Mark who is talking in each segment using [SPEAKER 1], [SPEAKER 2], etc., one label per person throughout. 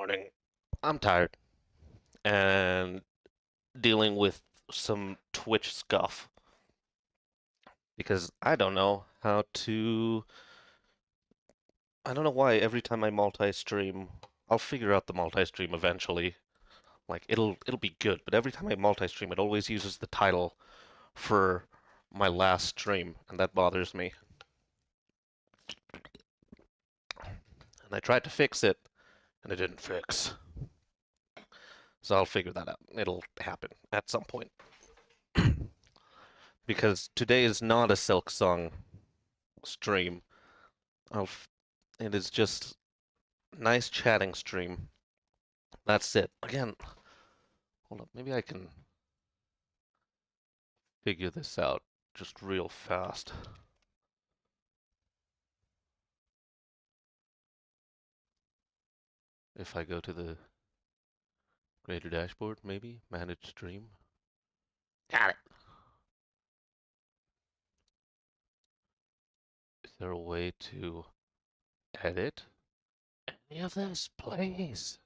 [SPEAKER 1] morning. I'm tired and dealing with some Twitch scuff because I don't know how to. I don't know why every time I multi-stream, I'll figure out the multi-stream eventually. Like it'll be good, but every time I multi-stream, it always uses the title for my last stream, and that bothers me. And I tried to fix it, and it didn't fix. So I'll figure that out. It'll happen at some point. Because today is not a Silk Song stream. It is just nice chatting stream. That's it. Again, hold up. Maybe I can figure this out just real fast. If I go to the greater dashboard, maybe manage stream. Got it. Is there a way to edit any of this, please?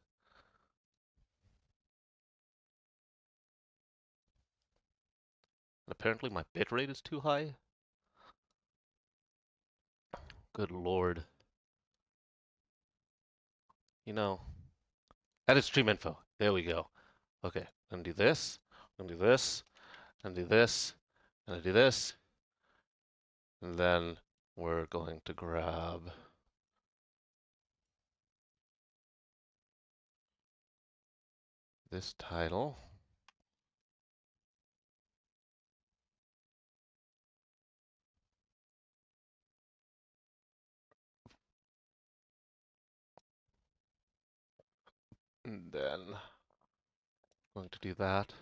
[SPEAKER 1] And apparently my bitrate is too high. Good lord. You know, edit stream info. There we go. Okay, I'm gonna do this. I'm gonna do this. I'm gonna do this. I'm gonna do this. And then we're going to grab this title. And then going to do that.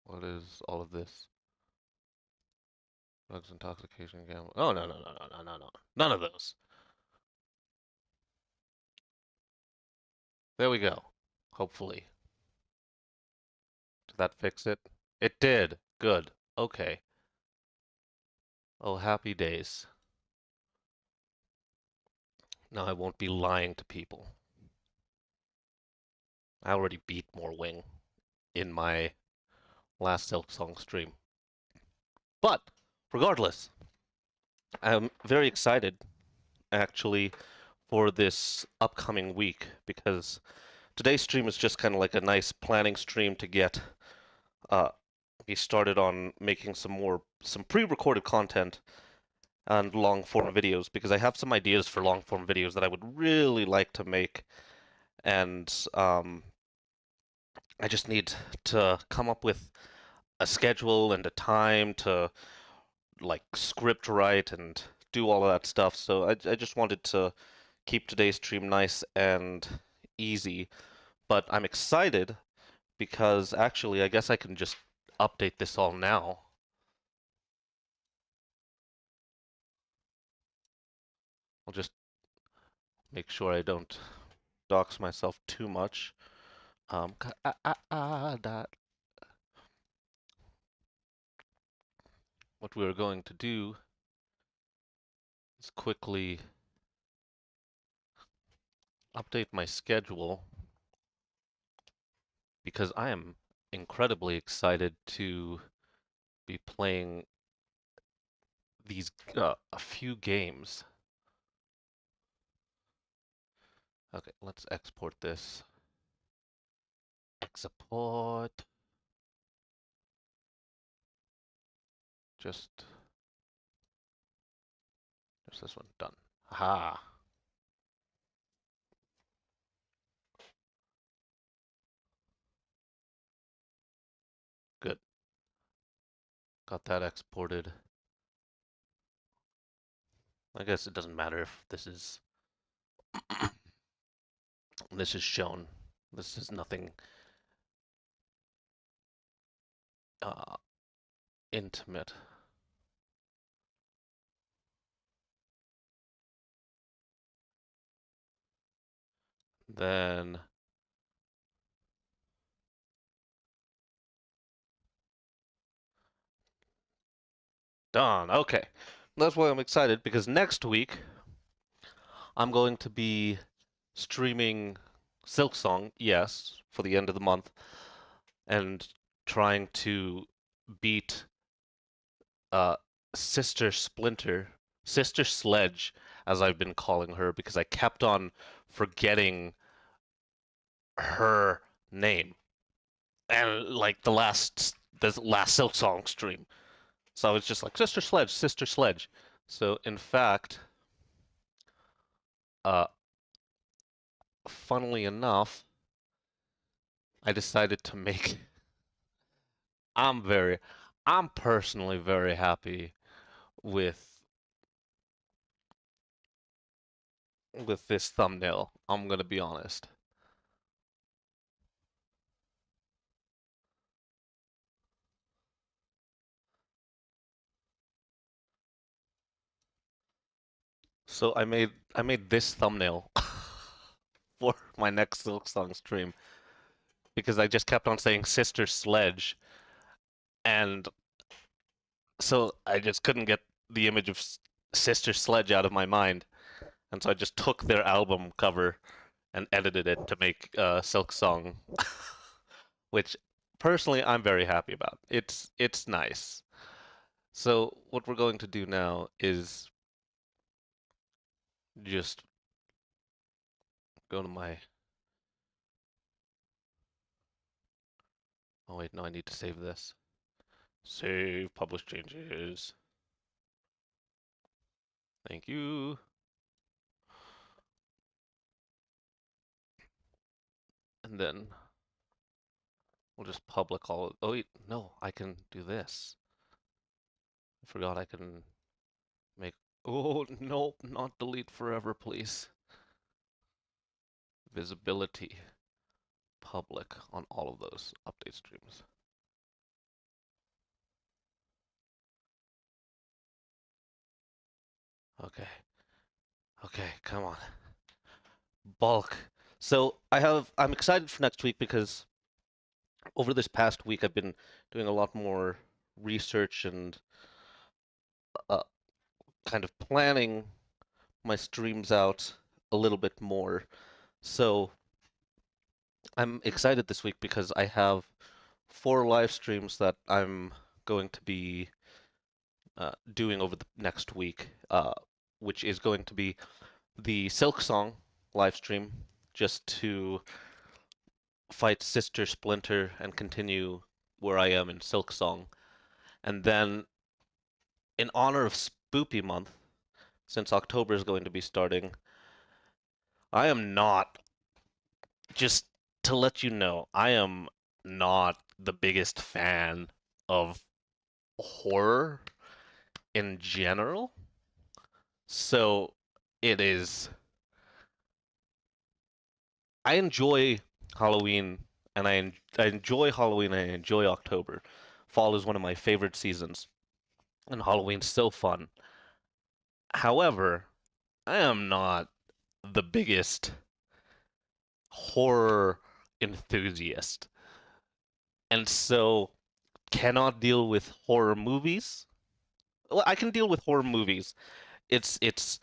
[SPEAKER 1] What is all of this? Drugs, intoxication, gambling. Oh, no. None of those. There we go. Hopefully. Did that fix it? It did. Good. Okay. Oh, happy days. Now I won't be lying to people. I already beat more wing in my last Silk Song stream. But, regardless, I'm very excited, actually, for this upcoming week because today's stream is just kind of like a nice planning stream to get me started on making some pre-recorded content and long form videos because I have some ideas for long form videos that I would really like to make, and I just need to come up with a schedule and a time to like script write and do all of that stuff. So I just wanted to keep today's stream nice and easy, but I'm excited because actually I guess I can just update this all now. I'll just make sure I don't dox myself too much. That what we're going to do is quickly update my schedule because I am incredibly excited to be playing these a few games. Okay, let's export this. Export. Just there's this one done. Aha. Good. Got that exported. I guess it doesn't matter if this is this is shown. This is nothing intimate. Then done. Okay. That's why I'm excited because next week I'm going to be streaming Silksong, yes, for the end of the month, and trying to beat uh, Sister Splinter, Sister Sledge, as I've been calling her, because I kept on forgetting her name. And like the last Silksong stream. So I was just like, Sister Sledge, Sister Sledge. So in fact, uh, funnily enough, I decided to make. I'm very, I'm personally very happy with this thumbnail. I'm gonna be honest. So I made this thumbnail for my next Silksong stream because I just kept on saying Sister Sledge, and so I just couldn't get the image of Sister Sledge out of my mind, and so I just took their album cover and edited it to make Silksong, which personally I'm very happy about. It's nice. So what we're going to do now is just go to my. Oh wait, no, I need to save this. Save, publish changes. Thank you. And then we'll just public all. Oh wait, no, I can do this. I forgot I can make. Oh no, not delete forever, please. Visibility, public on all of those update streams. Okay, okay, come on. Bulk. So I'm excited for next week because over this past week I've been doing a lot more research and uh, kind of planning my streams out a little bit more. So I'm excited this week because I have 4 live streams that I'm going to be doing over the next week, which is going to be the Silksong live stream, just to fight Sister Splinter and continue where I am in Silksong. And then, in honor of Spoopy Month, since October is going to be starting, I am not, just to let you know, I am not the biggest fan of horror in general. So it is. I enjoy Halloween, and I enjoy Halloween and I enjoy October. Fall is one of my favorite seasons, and Halloween's so fun. However, I am not the biggest horror enthusiast, and so cannot deal with horror movies. Well, I can deal with horror movies. It's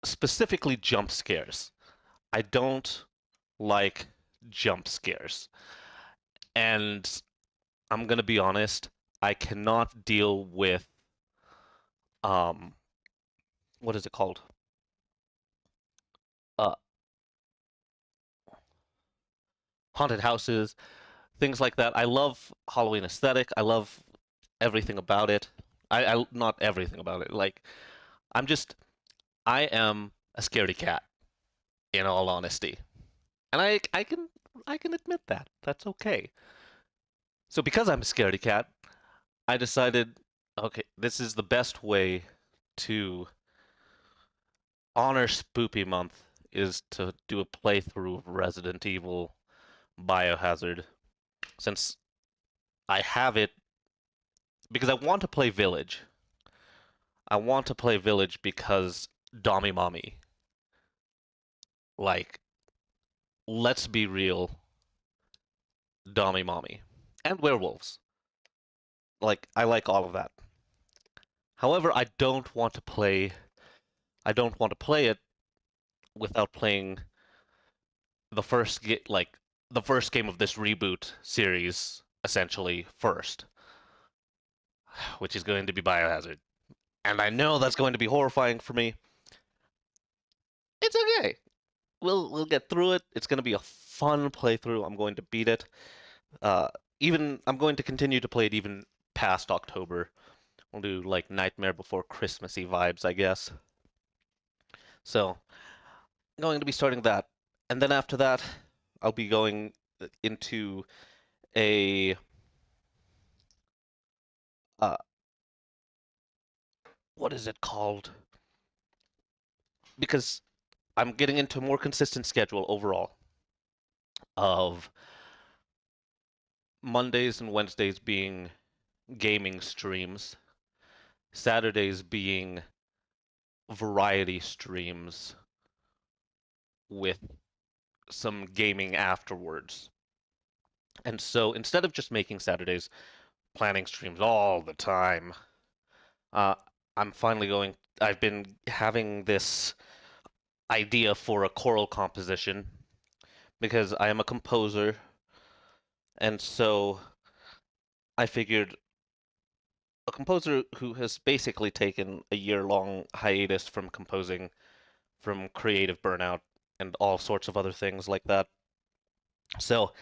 [SPEAKER 1] specifically jump scares. I don't like jump scares. And I'm gonna be honest, I cannot deal with um what is it called? Uh Haunted houses, things like that. I love Halloween aesthetic. I love everything about it. I not everything about it. Like I'm just I am a scaredy cat in all honesty. And I can admit that. That's okay. So because I'm a scaredy cat, I decided, okay, this is the best way to honor Spoopy Month is to do a playthrough of Resident Evil Biohazard, since I have it because I want to play Village. I want to play Village because Dommy Mommy. Like, let's be real, Dommy Mommy. And werewolves. Like, I like all of that. However, I don't want to play it without playing the first the first game of this reboot series essentially first, which is going to be Biohazard. And I know that's going to be horrifying for me. It's okay. We'll get through it. It's going to be a fun playthrough. I'm going to beat it. Uh, even I'm going to continue to play it even past October. We'll do like Nightmare Before Christmassy vibes, I guess. So, I'm going to be starting that. And then after that, I'll be going into a uh, what is it called? Because I'm getting into a more consistent schedule overall of Mondays and Wednesdays being gaming streams, Saturdays being variety streams with some gaming afterwards. And so instead of just making Saturdays planning streams all the time, uh, I'm finally going. I've been having this idea for a choral composition because I am a composer, and so I figured a composer who has basically taken a year-long hiatus from composing, from creative burnout, and all sorts of other things like that. So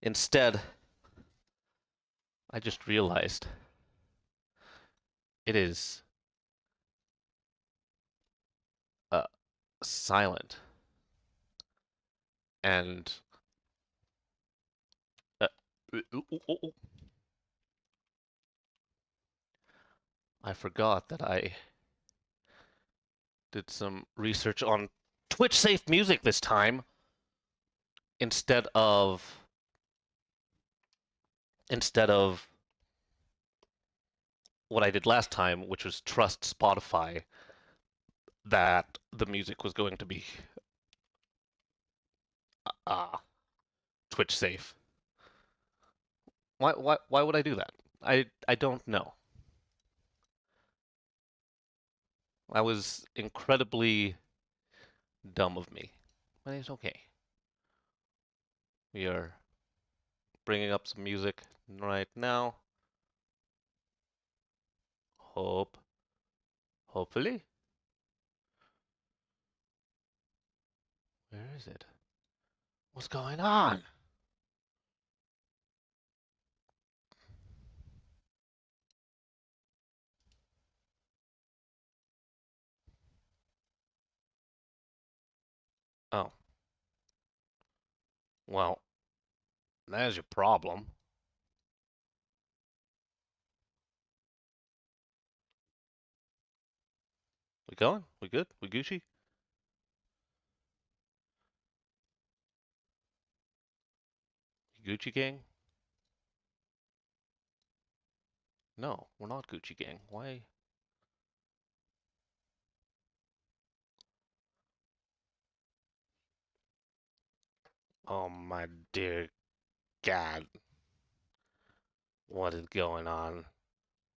[SPEAKER 1] instead, I just realized it is uh, silent. And uh, I forgot that I did some research on Twitch safe music this time instead of instead of what I did last time, which was trust Spotify that the music was going to be uh, Twitch safe. Why would I do that? I don't know. That was incredibly dumb of me. But it's okay. We are bringing up some music right now. Hopefully. Where is it? What's going on? Oh, well, there's your problem. We going? We good? We Gucci? Gucci gang? No, we're not Gucci gang. Why? Oh my dear God. What is going on?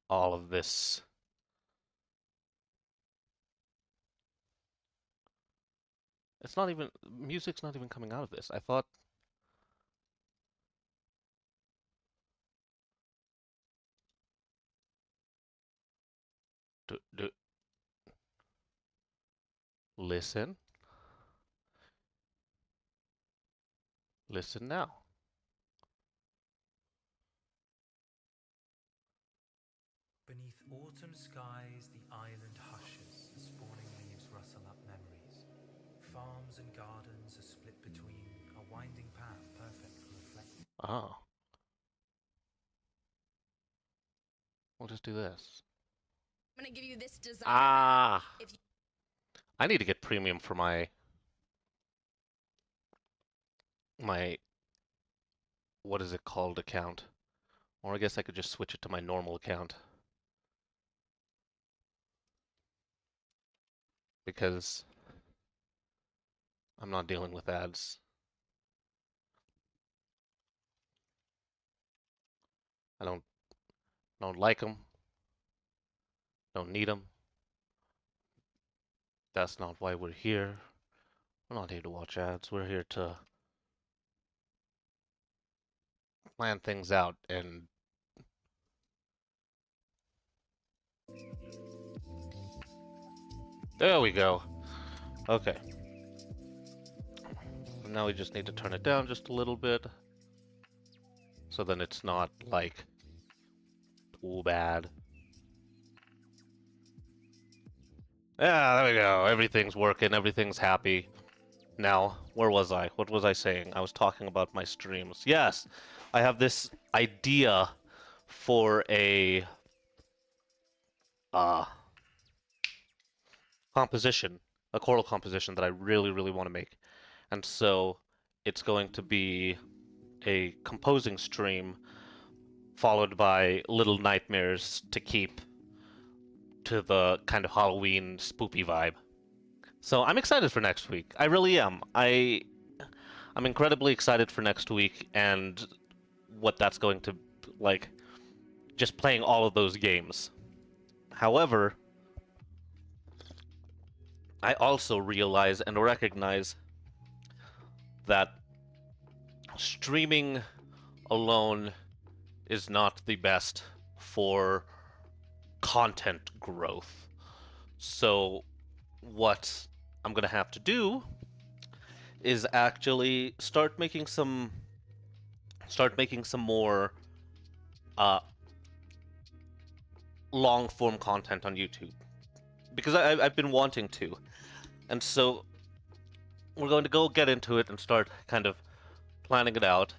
[SPEAKER 1] All of this. It's not even, music's not even coming out of this. I thought, do, listen, listen now.
[SPEAKER 2] Beneath autumn skies, the island hushes as falling leaves rustle up memories. Farms and gardens are split between a winding path perfect for reflecting.
[SPEAKER 1] Oh, we'll just do this.
[SPEAKER 3] I'm gonna give you this designer
[SPEAKER 1] Ah,
[SPEAKER 3] if you
[SPEAKER 1] I need to get premium for my what is it called account. Or I guess I could just switch it to my normal account. Because I'm not dealing with ads. I don't like them. Don't need them. That's not why we're here. We're not here to watch ads. We're here to plan things out and there we go. Okay. Now we just need to turn it down just a little bit. So then it's not like too bad. Yeah, there we go. Everything's working, everything's happy. Now, where was I? What was I saying? I was talking about my streams. Yes, I have this idea for a composition, a choral composition that I really, really want to make. And so it's going to be a composing stream followed by little nightmares to keep to the kind of Halloween spoopy vibe. So I'm excited for next week. I really am. I'm incredibly excited for next week and what that's going to like just playing all of those games. However, I also realize and recognize that streaming alone is not the best for content growth. So what I'm gonna have to do is actually start making some more long form content on YouTube because I've been wanting to, and so we're going to go get into it and start kind of planning it out.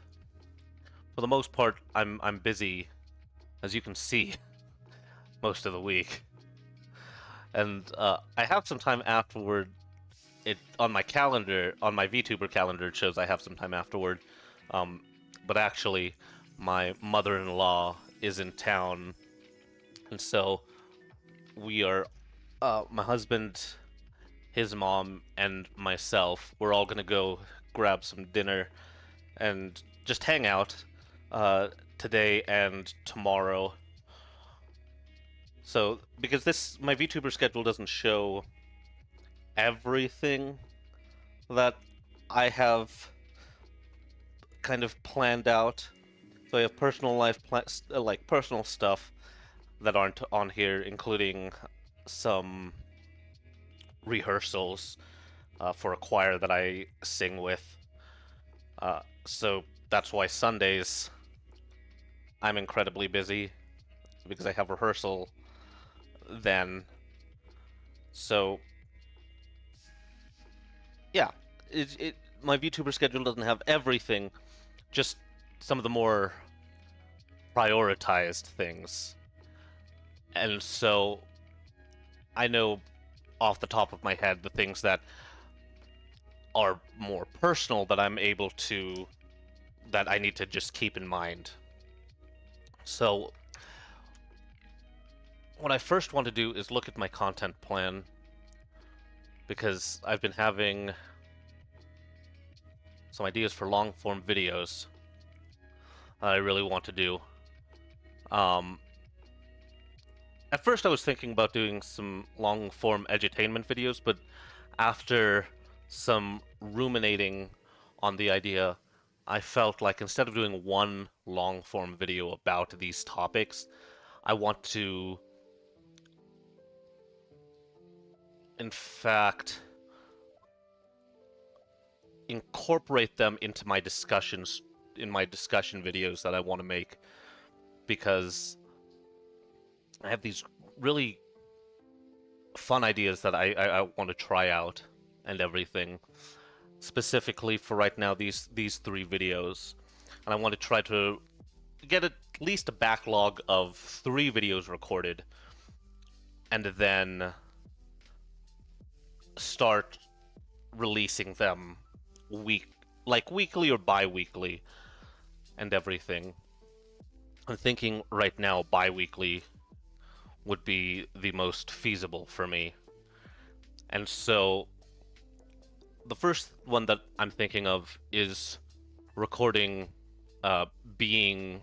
[SPEAKER 1] For the most part, I'm busy, as you can see, most of the week, and I have some time afterward. It on my calendar, on my VTuber calendar, it shows I have some time afterward. But actually, my mother-in-law is in town, and so we are, my husband, his mom, and myself, we're all gonna go grab some dinner and just hang out today and tomorrow. So, because my VTuber schedule doesn't show everything that I have kind of planned out. So I have personal life like personal stuff that aren't on here, including some rehearsals for a choir that I sing with. So that's why Sundays I'm incredibly busy because I have rehearsal then. So yeah, my VTuber schedule doesn't have everything, just some of the more prioritized things. And so I know off the top of my head the things that are more personal that I need to just keep in mind. So what I first want to do is look at my content plan because I've been having some ideas for long form videos that I really want to do. At first I was thinking about doing some long form edutainment videos, but after some ruminating on the idea, I felt like instead of doing one long form video about these topics, I want to, in fact, incorporate them into my discussions, in my discussion videos that I want to make, because I have these really fun ideas that I want to try out and everything. Specifically for right now, these 3 videos, and I want to try to get at least a backlog of 3 videos recorded, and then start releasing them weekly or bi-weekly and everything. I'm thinking right now bi-weekly would be the most feasible for me. And so the first one that I'm thinking of is recording being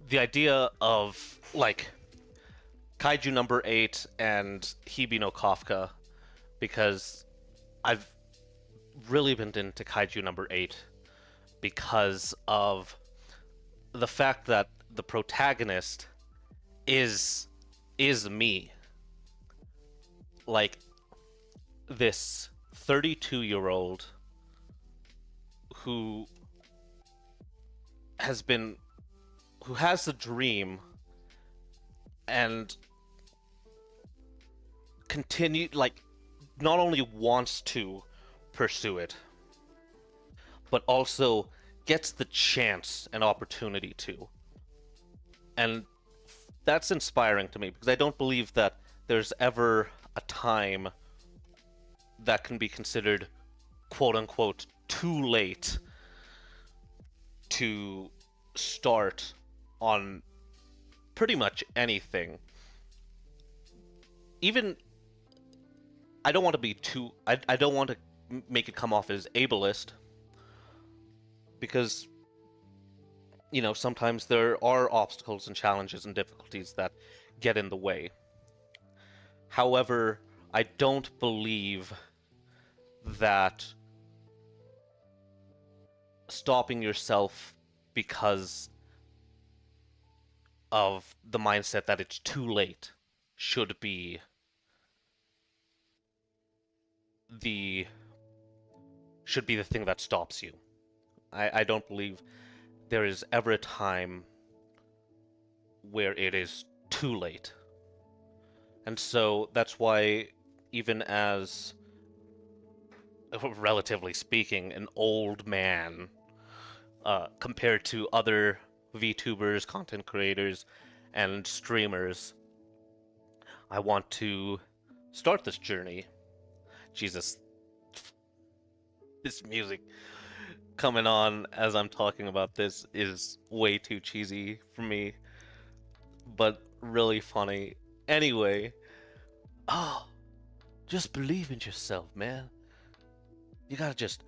[SPEAKER 1] the idea of like Kaiju number 8 and Hibi no Kafka, because I've really been into Kaiju number 8 because of the fact that the protagonist is me. Like, this 32-year-old who has a dream and not only wants to pursue it, but also gets the chance and opportunity to. And that's inspiring to me because I don't believe that there's ever a time that can be considered quote-unquote too late to start on pretty much anything. Even, I don't want to be too, I don't want to make it come off as ableist, because, you know, sometimes there are obstacles and challenges and difficulties that get in the way. However, I don't believe that stopping yourself because of the mindset that it's too late should be the thing that stops you. I don't believe there is ever a time where it is too late. And so that's why, even as, relatively speaking, an old man, compared to other VTubers, content creators, and streamers, I want to start this journey. Jesus, this music coming on as I'm talking about this is way too cheesy for me, but really funny. Anyway, just believe in yourself, man. You gotta just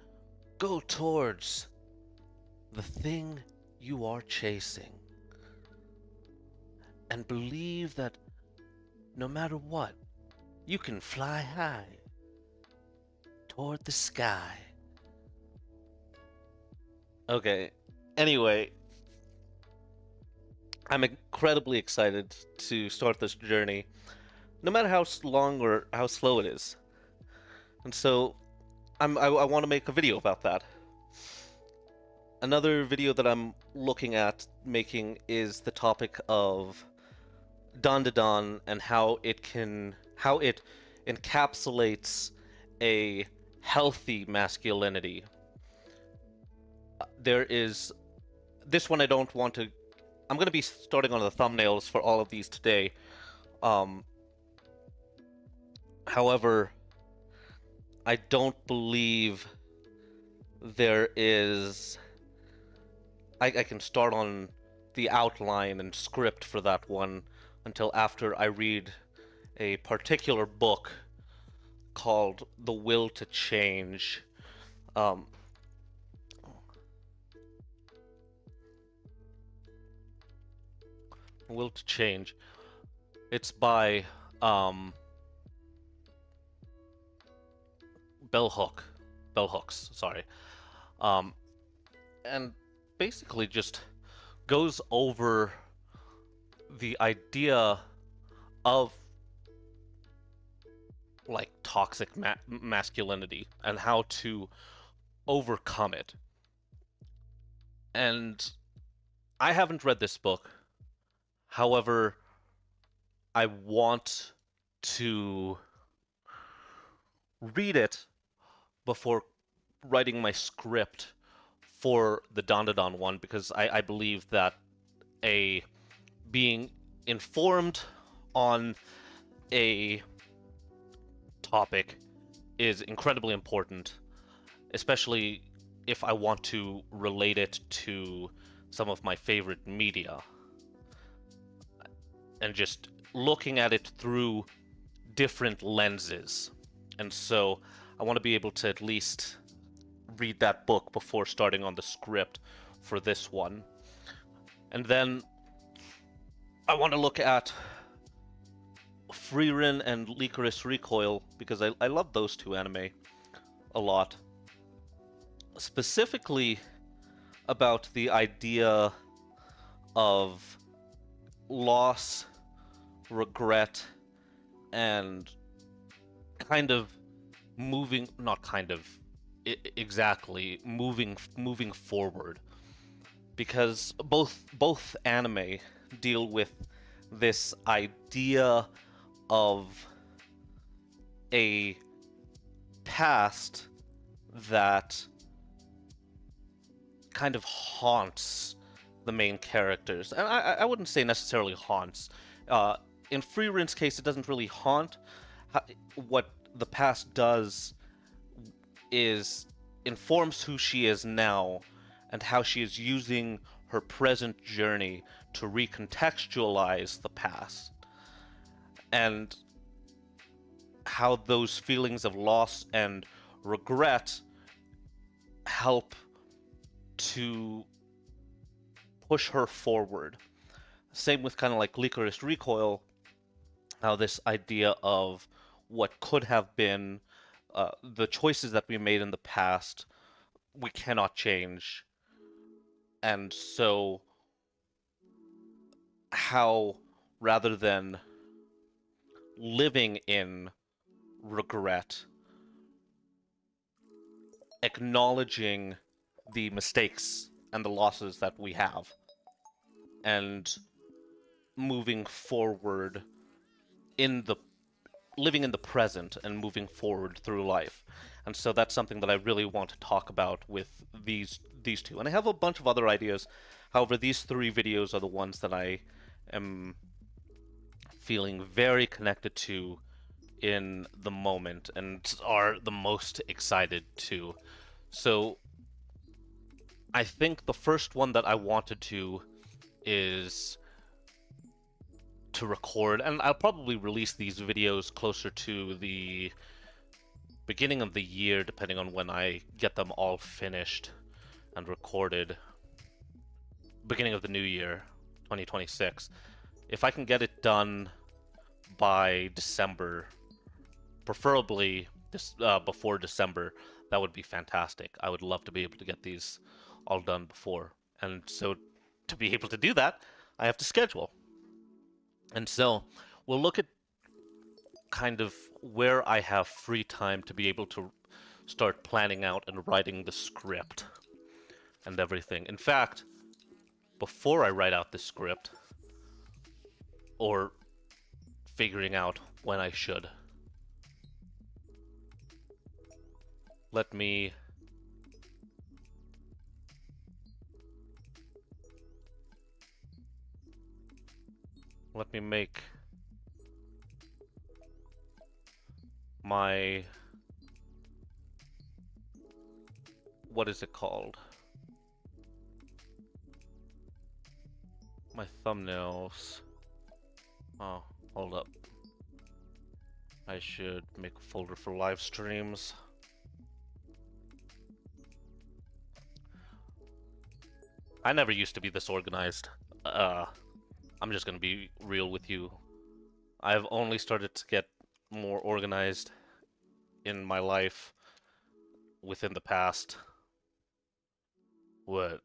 [SPEAKER 1] go towards the thing you are chasing. And believe that no matter what, you can fly high toward the sky. Okay, anyway, I'm incredibly excited to start this journey, no matter how long or how slow it is. And so, I want to make a video about that. Another video that I'm looking at making is the topic of Dandadan and how it encapsulates a healthy masculinity. There is this one I don't want to. I'm going to be starting on the thumbnails for all of these today. However, I don't believe there is. I can start on the outline and script for that one until after I read a particular book called The Will to Change. Will to Change. It's by Bell Hooks, sorry. And basically just goes over the idea of like toxic masculinity and how to overcome it. And I haven't read this book. However, I want to read it before writing my script for the Dandadan one, because I believe that being informed on a topic is incredibly important, especially if I want to relate it to some of my favorite media, and just looking at it through different lenses. And so I want to be able to at least read that book before starting on the script for this one. And then I want to look at Frieren and Licorice Recoil, because I love those two anime a lot. specifically about the idea of loss, regret, and kind of not kind of, exactly, moving forward. Because both anime deal with this idea of a past that kind of haunts the main characters. And I wouldn't say necessarily haunts. In Free Rin's case, it doesn't really haunt. What the past does is informs who she is now and how she is using her present journey to recontextualize the past. And how those feelings of loss and regret help to push her forward. Same with kind of like Licorice Recoil, how this idea of what could have been, the choices that we made in the past, we cannot change. And so, how rather than living in regret, acknowledging the mistakes and the losses that we have, and moving forward living in the present and moving forward through life. And so that's something that I really want to talk about with these two. And I have a bunch of other ideas. However, these 3 videos are the ones that I am feeling very connected to in the moment and are the most excited to. So I think the first one that I wanted to is to record, and I'll probably release these videos closer to the beginning of the year, depending on when I get them all finished and recorded. Beginning of the new year, 2026. If I can get it done by December, preferably before December, that would be fantastic. I would love to be able to get these all done before. And so to be able to do that, I have to schedule. And so we'll look at kind of where I have free time to be able to start planning out and writing the script and everything. In fact, before I write out the script, or figuring out when I should, let me make my, what is it called? My thumbnails. Oh, hold up. I should make a folder for live streams. I never used to be this organized. I'm just gonna be real with you. I've only started to get more organized in my life within the past, what,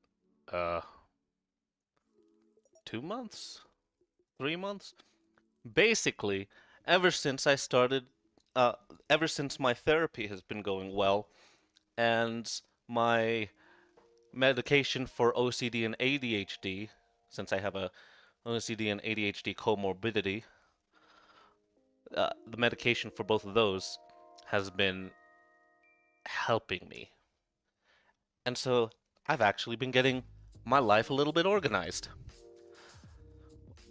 [SPEAKER 1] 2 months? 3 months? Basically, ever since I started, ever since my therapy has been going well, and my medication for OCD and ADHD, since I have a OCD and ADHD comorbidity, the medication for both of those has been helping me. And so I've actually been getting my life a little bit organized.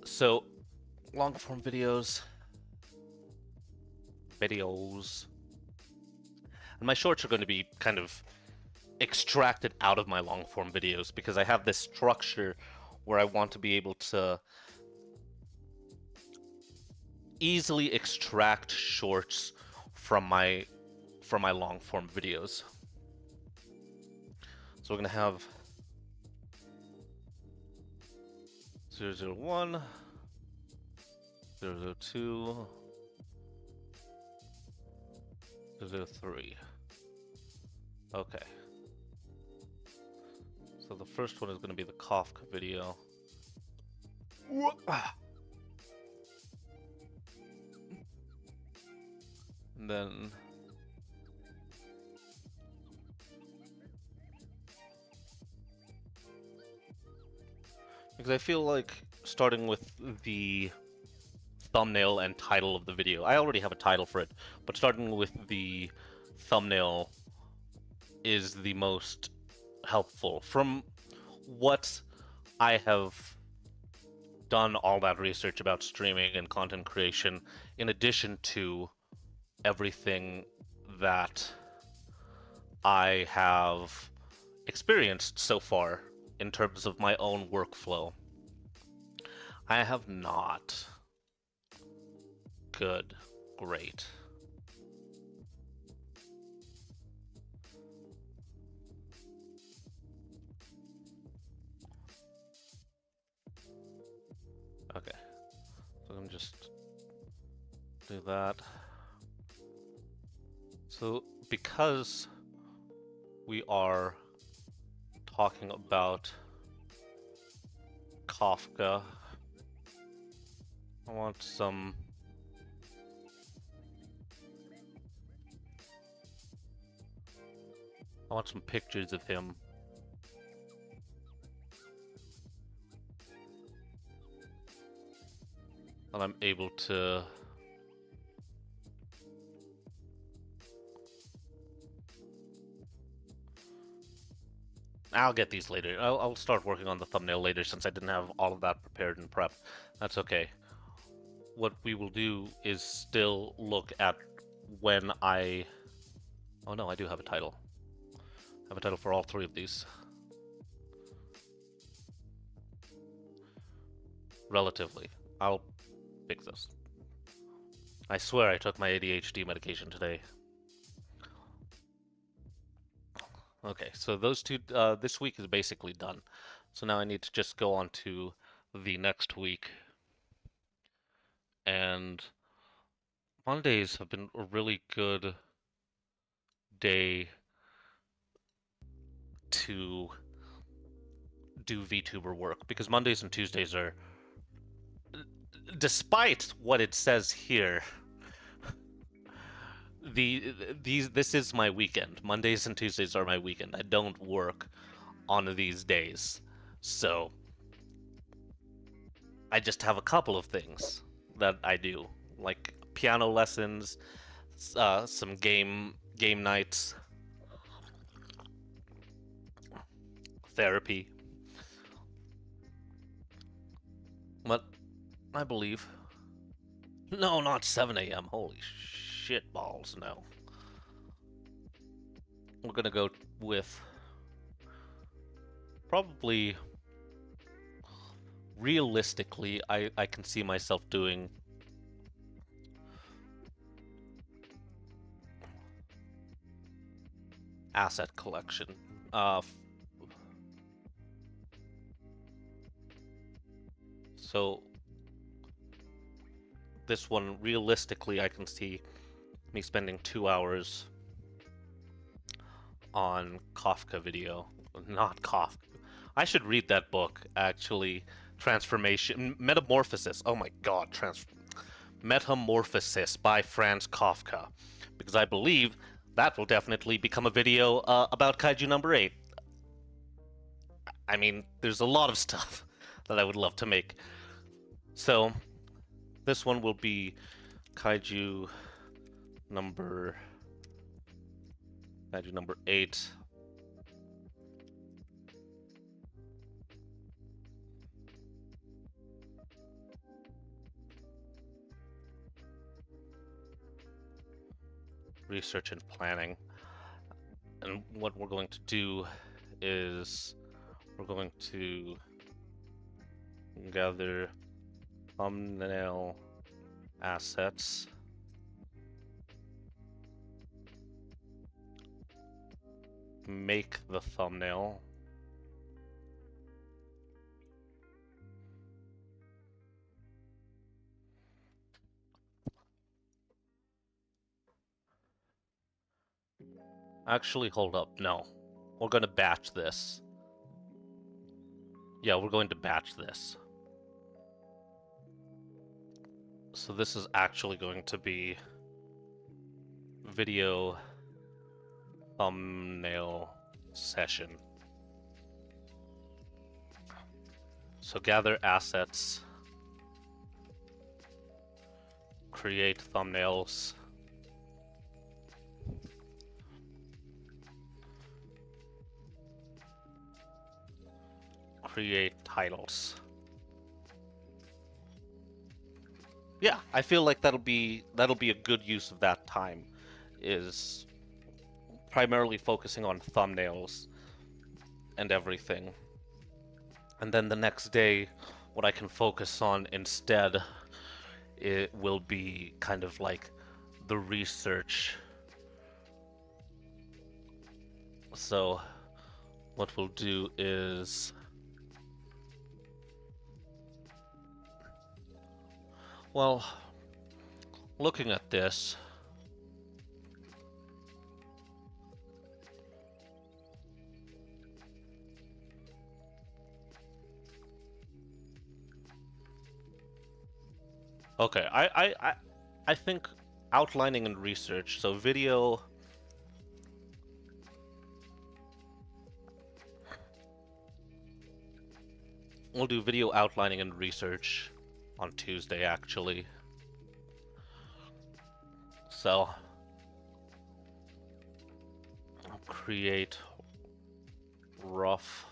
[SPEAKER 1] So, long form videos. And my shorts are going to be kind of extracted out of my long form videos because I have this structure where I want to be able to easily extract shorts from my long form videos. So we're gonna have 001, 002, 003. Okay. So the first one is going to be the Kafka video. And then because I feel like starting with the thumbnail and title of the video. I already have a title for it, but starting with the thumbnail is the most helpful. From what I have done all that research about streaming and content creation, in addition to everything that I have experienced so far in terms of my own workflow, I have not. Good. Great. Okay. So I'm just do that. So because we are talking about Kafka, I want some pictures of him. And I'm able to I'll get these later. I'll start working on the thumbnail later since I didn't have all of that prepared and prepped. That's okay. What we will do is still look at when I... Oh no, I do have a title. I have a title for all three of these. Relatively. I'll fix this. I swear I took my ADHD medication today. Okay, so those two, this week is basically done. So now I need to just go on to the next week. And Mondays have been a really good day to do VTuber work because Mondays and Tuesdays are, despite what it says here, this is my weekend. Mondays and Tuesdays are my weekend. I don't work on these days. So I just have a couple of things that I do, like piano lessons, some game nights, therapy. But I believe. No, not 7 a.m. Holy shit balls, no. We're gonna go with probably realistically I can see myself doing asset collection. So this one, realistically, I can see me spending 2 hours on Kafka video. Not Kafka. I should read that book, actually. Transformation... Metamorphosis. Oh my god, Metamorphosis by Franz Kafka. Because I believe that will definitely become a video about Kaiju number 8. I mean, there's a lot of stuff that I would love to make. So, this one will be Kaiju number 8. Research and planning. And what we're going to do is we're going to gather thumbnail assets, make the thumbnail, actually hold up, no, we're gonna batch this. Yeah, we're going to batch this. So this is actually going to be video thumbnail session. So gather assets, create thumbnails, create titles. Yeah, I feel like that'll be a good use of that time, is primarily focusing on thumbnails and everything. And then the next day, what I can focus on instead, it will be kind of like the research. So what we'll do is, well, looking at this, okay, I think outlining and research. So video. We'll do video outlining and research on Tuesday, actually. So I'll create rough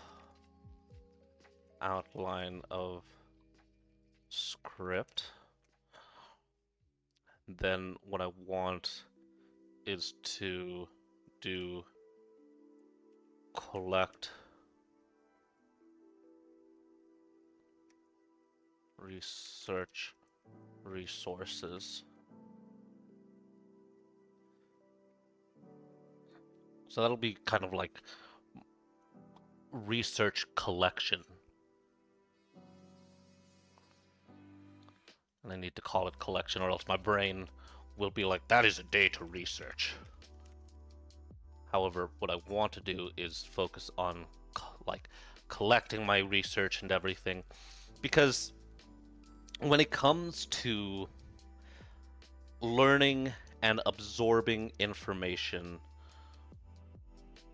[SPEAKER 1] outline of script. Then what I want is to do collect research resources. So that'll be kind of like research collection. And I need to call it collection, or else my brain will be like, that is a day to research. However, what I want to do is focus on like collecting my research and everything, because when it comes to learning and absorbing information,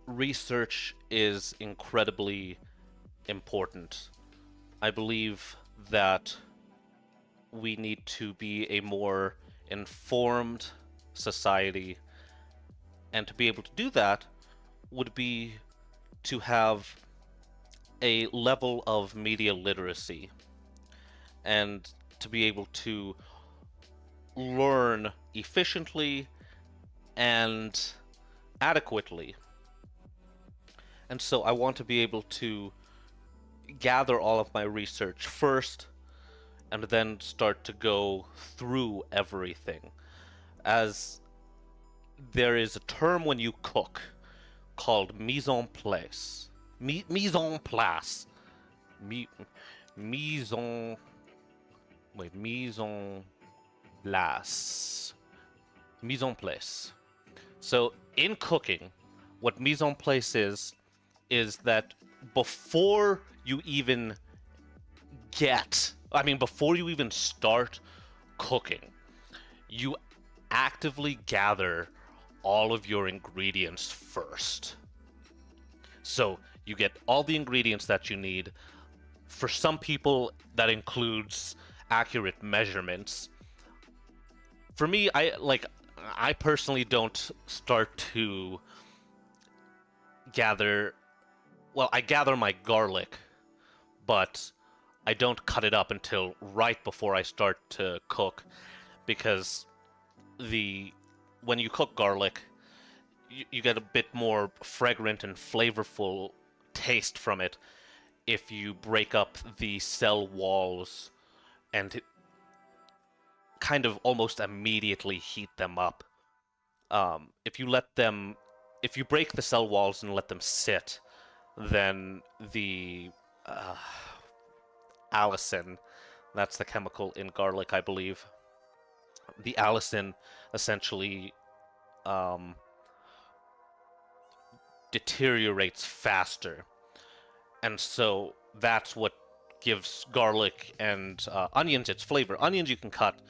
[SPEAKER 1] research is incredibly important. I believe that we need to be a more informed society, and to be able to do that would be to have a level of media literacy, and to be able to learn efficiently and adequately. And so I want to be able to gather all of my research first, and then start to go through everything. As there is a term when you cook called mise en place. Mise en place. Mise en... Wait, mise en place. Mise en place. So in cooking, what mise en place is that before you even before you even start cooking, you actively gather all of your ingredients first. So you get all the ingredients that you need. For some people, that includes accurate measurements. For me, I personally don't start to gather... Well, I gather my garlic, but I don't cut it up until right before I start to cook, because when you cook garlic, you get a bit more fragrant and flavorful taste from it if you break up the cell walls and kind of almost immediately heat them up. If you break the cell walls and let them sit, then the allicin, that's the chemical in garlic, I believe. The allicin essentially deteriorates faster. And so that's what gives garlic and onions its flavor. Onions you can cut,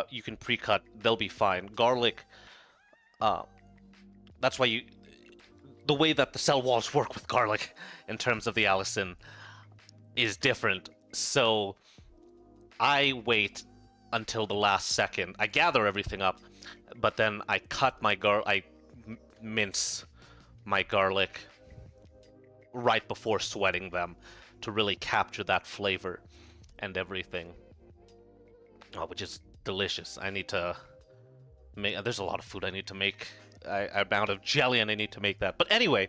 [SPEAKER 1] you can pre-cut, they'll be fine. Garlic, uh, that's why the way that the cell walls work with garlic in terms of the Allison is different. So I wait until the last second. I gather everything up, but then I cut my I mince my garlic right before sweating them to really capture that flavor and everything. Which is delicious. I need to make. There's a lot of food I need to make. Amount of jelly, and I need to make that. But anyway,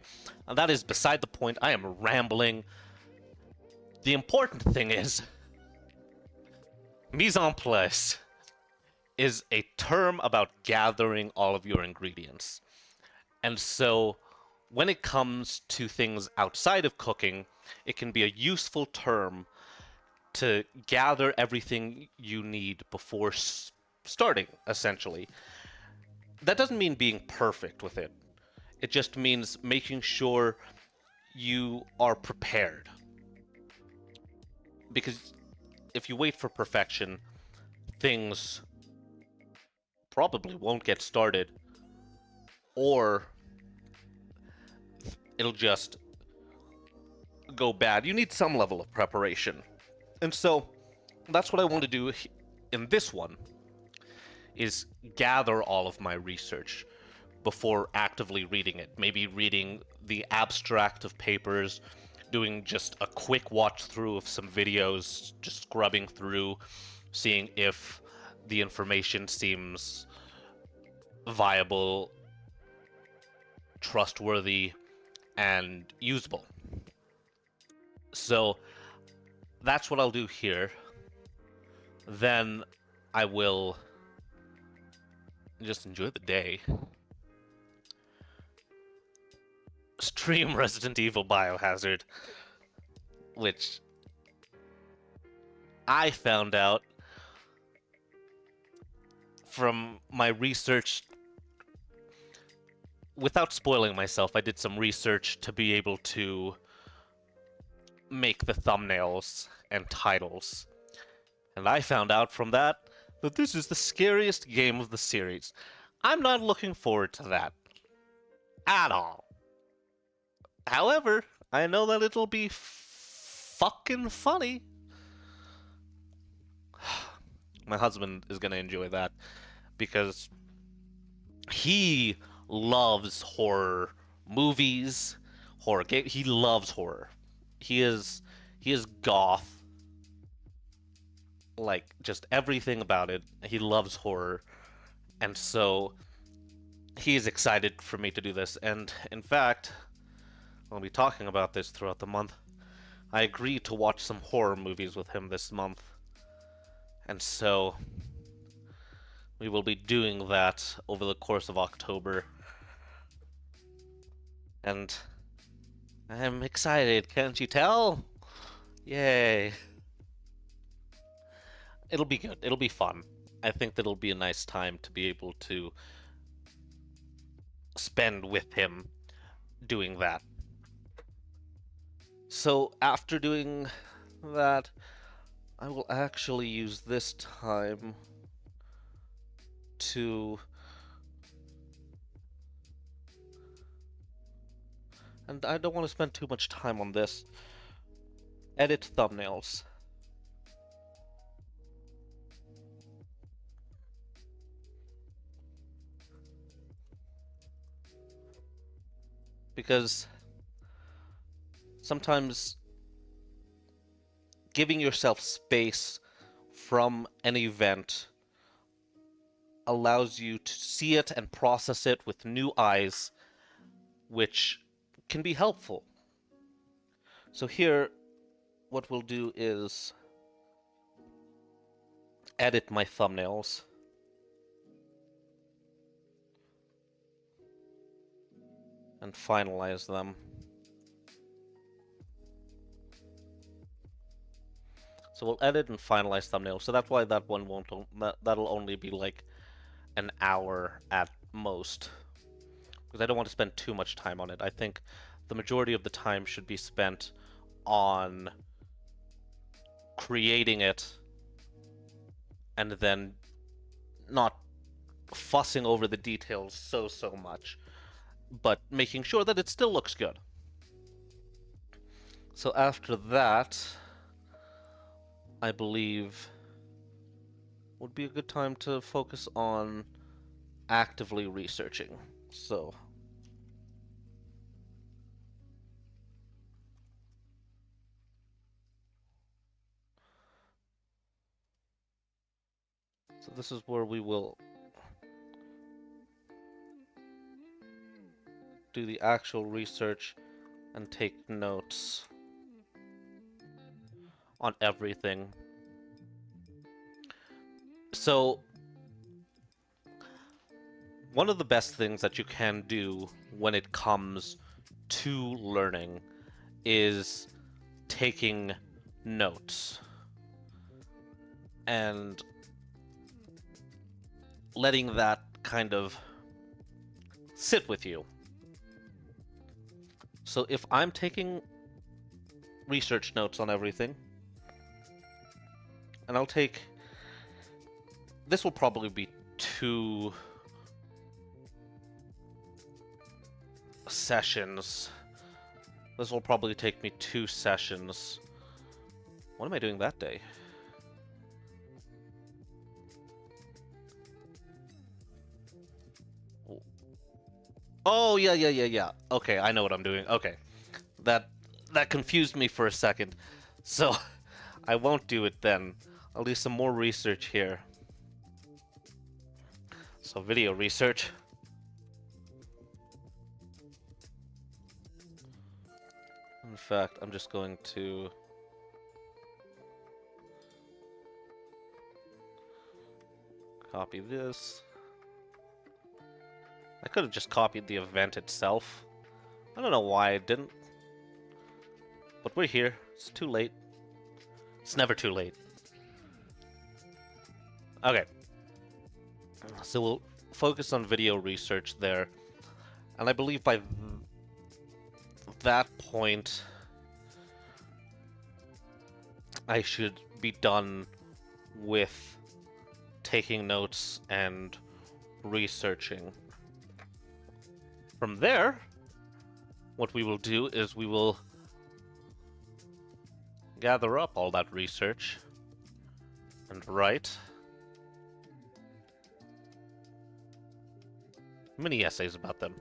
[SPEAKER 1] that is beside the point. I am rambling. The important thing is, mise en place is a term about gathering all of your ingredients. And so, when it comes to things outside of cooking, it can be a useful term to gather everything you need before starting, essentially. That doesn't mean being perfect with it. It just means making sure you are prepared. Because if you wait for perfection, things probably won't get started, or it'll just go bad. You need some level of preparation. And so that's what I want to do in this one, is gather all of my research before actively reading it. Maybe reading the abstract of papers, doing just a quick watch through of some videos, just scrubbing through, seeing if the information seems viable, trustworthy, and usable. So that's what I'll do here. Then I will just enjoy the day. Stream Resident Evil Biohazard, which I found out from my research. Without spoiling myself, I did some research to be able to make the thumbnails and titles. And I found out from that this is the scariest game of the series. I'm not looking forward to that at all. However, I know that it'll be fucking funny. My husband is gonna enjoy that because he loves horror movies, horror games. He loves horror. He is goth. Like, just everything about it. He loves horror. And so he is excited for me to do this. And in fact, I'll be talking about this throughout the month. I agreed to watch some horror movies with him this month. And so we will be doing that over the course of October. And I'm excited, can't you tell? Yay. It'll be good. It'll be fun. I think that'll be a nice time to be able to spend with him doing that. So after doing that, I will actually use this time to... And I don't want to spend too much time on this. Edit thumbnails. Because sometimes giving yourself space from an event allows you to see it and process it with new eyes, which can be helpful. So here, what we'll do is edit my thumbnails. And finalize them. So we'll edit and finalize thumbnails. So that's why that one won't. That'll only be like an hour at most, because I don't want to spend too much time on it. I think the majority of the time should be spent on creating it and then not fussing over the details so much, but making sure that it still looks good. So after that, I believe would be a good time to focus on actively researching. So this is where we will do the actual research and take notes on everything. So one of the best things that you can do when it comes to learning is taking notes and letting that kind of sit with you. So if I'm taking research notes on everything, and I'll take, this will probably be 2 sessions. This will probably take me 2 sessions. What am I doing that day? Oh, yeah. Okay, I know what I'm doing. Okay. That confused me for a second. So, I won't do it then. I'll do some more research here. So, video research. In fact, I'm just going to copy this. I could have just copied the event itself. I don't know why I didn't. But we're here. It's too late. It's never too late. Okay. So we'll focus on video research there. And I believe by that point, I should be done with taking notes and researching. From there, what we will do is we will gather up all that research and write mini essays about them.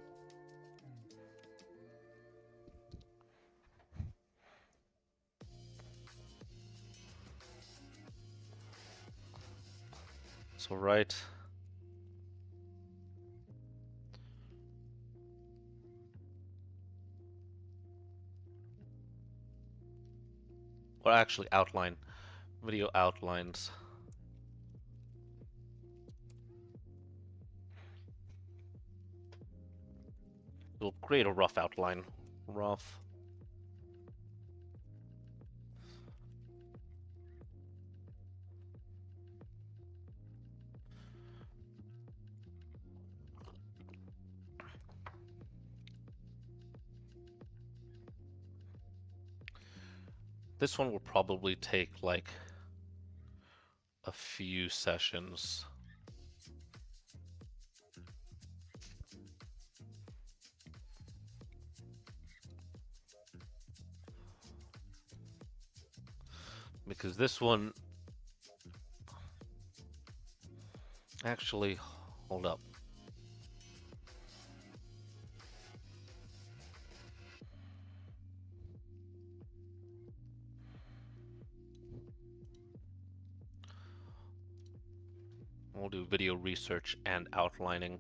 [SPEAKER 1] So write or actually outline video outlines. We'll create a rough outline. Rough. This one will probably take like a few sessions. Because this one... Actually, hold up. We'll do video research and outlining.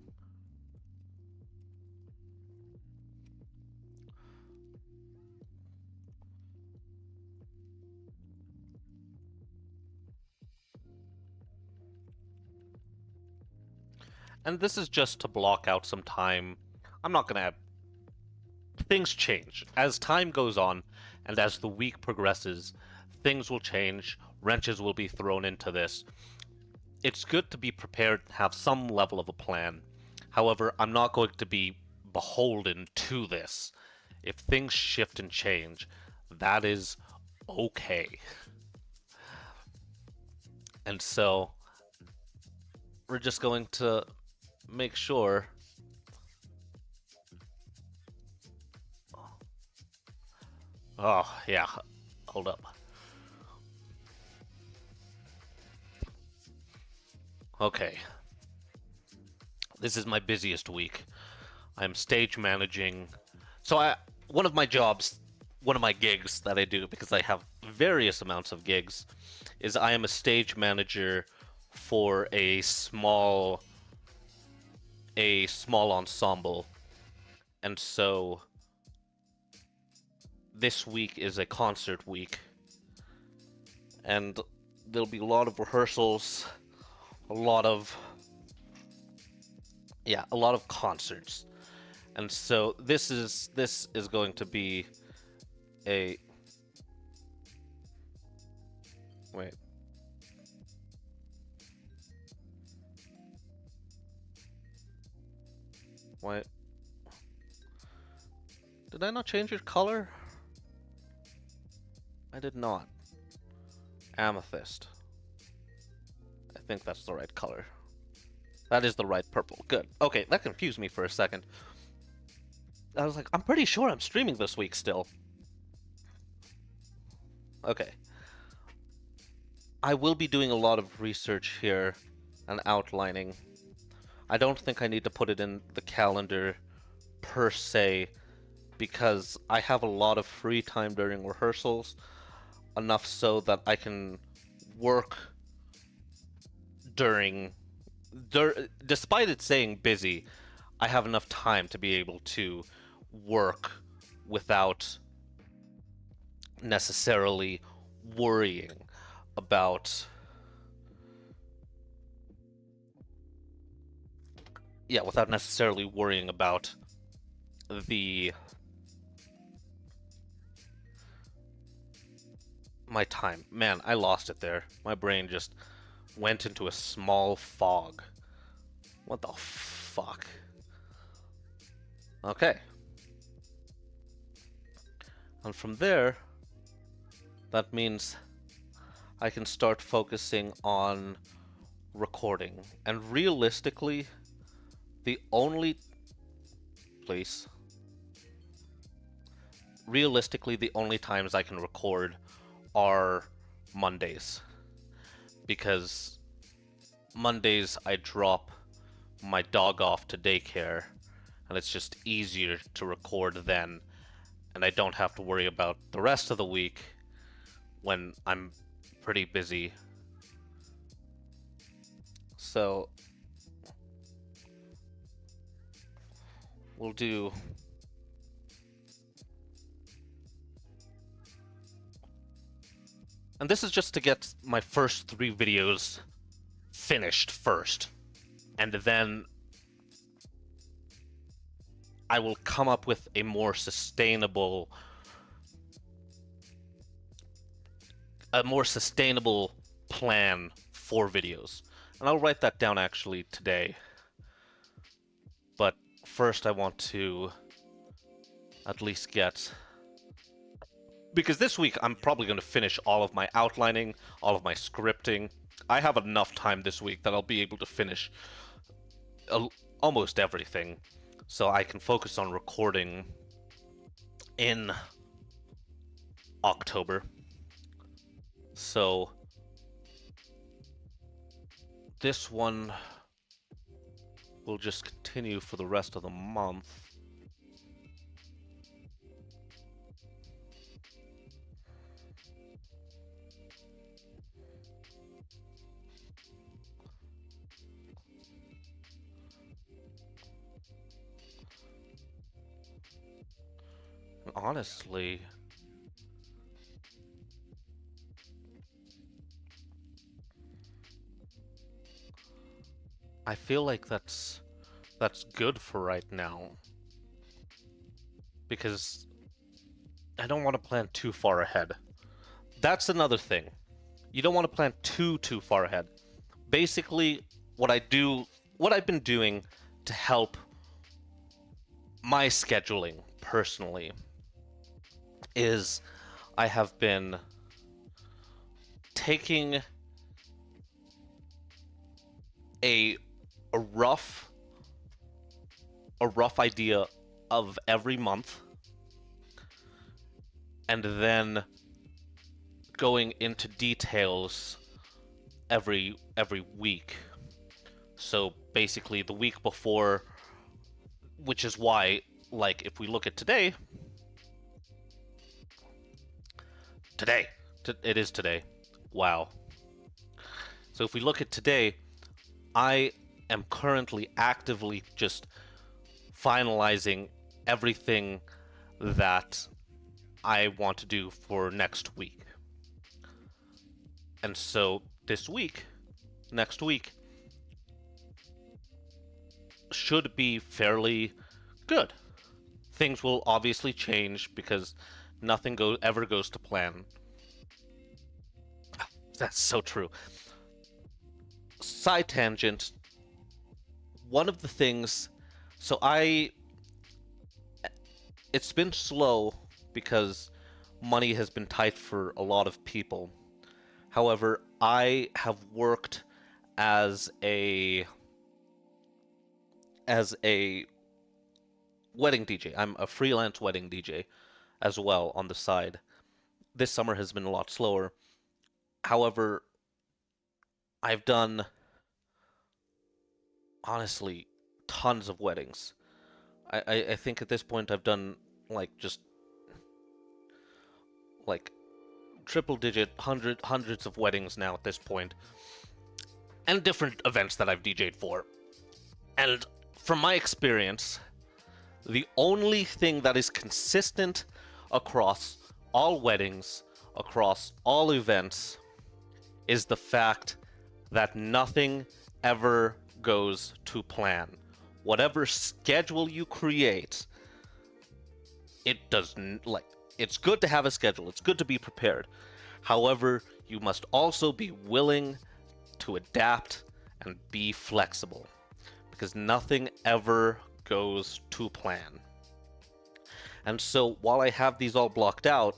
[SPEAKER 1] And this is just to block out some time. I'm not gonna... Things change. As time goes on, and as the week progresses, things will change, wrenches will be thrown into this. It's good to be prepared, have some level of a plan. However, I'm not going to be beholden to this. If things shift and change, That is okay. And so we're just going to make sure. Oh, yeah. Hold up. Okay. This is my busiest week. I'm stage managing. So one of my jobs, one of my gigs that I do, because I have various amounts of gigs, is I am a stage manager for a small ensemble. And so this week is a concert week. And there'll be a lot of rehearsals, a lot of concerts. And so this is going to be a wait. Wait. Did I not change your color? I did not. Amethyst. I think that's the right color. That is the right purple. Good. Okay, that confused me for a second. I was like, I'm pretty sure I'm streaming this week still. Okay. I will be doing a lot of research here and outlining. I don't think I need to put it in the calendar per se, because I have a lot of free time during rehearsals, enough so that I can work despite it saying busy, I have enough time to be able to work without necessarily worrying about the my time. Man, I lost it there. My brain just went into a small fog. What the fuck? Okay. And from there, that means I can start focusing on recording. And realistically, the only times I can record are Mondays, because Mondays I drop my dog off to daycare, and it's just easier to record then, and I don't have to worry about the rest of the week when I'm pretty busy. So we'll do and this is just to get my first 3 videos finished first, and then I will come up with a more sustainable plan for videos. And I'll write that down actually today. But first I want to at least get... Because this week I'm probably going to finish all of my outlining, all of my scripting. I have enough time this week that I'll be able to finish almost everything, so I can focus on recording in October. So this one will just continue for the rest of the month. Honestly, I feel like that's good for right now, because I don't want to plan too far ahead. That's another thing. You don't want to plan too far ahead. Basically, what I've been doing to help my scheduling personally is I have been taking a a rough idea of every month and then going into details every week. So basically the week before, which is why, like, if we look at today, it is today. Wow. So if we look at today, I am currently actively just finalizing everything that I want to do for next week. And so next week, should be fairly good. Things will obviously change because nothing ever goes to plan. That's so true. Side tangent. One of the things, so it's been slow because money has been tight for a lot of people. However, I have worked as a wedding DJ. I'm a freelance wedding DJ as well on the side. This summer has been a lot slower. However, I've done, honestly, tons of weddings. I think at this point I've done just triple digit hundreds of weddings now at this point, and different events that I've DJ'd for. And from my experience, the only thing that is consistent across all weddings, across all events, is the fact that nothing ever goes to plan. Whatever schedule you create, it doesn't, it's good to have a schedule, it's good to be prepared. However, you must also be willing to adapt and be flexible, because nothing ever goes to plan. And so, while I have these all blocked out,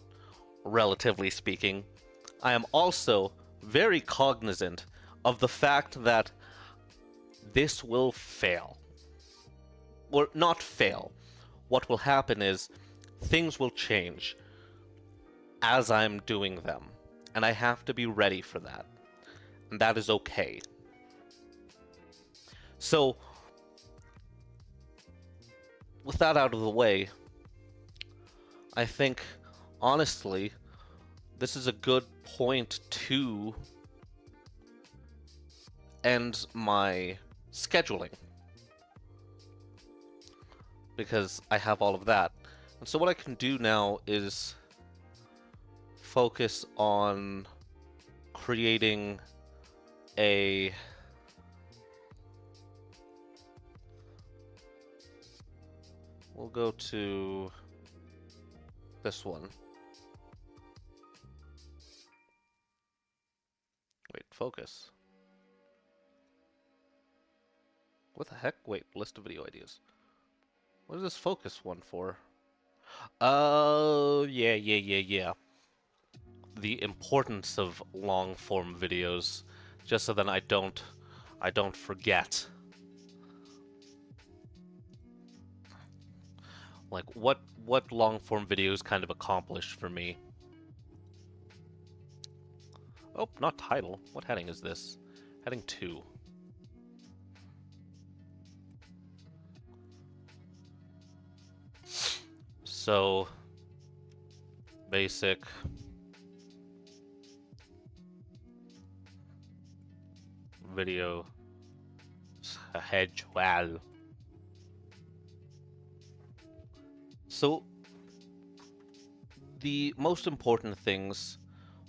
[SPEAKER 1] relatively speaking, I am also very cognizant of the fact that this will fail. Or not fail. What will happen is things will change as I'm doing them, and I have to be ready for that. And that is okay. So, with that out of the way, I think, honestly, this is a good point to end my scheduling, because I have all of that. And so what I can do now is focus on creating a we'll go to this one. Wait, focus. What the heck? Wait, list of video ideas. What is this focus one for? Oh, yeah. The importance of long-form videos, just so that I don't forget. Like, what long-form videos kind of accomplished for me? Oh, not title. What heading is this? Heading 2. So, basic. Video. Schedule. So, the most important things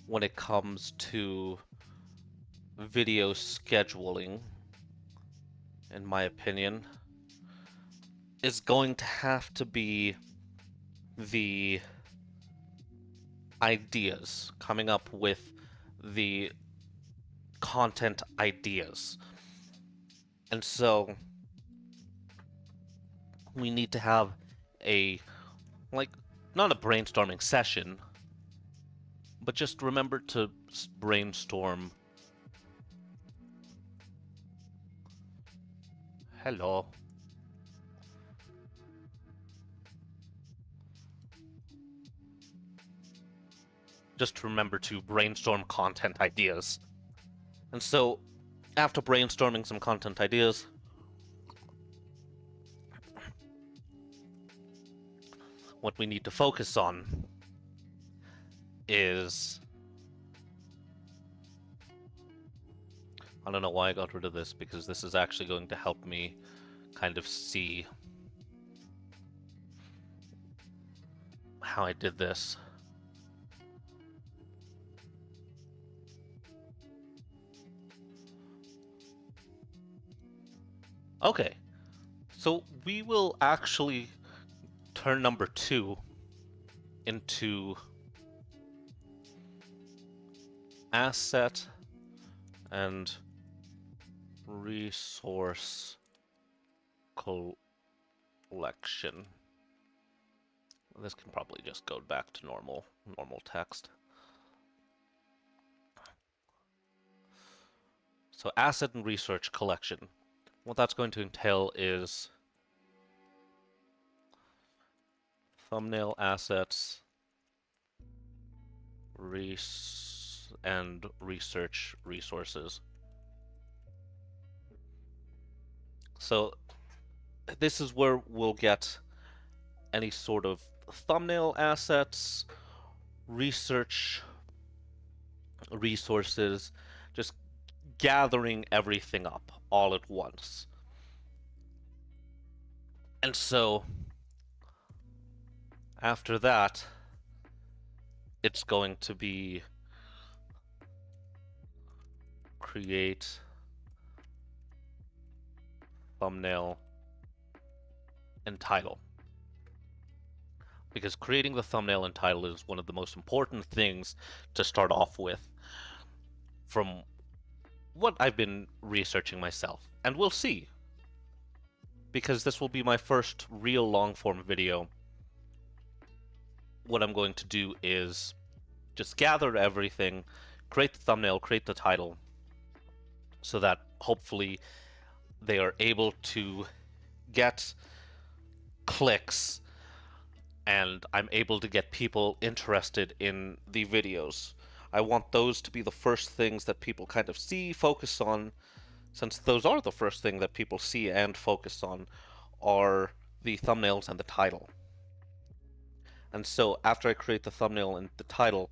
[SPEAKER 1] when it comes to video scheduling, in my opinion, is going to have to be the ideas, coming up with the content ideas. And so we need to have a, not a brainstorming session, But just remember to brainstorm. Hello. Just remember to brainstorm content ideas. And so, after brainstorming some content ideas, what we need to focus on is... I don't know why I got rid of this, because this is actually going to help me kind of see how I did this. Okay, so we will actually turn number 2 into asset and resource collection. This can probably just go back to normal text. So asset and research collection. What that's going to entail is thumbnail assets and research resources. So this is where we'll get any sort of thumbnail assets, research resources, just gathering everything up all at once. And so after that, it's going to be create thumbnail and title. Because creating the thumbnail and title is one of the most important things to start off with from what I've been researching myself. And we'll see. Because this will be my first real long-form video. What I'm going to do is just gather everything, create the thumbnail, create the title, so that hopefully they are able to get clicks and I'm able to get people interested in the videos. I want those to be the first things that people kind of see, focus on, since those are the first thing that people see and focus on, are the thumbnails and the title. And so after I create the thumbnail and the title,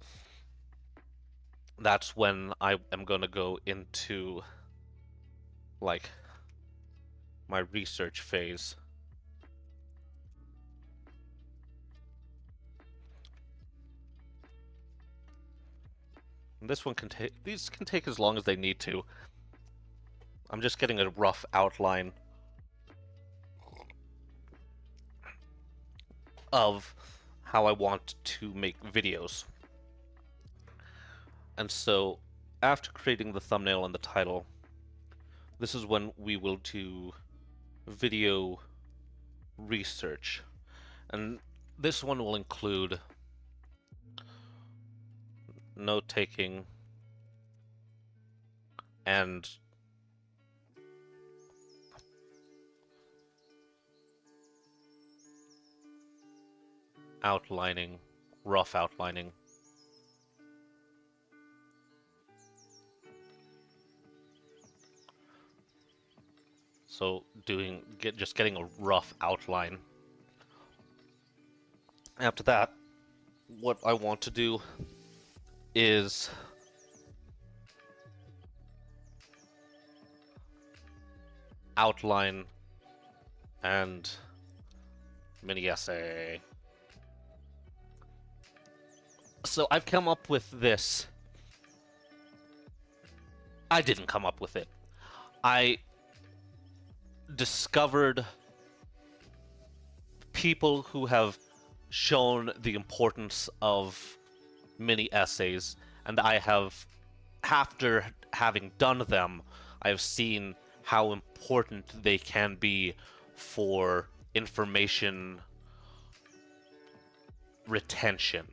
[SPEAKER 1] that's when I am going to go into like my research phase. And this one can take, these can take as long as they need to. I'm just getting a rough outline of how I want to make videos. And so after creating the thumbnail and the title, this is when we will do video research. And this one will include note-taking and outlining, rough outlining. So just getting a rough outline. After that, what I want to do is outline and mini essay. So I've come up with this. I didn't come up with it. I discovered people who have shown the importance of mini essays, and I have, after having done them, I have seen how important they can be for information retention.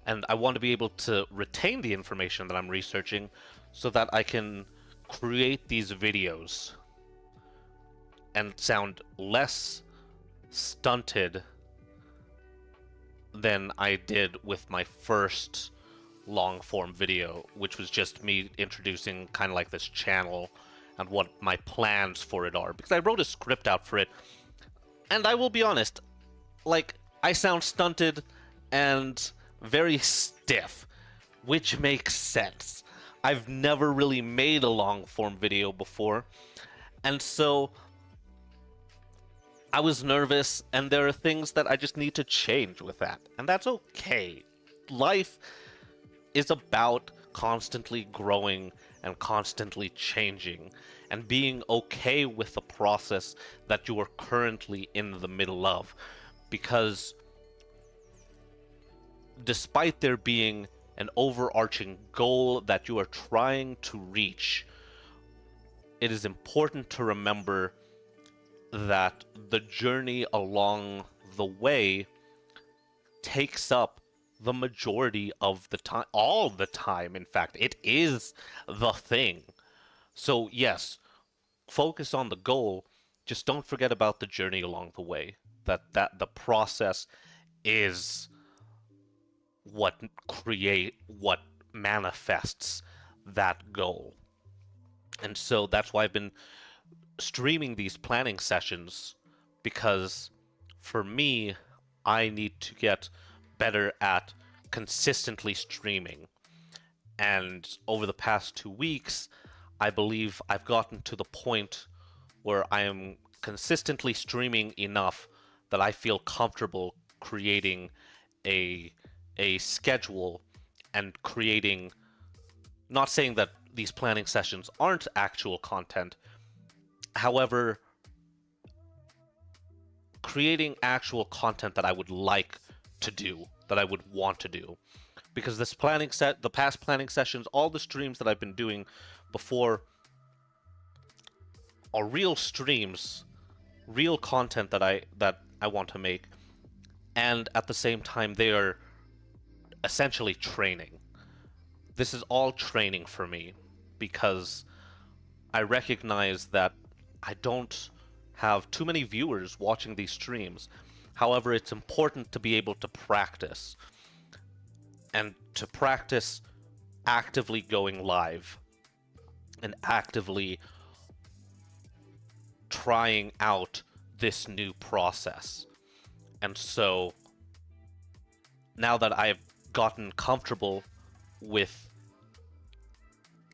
[SPEAKER 1] And I want to be able to retain the information that I'm researching so that I can create these videos and sound less stunted than I did with my first long form video, which was just me introducing kind of like this channel and what my plans for it are. Because I wrote a script out for it, and I will be honest, like, I sound stunted and very stiff, which makes sense. I've never really made a long form video before, and so I was nervous, and there are things that I just need to change with that, and that's okay. Life is about constantly growing and constantly changing, and being okay with the process that you are currently in the middle of, because despite there being an overarching goal that you are trying to reach, it is important to remember that the journey along the way takes up the majority of the time, all the time, in fact. It is the thing. So, yes, focus on the goal, just don't forget about the journey along the way. That the process is what manifests that goal. And so that's why I've been streaming these planning sessions, because for me, I need to get better at consistently streaming. And over the past 2 weeks, I believe I've gotten to the point where I am consistently streaming enough that I feel comfortable creating a schedule and creating, not saying that these planning sessions aren't actual content, however, creating actual content that I would like to do, that I would want to do. Because the past planning sessions, all the streams that I've been doing before are real streams, real content that I want to make, and at the same time they are essentially training. This is all training for me, because I recognize that I don't have too many viewers watching these streams. However, it's important to be able to practice, and to practice actively going live and actively trying out this new process. And so now that I've gotten comfortable with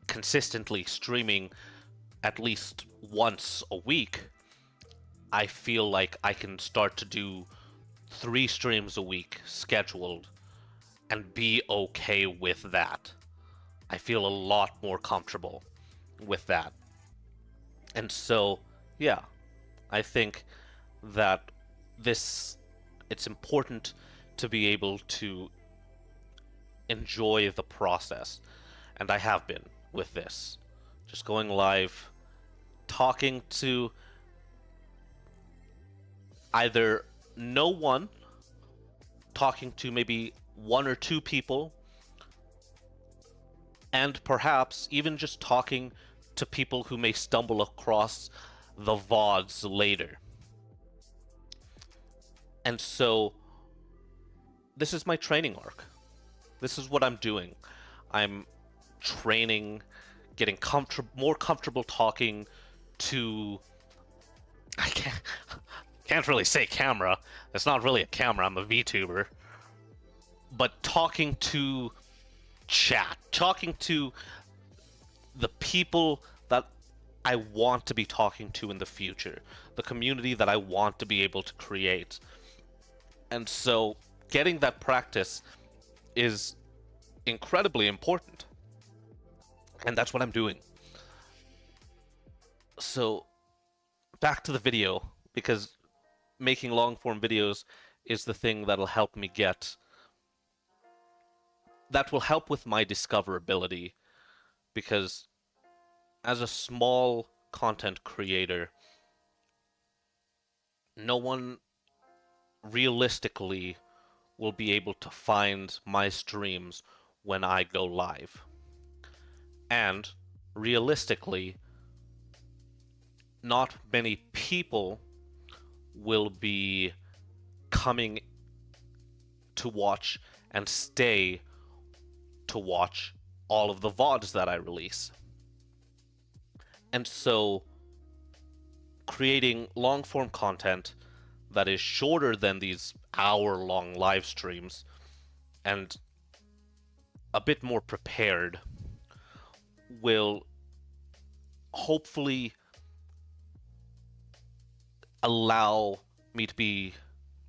[SPEAKER 1] consistently streaming at least once a week, I feel like I can start to do 3 streams a week scheduled and be okay with that. I feel a lot more comfortable with that. And so, yeah, I think that it's important to be able to enjoy the process. And I have been with this. Just going live, talking to either no one, talking to maybe 1 or 2 people, and perhaps even just talking to people who may stumble across the VODs later. And so this is my training arc. This is what I'm doing. I'm training, getting more comfortable talking to... I can't really say camera. It's not really a camera, I'm a VTuber. But talking to chat, talking to the people that I want to be talking to in the future, the community that I want to be able to create. And so getting that practice is incredibly important. And that's what I'm doing. So back to the video, because making long form videos is the thing that'll help me that will help with my discoverability, because as a small content creator, no one realistically will be able to find my streams when I go live. And realistically, not many people will be coming to watch and stay to watch all of the VODs that I release. And so creating long-form content that is shorter than these hour-long live streams and a bit more prepared will hopefully allow me to be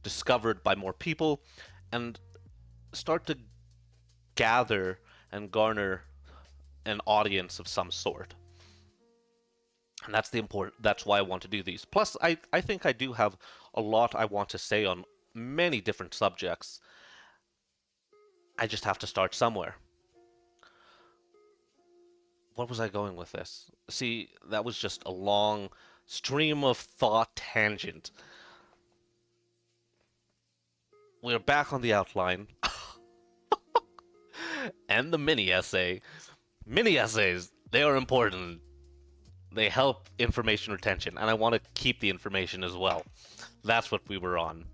[SPEAKER 1] discovered by more people and start to gather and garner an audience of some sort. And that's why I want to do these. Plus, I think I do have a lot I want to say on many different subjects. I just have to start somewhere. What was I going with this? See, that was just a long stream of thought tangent. We're back on the outline. And the mini essay. Mini essays, they are important. They help information retention, and I want to keep the information as well. That's what we were on.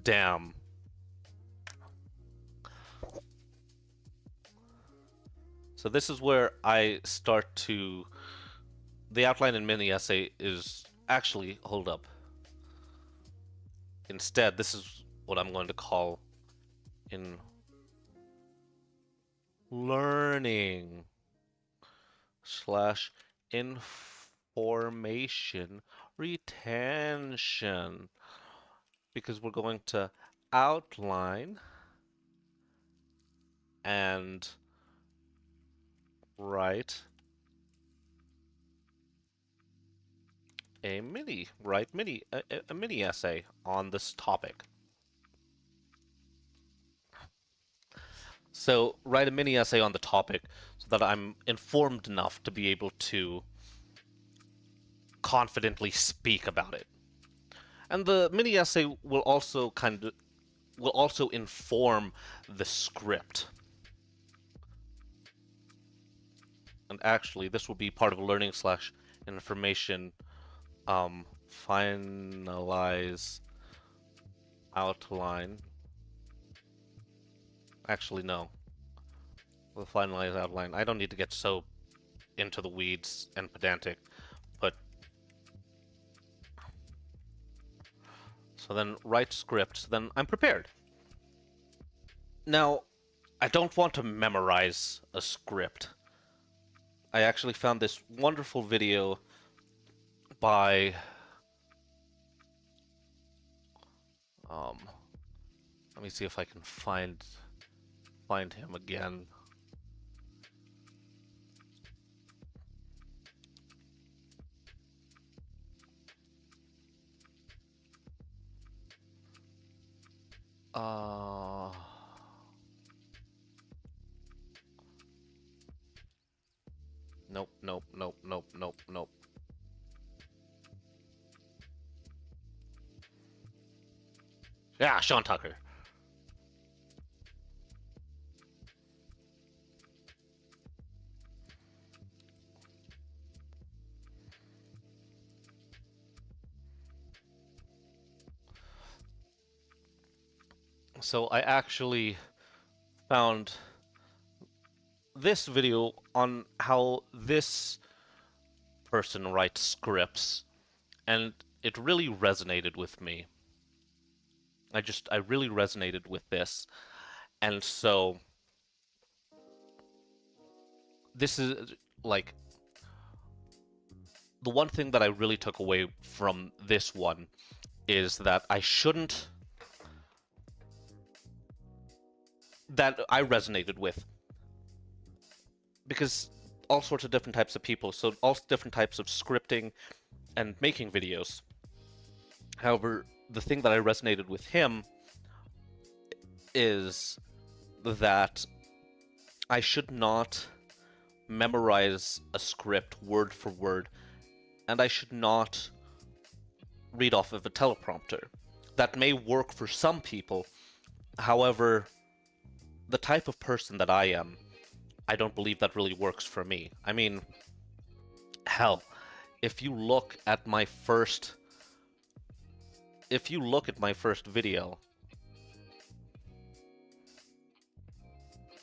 [SPEAKER 1] Damn. So this is where I start to... The outline and mini essay is... Actually, hold up. Instead, this is what I'm going to call in learning / information retention, because we're going to outline and write a mini essay on this topic. So write a mini essay on the topic so that I'm informed enough to be able to confidently speak about it. And the mini essay will also inform the script. And actually, this will be part of a learning / information finalize outline. Actually, no. We'll finalize outline. I don't need to get so into the weeds and pedantic, but... So then write script, then I'm prepared. Now, I don't want to memorize a script. I actually found this wonderful video by... let me see if I can find him again. Nope. Yeah, Sean Tucker. So I actually found this video on how this person writes scripts, and it really resonated with me. I really resonated with this, and so this is like the one thing that I really took away from this one is that that I resonated with, because all sorts of different types of people, so all different types of scripting and making videos. However, the thing that I resonated with him is that I should not memorize a script word for word, and I should not read off of a teleprompter. That may work for some people, However, the type of person that I am, I don't believe that really works for me. I mean, hell, if you look at my first video,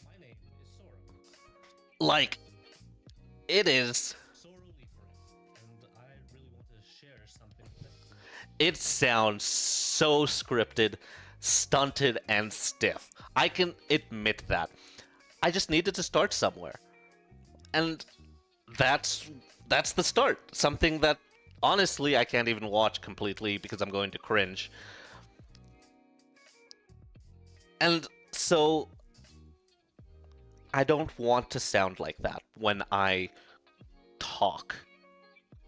[SPEAKER 1] my name is Soro. Like, it is Soro Liparin, and I really want to share something with it. It sounds so scripted, stunted, and stiff. I can admit that. I just needed to start somewhere. And that's the start. Something that honestly I can't even watch completely because I'm going to cringe. And so I don't want to sound like that when I talk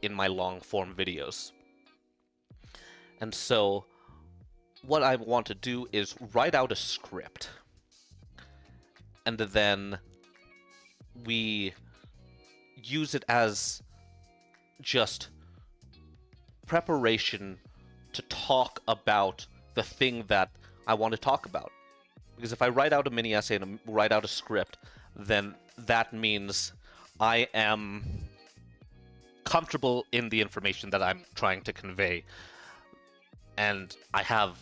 [SPEAKER 1] in my long form videos. And so what I want to do is write out a script. And then we use it as just preparation to talk about the thing that I want to talk about. Because if I write out a mini essay and write out a script, then that means I am comfortable in the information that I'm trying to convey. And I have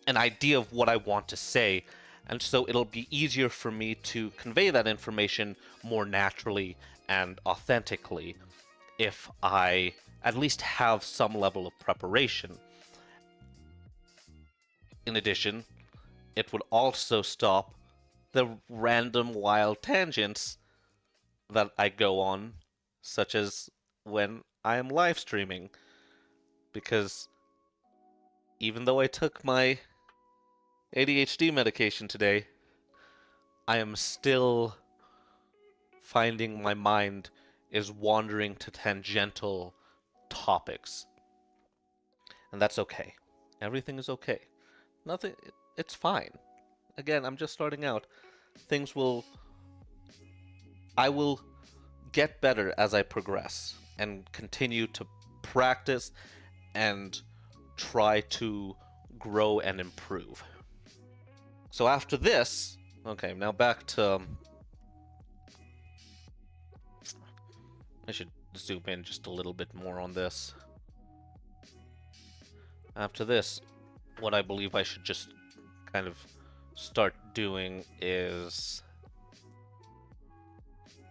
[SPEAKER 1] an idea of what I want to say, and so it'll be easier for me to convey that information more naturally and authentically if I at least have some level of preparation. In addition, it would also stop the random wild tangents that I go on, such as when I am live streaming, because even though I took my ADHD medication today, I am still finding my mind is wandering to tangential topics. And that's okay. Everything is okay. Nothing, it's fine. Again, I'm just starting out. I will get better as I progress and continue to practice and try to grow and improve. So after this, okay, now back to... I should zoom in just a little bit more on this. After this, what I believe I should just kind of start doing is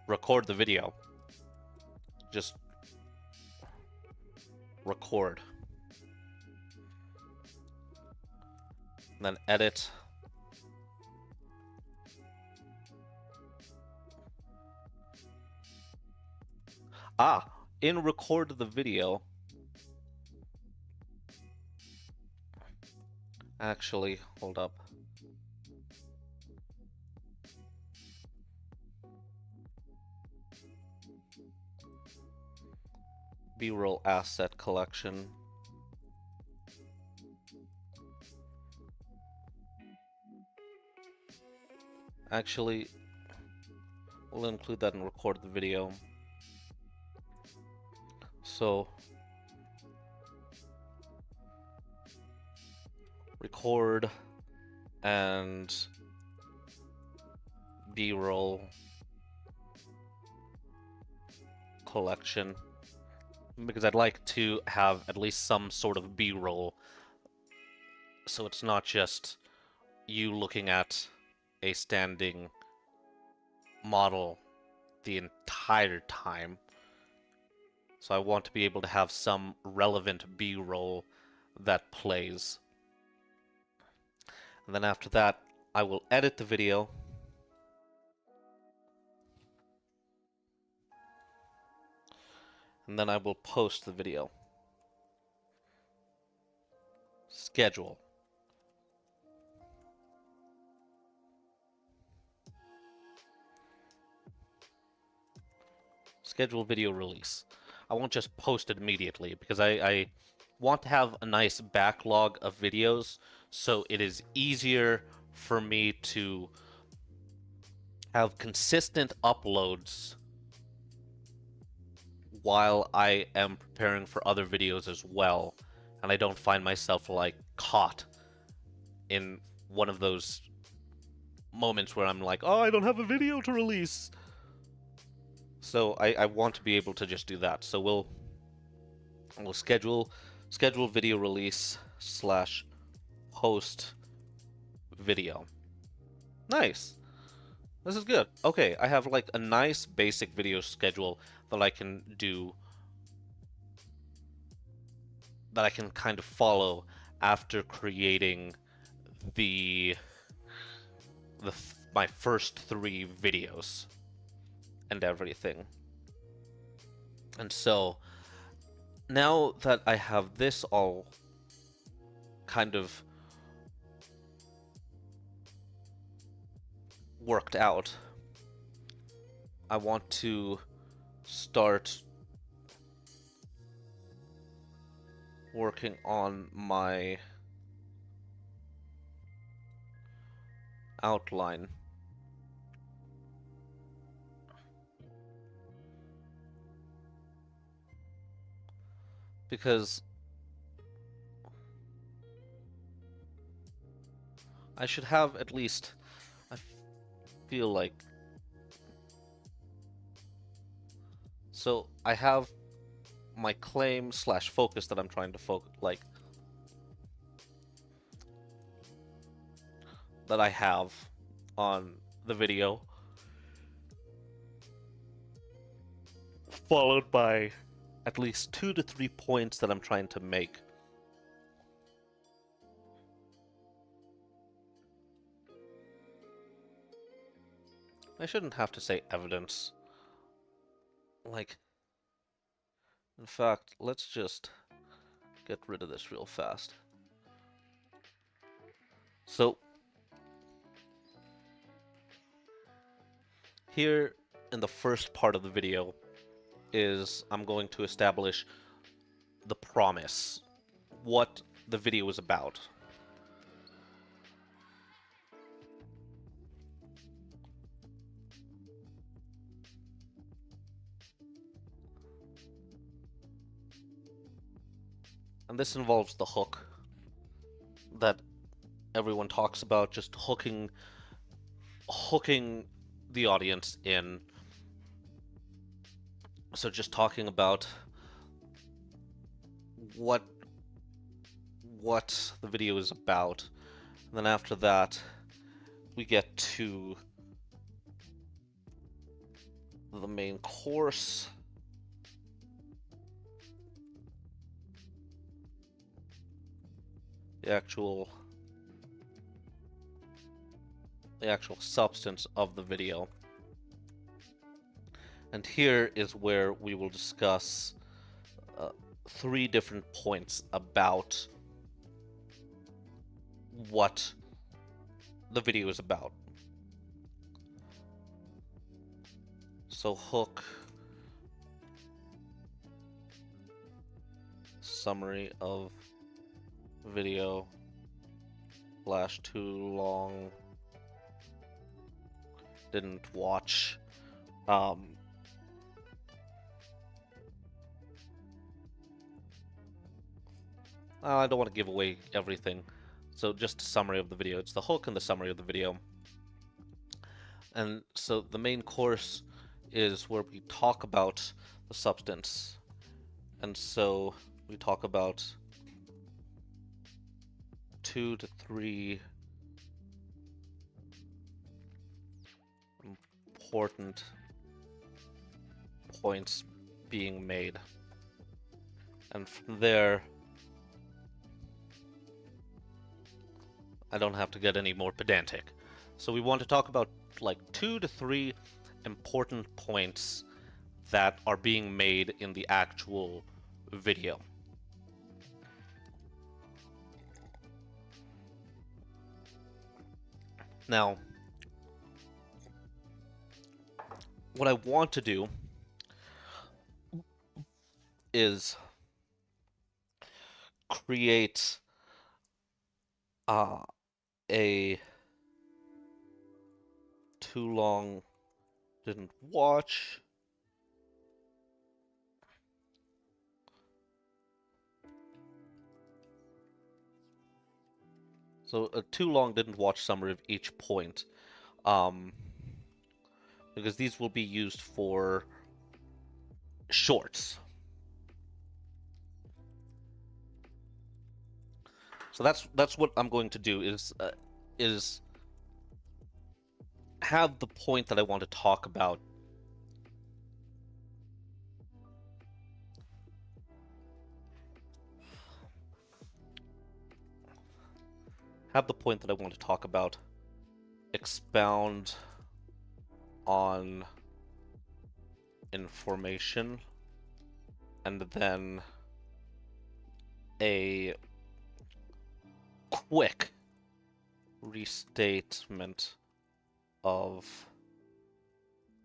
[SPEAKER 1] record the video. Just record. And then edit. In record the video, actually, hold up. B-roll asset collection. Actually, we'll include that and record the video. So, record and B-roll collection, because I'd like to have at least some sort of B-roll, so it's not just you looking at a standing model the entire time. So I want to be able to have some relevant B-roll that plays. And then after that, I will edit the video. And then I will post the video. Schedule. Schedule video release. I won't just post it immediately because I want to have a nice backlog of videos so it is easier for me to have consistent uploads while I am preparing for other videos as well, and I don't find myself like caught in one of those moments where I'm like, oh, I don't have a video to release. So I want to be able to just do that. So we'll schedule video release slash host video. Nice. This is good. Okay, I have like a nice basic video schedule that I can do, that I can kind of follow after creating my first 3 videos and everything. And so now that I have this all kind of worked out, I want to start working on my outline. Because I should have at least, I feel like, so I have my claim slash focus that I'm trying to focus, like, that I have on the video, followed by at least 2 to 3 points that I'm trying to make. I shouldn't have to say evidence. Like, in fact, let's just get rid of this real fast. So, here in the first part of the video is I'm going to establish the promise, what the video is about. And this involves the hook that everyone talks about, just hooking the audience in. So just talking about what the video is about. And then after that, we get to the main course. The actual substance of the video. And here is where we will discuss 3 different points about what the video is about. So hook, summary of video, flash too long, didn't watch. I don't want to give away everything, so just a summary of the video. It's the hook and the summary of the video. And so the main course is where we talk about the substance. And so we talk about 2 to 3 important points being made. And from there, I don't have to get any more pedantic. So we want to talk about like 2 to 3 important points that are being made in the actual video. Now, what I want to do is create a too long didn't watch So too long didn't watch summary of each point, um, because these will be used for shorts. So that's what I'm going to do is have the point that I want to talk about expound on information, and then a quick restatement of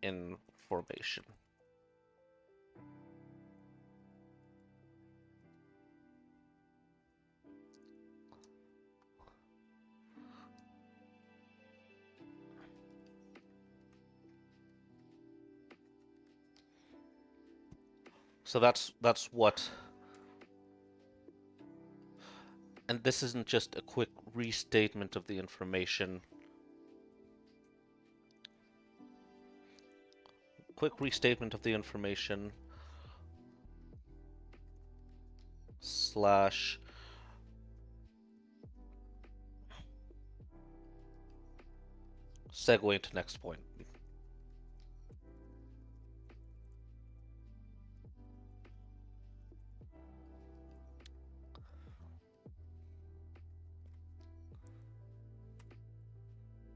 [SPEAKER 1] information. So that's what, and this isn't just a quick restatement of the information. Quick restatement of the information slash segue into next point.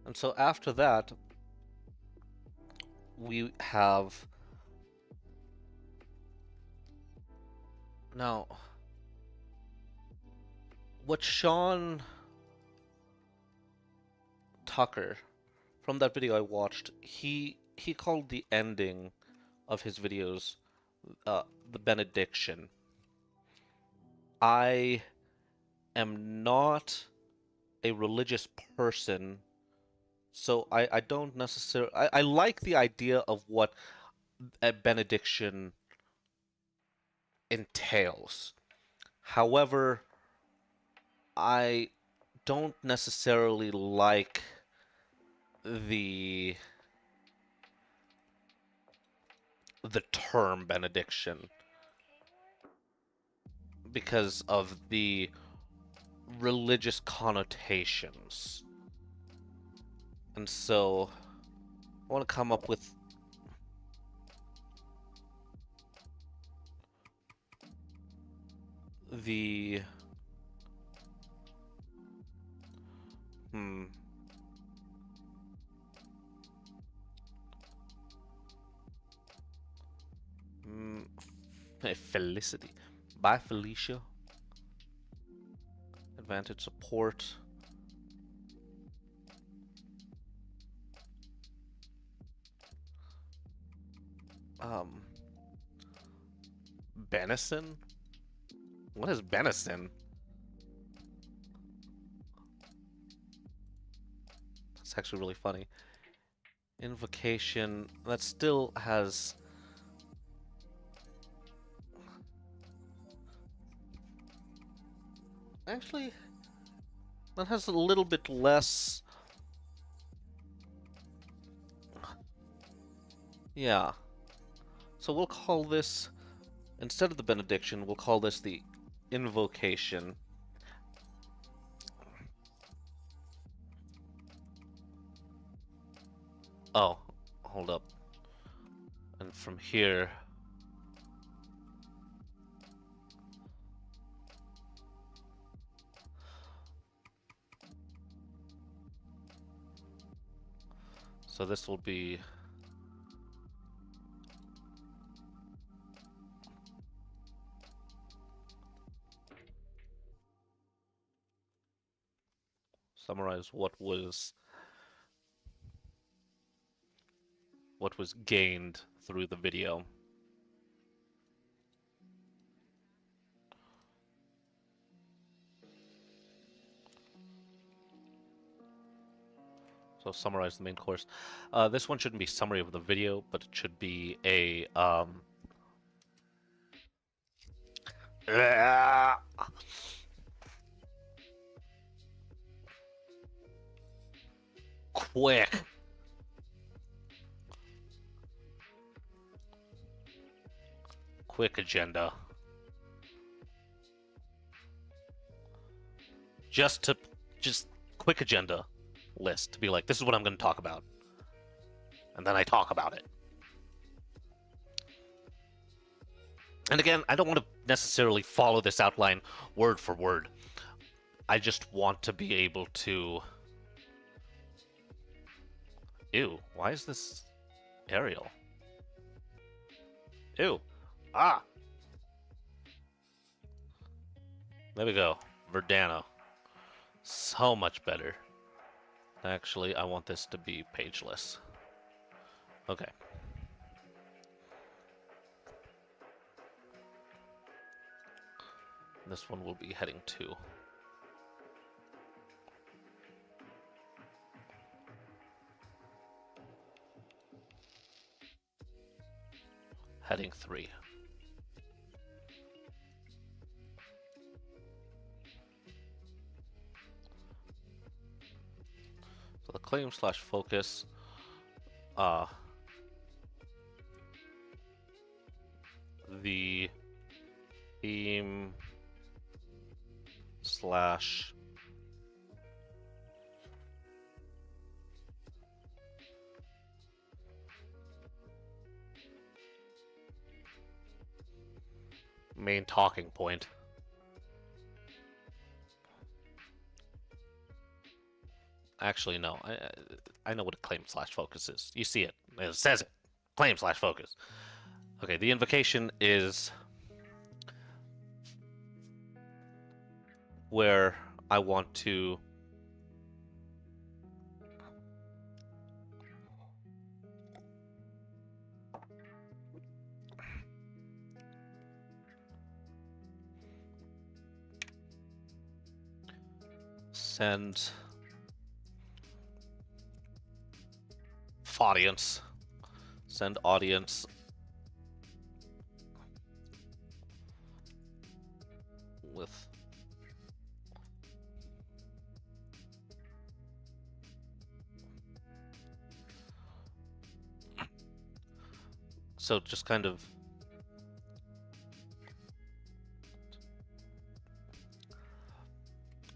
[SPEAKER 1] And so after that, we have now what Sean Tucker from that video I watched, he called the ending of his videos the benediction. I am not a religious person, so I don't necessarily I like the idea of what a benediction entails. However, I don't necessarily like the term benediction because of the religious connotations. And so I want to come up with the Felicity. Bye, Felicia. Advantage support. Um, Benison? What is Benison? That's actually really funny. Invocation. That still has... Actually, that has a little bit less... Yeah. So we'll call this... Instead of the benediction, we'll call this the invocation. Oh, hold up. And from here... So this will be... Summarize what was gained through the video. So summarize the main course. This one shouldn't be summary of the video, but it should be a quick. Quick agenda. Just quick agenda list to be like, this is what I'm going to talk about. And then I talk about it. And again, I don't want to necessarily follow this outline word for word. I just want to be able to... Ew, why is this Arial? Ew. Ah! There we go. Verdana. So much better. Actually, I want this to be pageless. Okay. This one will be heading 2. Heading 3. So the claim/focus, the theme slash main talking point. Actually, no. I know what a claim/focus is. You see it. It says it. Claim/focus. Okay, the invocation is where I want to send audience. Send audience with so just kind of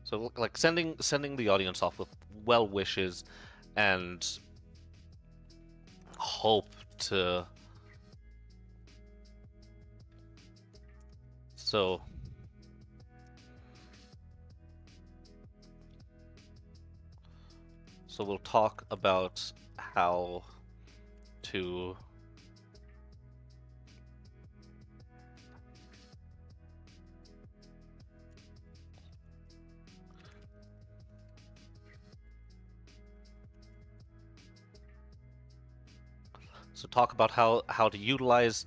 [SPEAKER 1] so like sending the audience off with well wishes and hope to so we'll talk about how to talk about how to utilize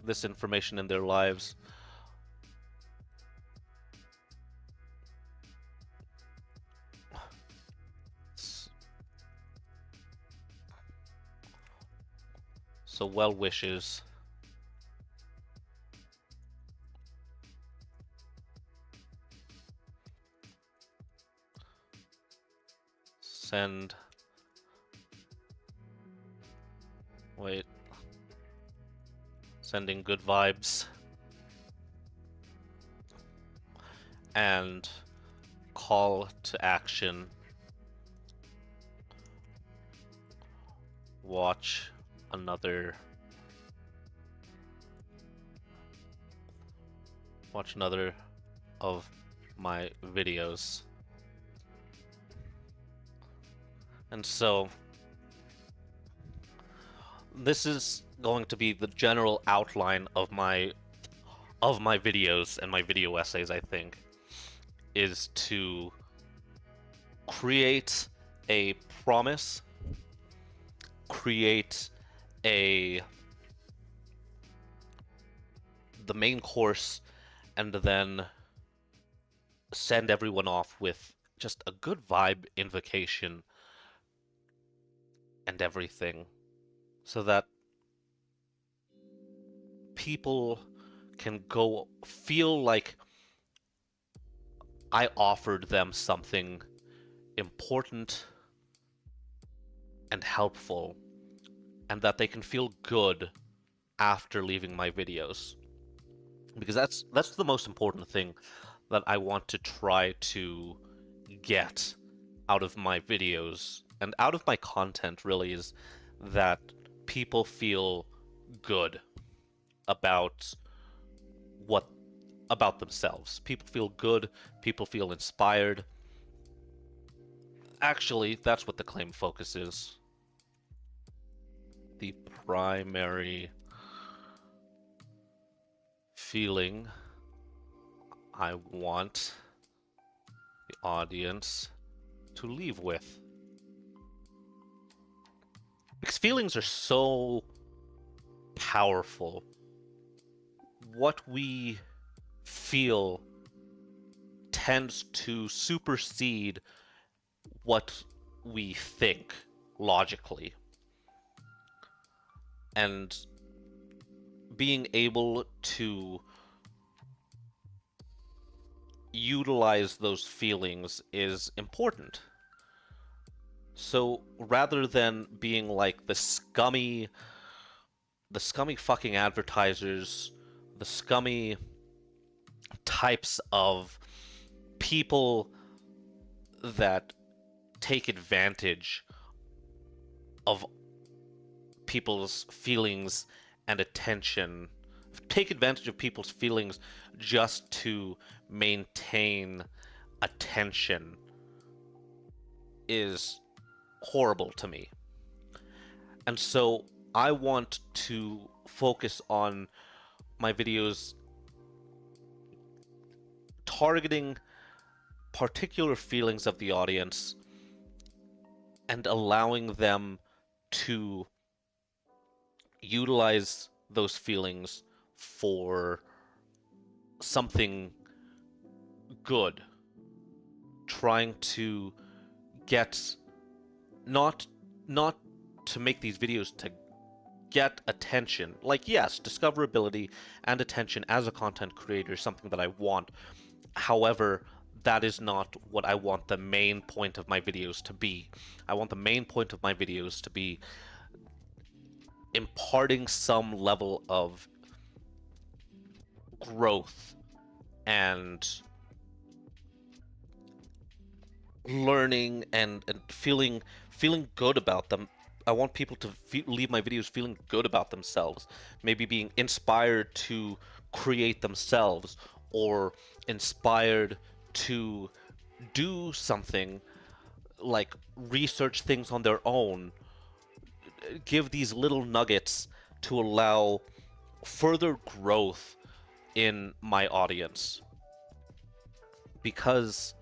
[SPEAKER 1] this information in their lives. So well wishes. Send. Wait. Sending good vibes. And call to action. Watch another of my videos. And so this is going to be the general outline of my videos and my video essays, I think, is to create a promise, create the main course, and then send everyone off with just a good vibe invocation and everything, so that people can go feel like I offered them something important and helpful, and that they can feel good after leaving my videos. Because that's the most important thing that I want to try to get out of my videos and out of my content, really, is that people feel good about what about themselves. People feel good, people feel inspired. Actually, that's what the claim focus is. The primary feeling I want the audience to leave with. Because feelings are so powerful. What we feel tends to supersede what we think logically. And being able to utilize those feelings is important. So rather than being like the scummy fucking advertisers, the scummy types of people that take advantage of people's feelings and attention, take advantage of people's feelings just to maintain attention, is horrible to me. And so I want to focus on my videos targeting particular feelings of the audience and allowing them to utilize those feelings for something good, trying to get not to make these videos to get attention. Like, yes, discoverability and attention as a content creator is something that I want. However, that is not what I want the main point of my videos to be. I want the main point of my videos to be imparting some level of growth and learning and feeling good about them. I want people to leave my videos feeling good about themselves, maybe being inspired to create themselves, or inspired to do something like research things on their own. Give these little nuggets to allow further growth in my audience, because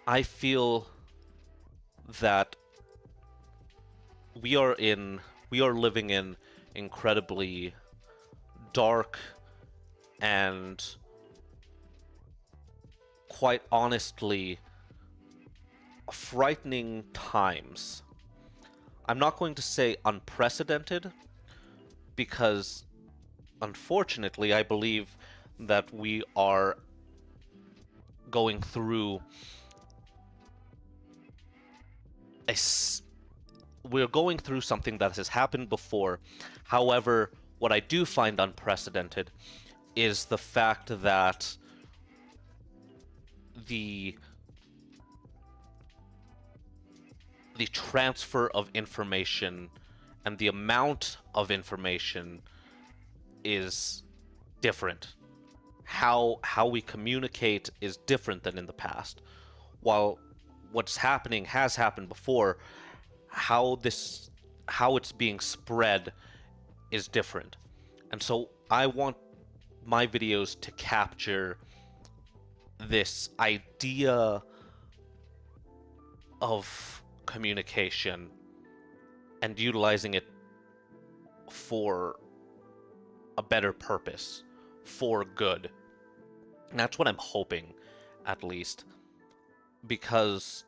[SPEAKER 1] I feel that we are living in incredibly dark and, quite honestly, frightening times. I'm not going to say unprecedented, because unfortunately I believe that we are going through we're going through something that has happened before. However, what I do find unprecedented is the fact that the transfer of information and the amount of information is different. How we communicate is different than in the past. While what's happening has happened before, how it's being spread is different. And so I want my videos to capture this idea of communication and utilizing it for a better purpose, for good. And that's what I'm hoping, at least, because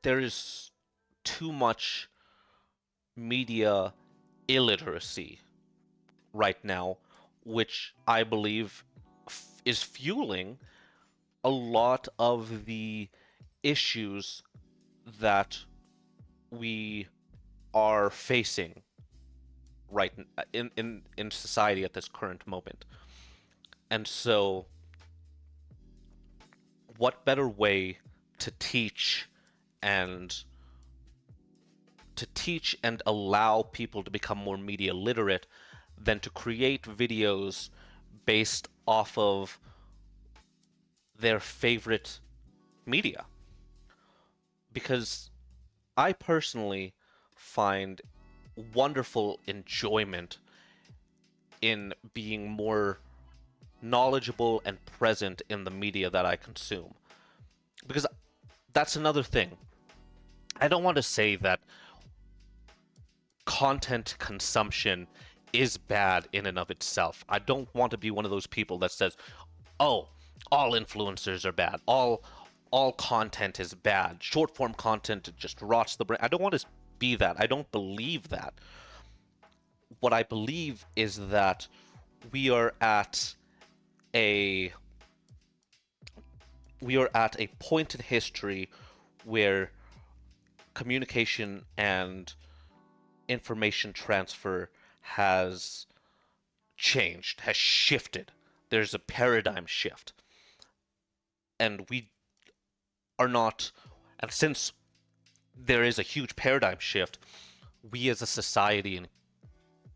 [SPEAKER 1] there is too much media illiteracy right now, which I believe is fueling a lot of the issues that we are facing right in society at this current moment. And so, what better way to teach and allow people to become more media literate than to create videos based off of their favorite media? Because I personally find wonderful enjoyment in being more knowledgeable and present in the media that I consume. Because that's another thing. I don't want to say that content consumption is bad in and of itself. I don't want to be one of those people that says, "Oh, all influencers are bad. All content is bad. Short form content just rots the brain." I don't want to be that. I don't believe that. What I believe is that we are at a point in history where communication and information transfer has changed, has shifted. There's a paradigm shift. And we are not, and since there is a huge paradigm shift, we as a society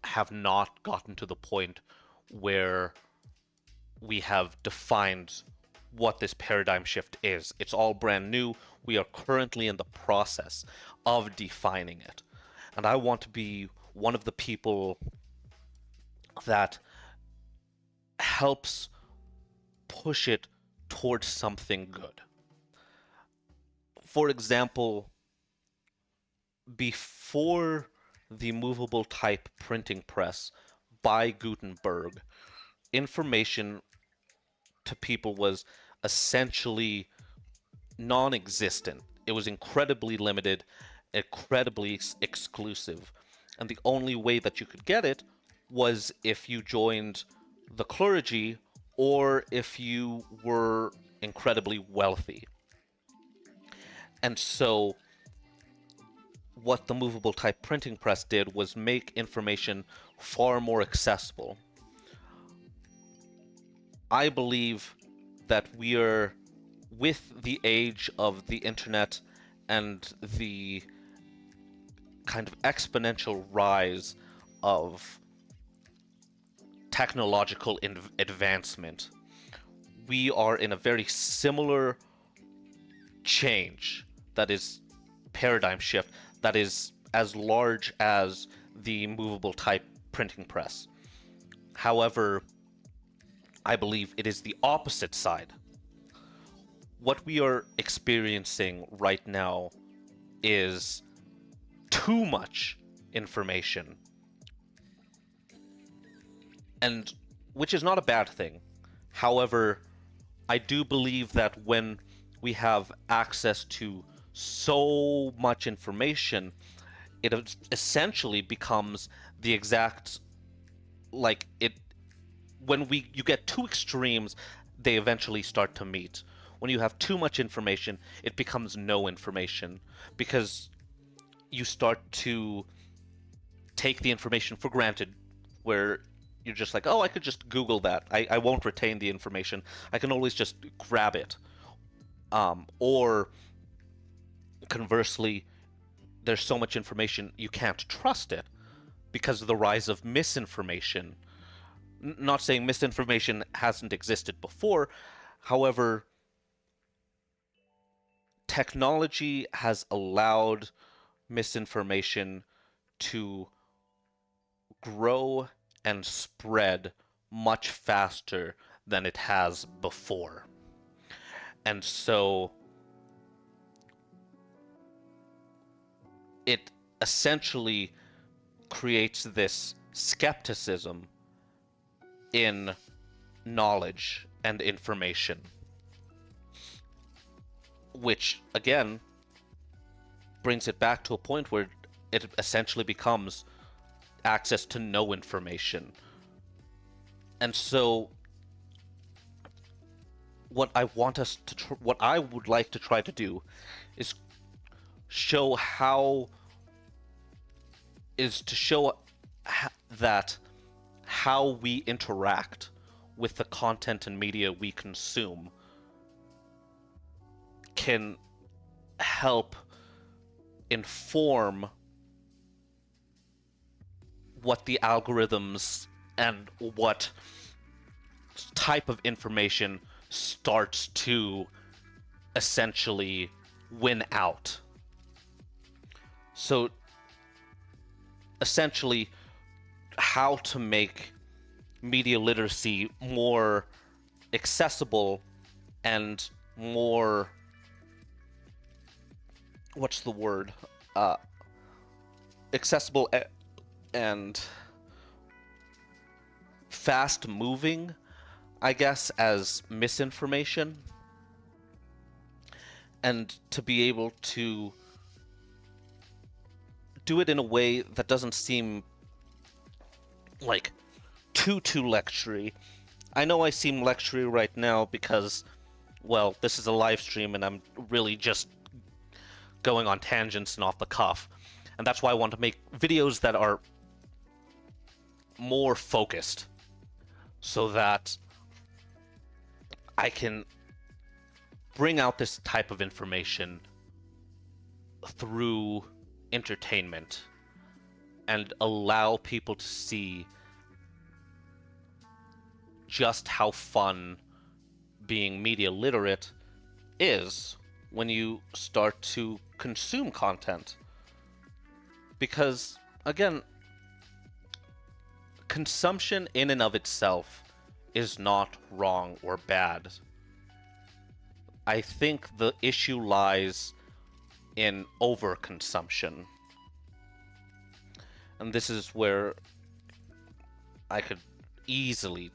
[SPEAKER 1] have not gotten to the point where we have defined what this paradigm shift is. It's all brand new. We are currently in the process of defining it. And I want to be one of the people that helps push it towards something good. For example, before the movable type printing press by Gutenberg, information to people was essentially non-existent. It was incredibly limited, incredibly exclusive. And the only way that you could get it was if you joined the clergy or if you were incredibly wealthy. And so what the movable type printing press did was make information far more accessible. I believe that we are, with the age of the internet and the kind of exponential rise of technological advancement, we are in a very similar change that is paradigm shift that is as large as the movable type printing press. However, I believe it is the opposite side. What we are experiencing right now is too much information, and which is not a bad thing. However, I do believe that when we have access to so much information, it essentially becomes the exact, like, it when you get two extremes, they eventually start to meet. When you have too much information, it becomes no information, because you start to take the information for granted, where you're just like, oh, I could just Google that. I won't retain the information. I can always just grab it. Or conversely, there's so much information you can't trust it because of the rise of misinformation. Not saying misinformation hasn't existed before, however, technology has allowed misinformation to grow and spread much faster than it has before. And so it essentially creates this skepticism in knowledge and information, which again brings it back to a point where it essentially becomes access to no information. And so what I want us to what I would like to try to do is show how is to show that how we interact with the content and media we consume can help inform what the algorithms and what type of information starts to essentially win out. So essentially, how to make media literacy more accessible and more, what's the word? Accessible and fast moving, I guess, as misinformation. And to be able to do it in a way that doesn't seem like too lectury. I know I seem lectury right now because, well, this is a live stream and I'm really just going on tangents and off the cuff. And that's why I want to make videos that are more focused so that I can bring out this type of information through entertainment and allow people to see just how fun being media literate is when you start to consume content. Because, again, consumption in and of itself is not wrong or bad. I think the issue lies in overconsumption. And this is where I could easily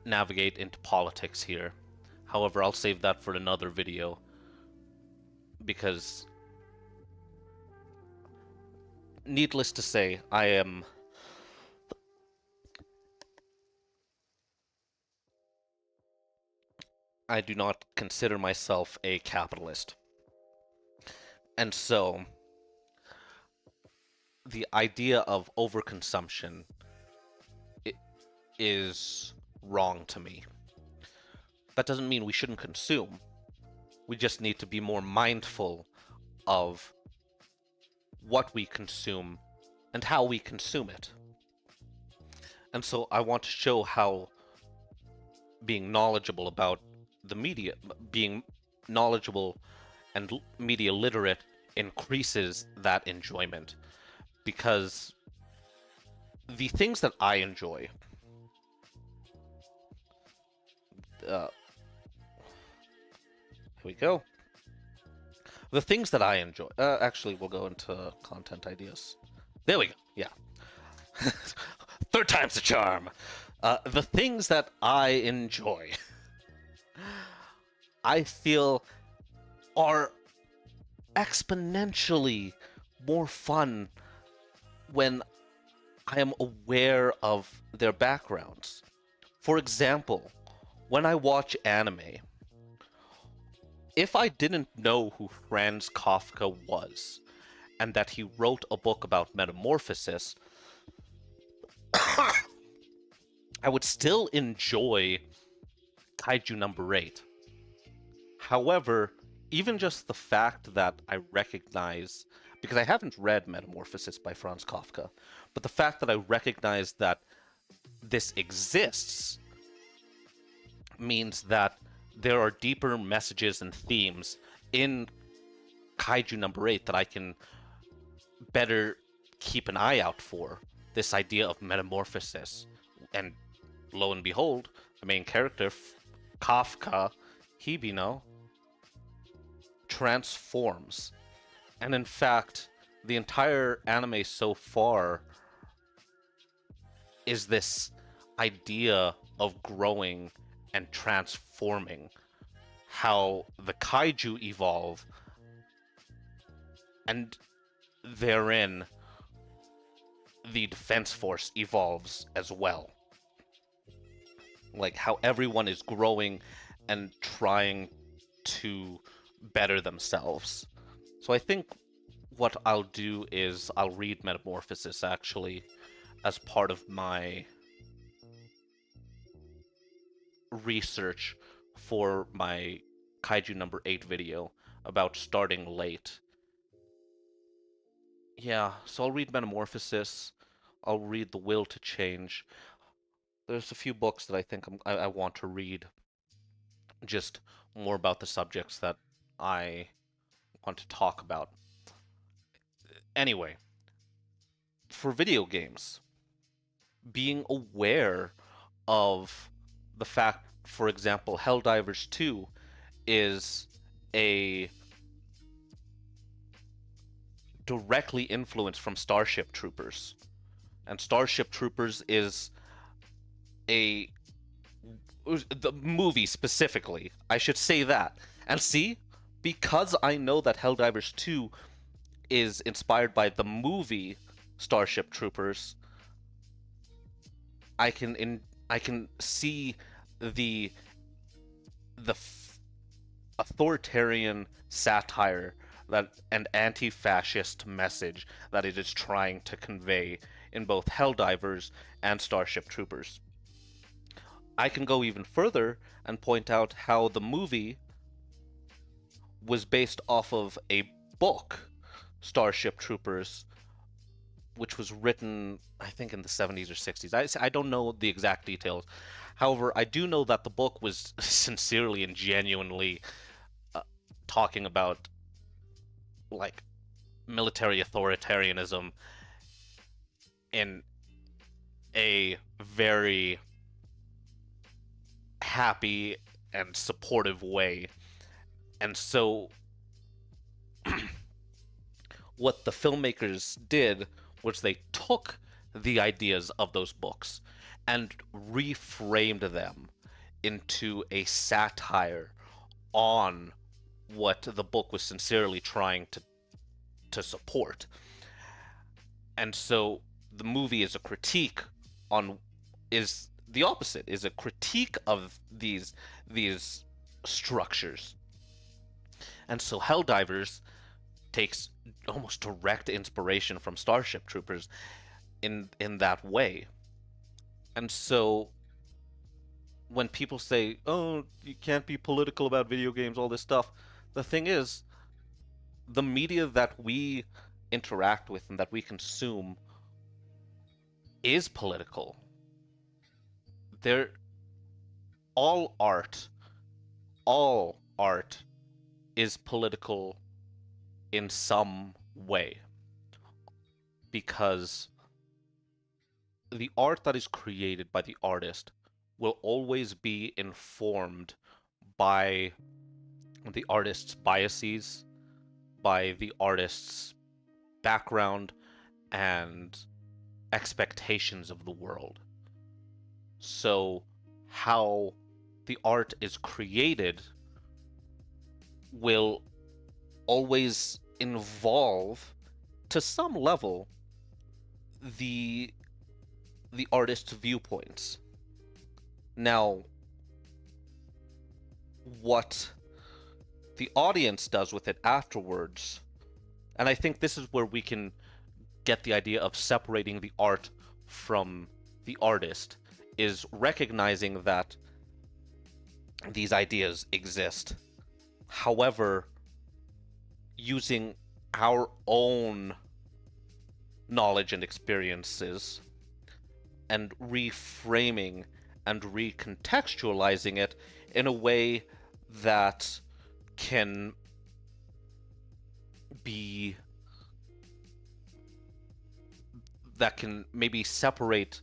[SPEAKER 1] navigate into politics here. However, I'll save that for another video because, needless to say, I do not consider myself a capitalist. And so, the idea of overconsumption is wrong to me. That doesn't mean we shouldn't consume. We just need to be more mindful of what we consume and how we consume it. And so I want to show how being knowledgeable about the media, being knowledgeable and media literate increases that enjoyment. Because the things that I enjoy, here we go. The things that I enjoy, actually we'll go into content ideas. There we go, yeah. Third time's the charm. The things that I enjoy, I feel are exponentially more fun when I am aware of their backgrounds. For example, when I watch anime, if I didn't know who Franz Kafka was, and that he wrote a book about metamorphosis, I would still enjoy Kaiju number 8. However, even just the fact that I recognize, because I haven't read Metamorphosis by Franz Kafka, but the fact that I recognize that this exists means that there are deeper messages and themes in Kaiju number 8 that I can better keep an eye out for. This idea of metamorphosis. And lo and behold, the main character, Kafka, Hibino, transforms. And in fact, the entire anime so far is this idea of growing and transforming. How the kaiju evolve, and therein the defense force evolves as well. Like how everyone is growing and trying to better themselves. So I think what I'll do is I'll read Metamorphosis actually as part of my research for my Kaiju number 8 video about starting late. Yeah, so I'll read Metamorphosis. I'll read The Will to Change. There's a few books that I think I want to read, just more about the subjects that I want to talk about. Anyway, for video games, being aware of the fact, for example, Helldivers 2 is a directly influenced from Starship Troopers. And Starship Troopers is the movie specifically. I should say that. And see, because I know that Helldivers 2 is inspired by the movie Starship Troopers, I can see the authoritarian satire that and anti-fascist message that it is trying to convey in both Helldivers and Starship Troopers. I can go even further and point out how the movie was based off of a book, Starship Troopers, which was written, I think, in the 70s or 60s. I don't know the exact details. However, I do know that the book was sincerely and genuinely talking about, like, military authoritarianism in a very happy and supportive way. And so what the filmmakers did was they took the ideas of those books and reframed them into a satire on what the book was sincerely trying to support. And so the movie is a critique on is the opposite, is a critique of these structures. And so Helldivers takes almost direct inspiration from Starship Troopers in that way. And so when people say, "Oh, you can't be political about video games," all this stuff, the thing is, the media that we interact with and that we consume is political. They're all art is political in some way, because the art that is created by the artist will always be informed by the artist's biases, by the artist's background and expectations of the world. So how the art is created will always involve, to some level, the artist's viewpoints. Now, what the audience does with it afterwards, and I think this is where we can get the idea of separating the art from the artist, is recognizing that these ideas exist. However, using our own knowledge and experiences and reframing and recontextualizing it in a way that can maybe separate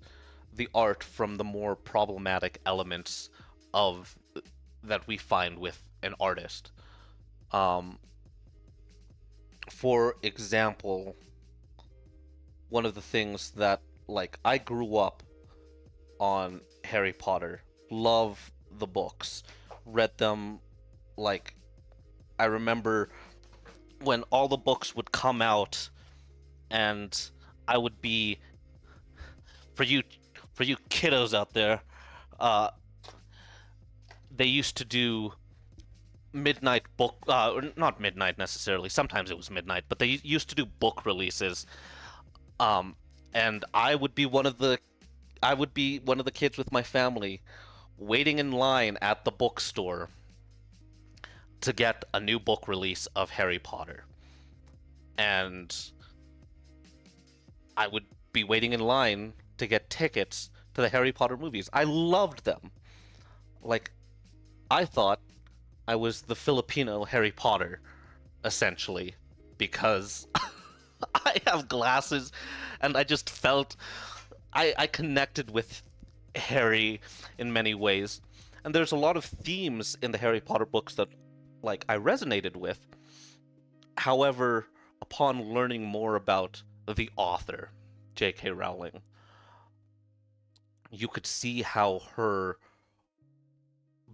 [SPEAKER 1] the art from the more problematic elements of that we find with an artist. For example, one of the things that, like, I grew up on Harry Potter, love the books, read them, like, I remember when all the books would come out and I would be for you kiddos out there, they used to do midnight book, not midnight necessarily. Sometimes it was midnight, but they used to do book releases. And I would be one of the kids with my family waiting in line at the bookstore to get a new book release of Harry Potter. And I would be waiting in line to get tickets to the Harry Potter movies. I loved them. Like, I thought I was the Filipino Harry Potter, essentially, because I have glasses, and I just felt I connected with Harry in many ways. And there's a lot of themes in the Harry Potter books that, like, I resonated with. However, upon learning more about the author, J.K. Rowling, you could see how her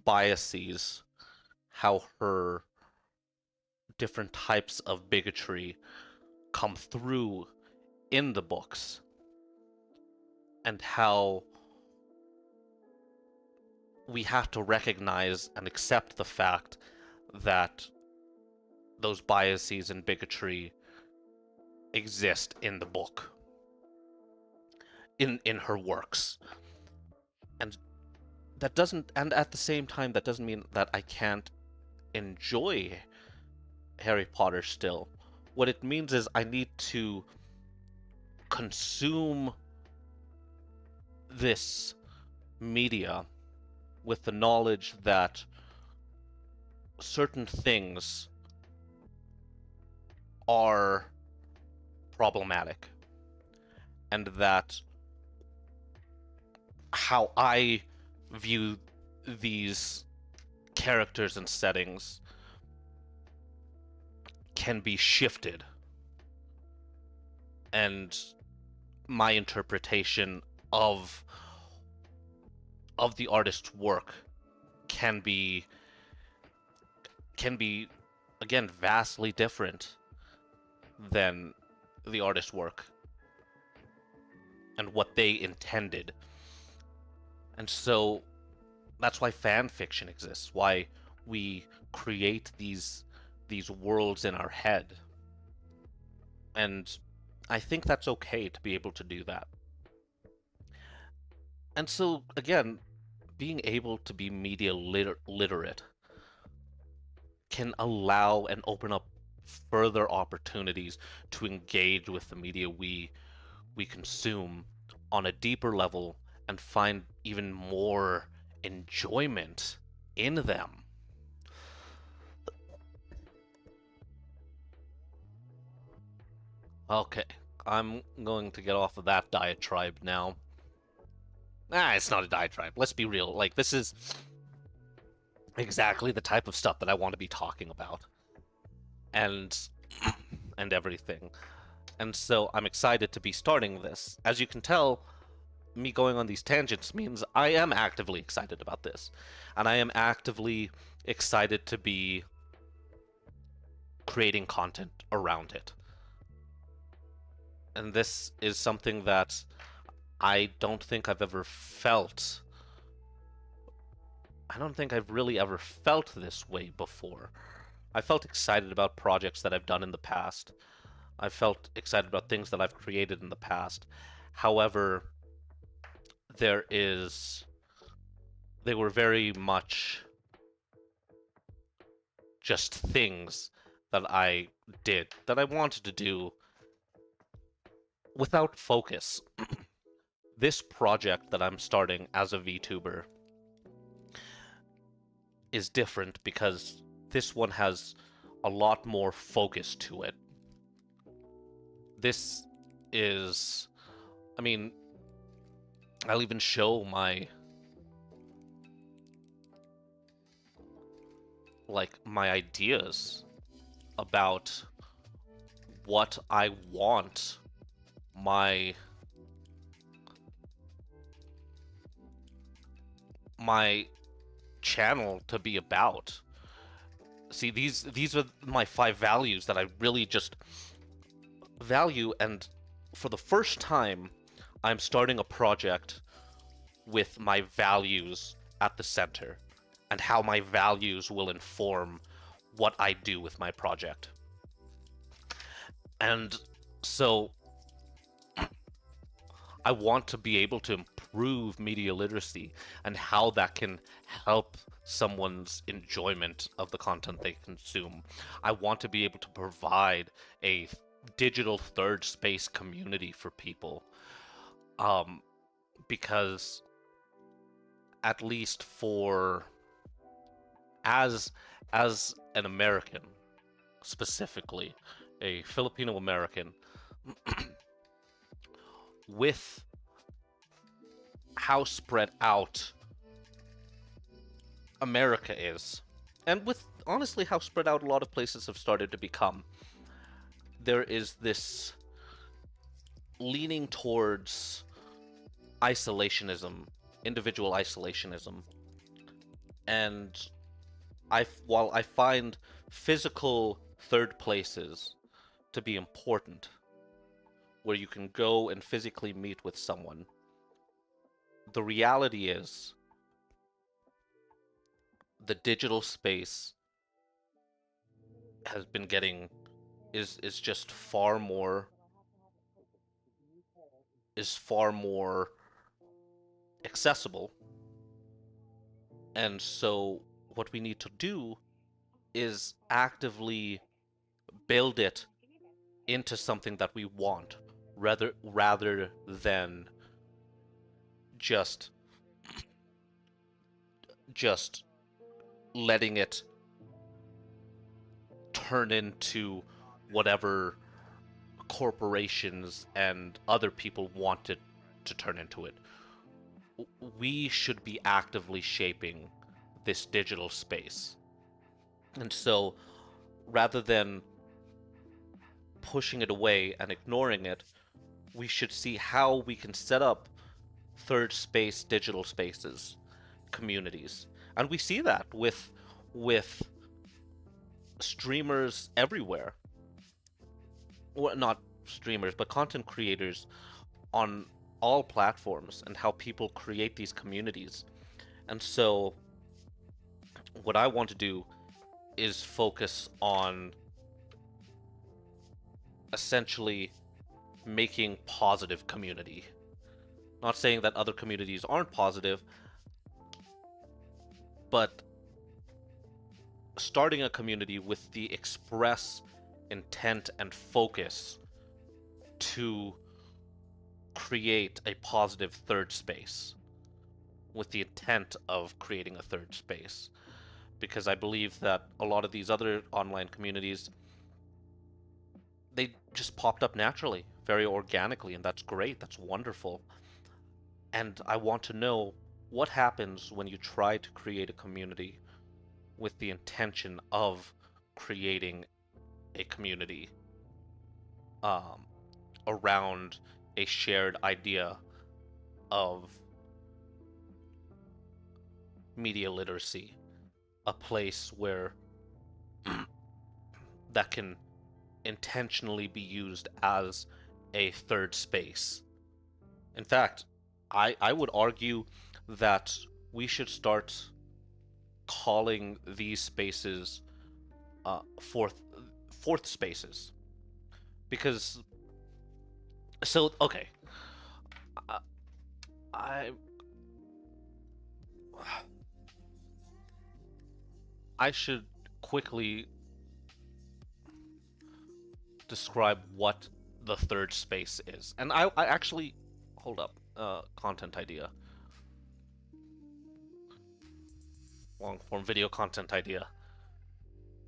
[SPEAKER 1] biases, how her different types of bigotry come through in the books, and how we have to recognize and accept the fact that those biases and bigotry exist in the book, in her works. And that doesn't, and at the same time, that doesn't mean that I can't enjoy Harry Potter still. What it means is I need to consume this media with the knowledge that certain things are problematic, and that how I view these characters and settings can be shifted, and my interpretation of the artist's work can be again vastly different than the artist's work and what they intended. And so that's why fan fiction exists, why we create these worlds in our head. And I think that's okay to be able to do that. And so, again, being able to be media literate can allow and open up further opportunities to engage with the media we consume on a deeper level and find even more enjoyment in them. Okay, I'm going to get off of that diatribe now. It's not a diatribe. Let's be real. Like, this is exactly the type of stuff that I want to be talking about. And everything. And so I'm excited to be starting this. As you can tell, me going on these tangents means I am actively excited about this. And I am actively excited to be creating content around it. And this is something that I don't think I've ever felt. I don't think I've really ever felt this way before. I felt excited about projects that I've done in the past. I felt excited about things that I've created in the past. However, they were very much just things that I did, that I wanted to do without focus. This project that I'm starting as a VTuber is different because this one has a lot more focus to it. This is, I mean, I'll even show my ideas about what I want my channel to be about. See, these are my 5 values that I really just value, and for the first time I'm starting a project with my values at the center, and how my values will inform what I do with my project. And so I want to be able to improve media literacy and how that can help someone's enjoyment of the content they consume. I want to be able to provide a digital third space community for people. Because at least for as an American, specifically a Filipino American, with how spread out America is, and with honestly how spread out a lot of places have started to become, there is this leaning towards isolationism, individual isolationism, and while I find physical third places to be important, where you can go and physically meet with someone, the reality is the digital space has been getting is just far more accessible. And so what we need to do is actively build it into something that we want, rather than just just letting it turn into whatever corporations and other people want it to turn into it. We should be actively shaping this digital space. And so rather than pushing it away and ignoring it, we should see how we can set up third space digital spaces, communities. And we see that with streamers everywhere. Well, not streamers, but content creators on all platforms, and how people create these communities. And so what I want to do is focus on essentially making positive community. Not saying that other communities aren't positive, but starting a community with the express intent and focus to create a positive third space, with the intent of creating a third space. Because I believe that a lot of these other online communities, they just popped up naturally, very organically, and that's great, that's wonderful. And I want to know what happens when you try to create a community with the intention of creating a community um, around a shared idea of media literacy, a place where that can intentionally be used as a third space. In fact, I would argue that we should start calling these spaces fourth spaces, because okay, I I I should quickly describe what the third space is. And I actually, hold up, content idea. Long form video content idea.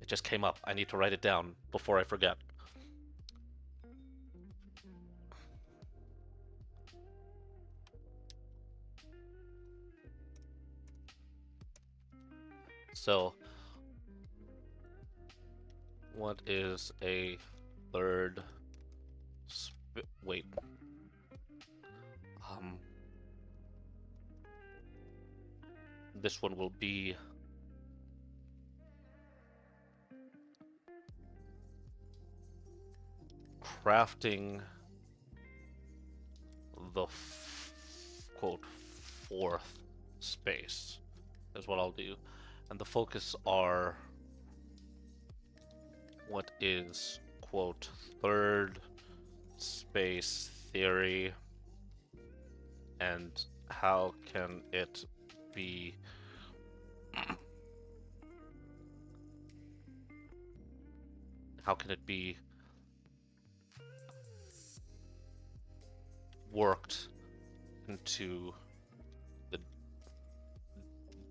[SPEAKER 1] It just came up. I need to write it down before I forget. So, what is a third wait. Um, this one will be crafting the quote fourth space is what I'll do, and the focus are what is quote third space theory and how can it be worked into the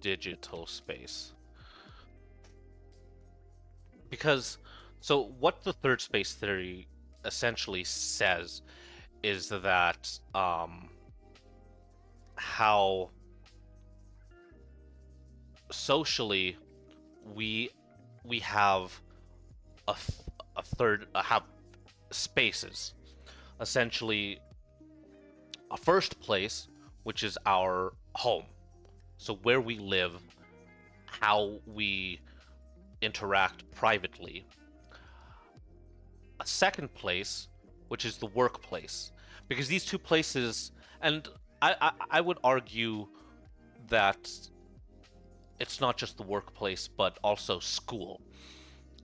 [SPEAKER 1] digital space. Because, so what the third space theory essentially says is that how socially we have have spaces, essentially a first place, which is our home, so where we live, how we interact privately. A second place, which is the workplace, because these two places, and I would argue that it's not just the workplace, but also school.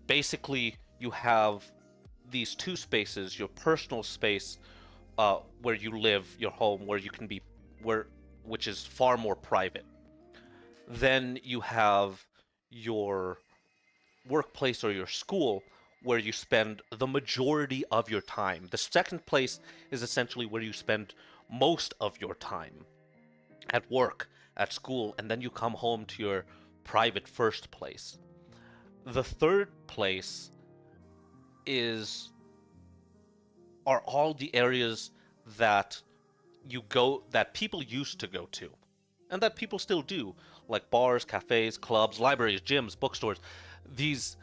[SPEAKER 1] Basically, you have these two spaces, your personal space, where you live, your home, where you can be, which is far more private. Then you have your workplace or your school, where you spend the majority of your time. The second place is essentially where you spend most of your time at work, at school, and then you come home to your private first place. The third place are all the areas that that people used to go to, and that people still do, like bars, cafes, clubs, libraries, gyms, bookstores. These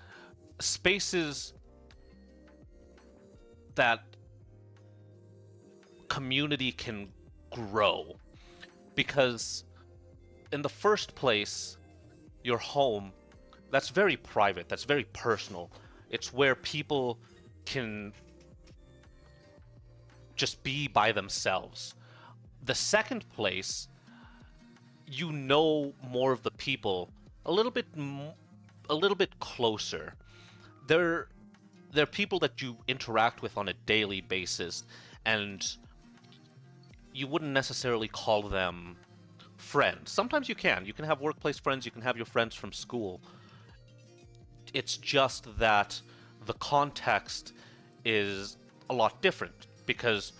[SPEAKER 1] spaces that community can grow, because in the first place, your home, that's very private, that's very personal. It's where people can just be by themselves. The second place, you know more of the people a little bit closer. They're people that you interact with on a daily basis, and you wouldn't necessarily call them friends. Sometimes you can have workplace friends, you can have your friends from school. It's just that the context is a lot different, because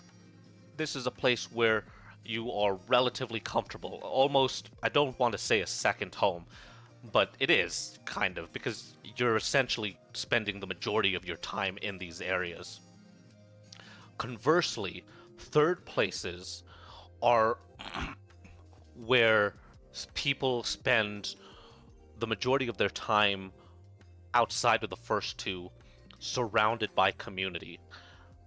[SPEAKER 1] this is a place where you are relatively comfortable. Almost, I don't want to say a second home, but it is, kind of, because you're essentially spending the majority of your time in these areas. Conversely, third places are where people spend the majority of their time outside of the first two, surrounded by community.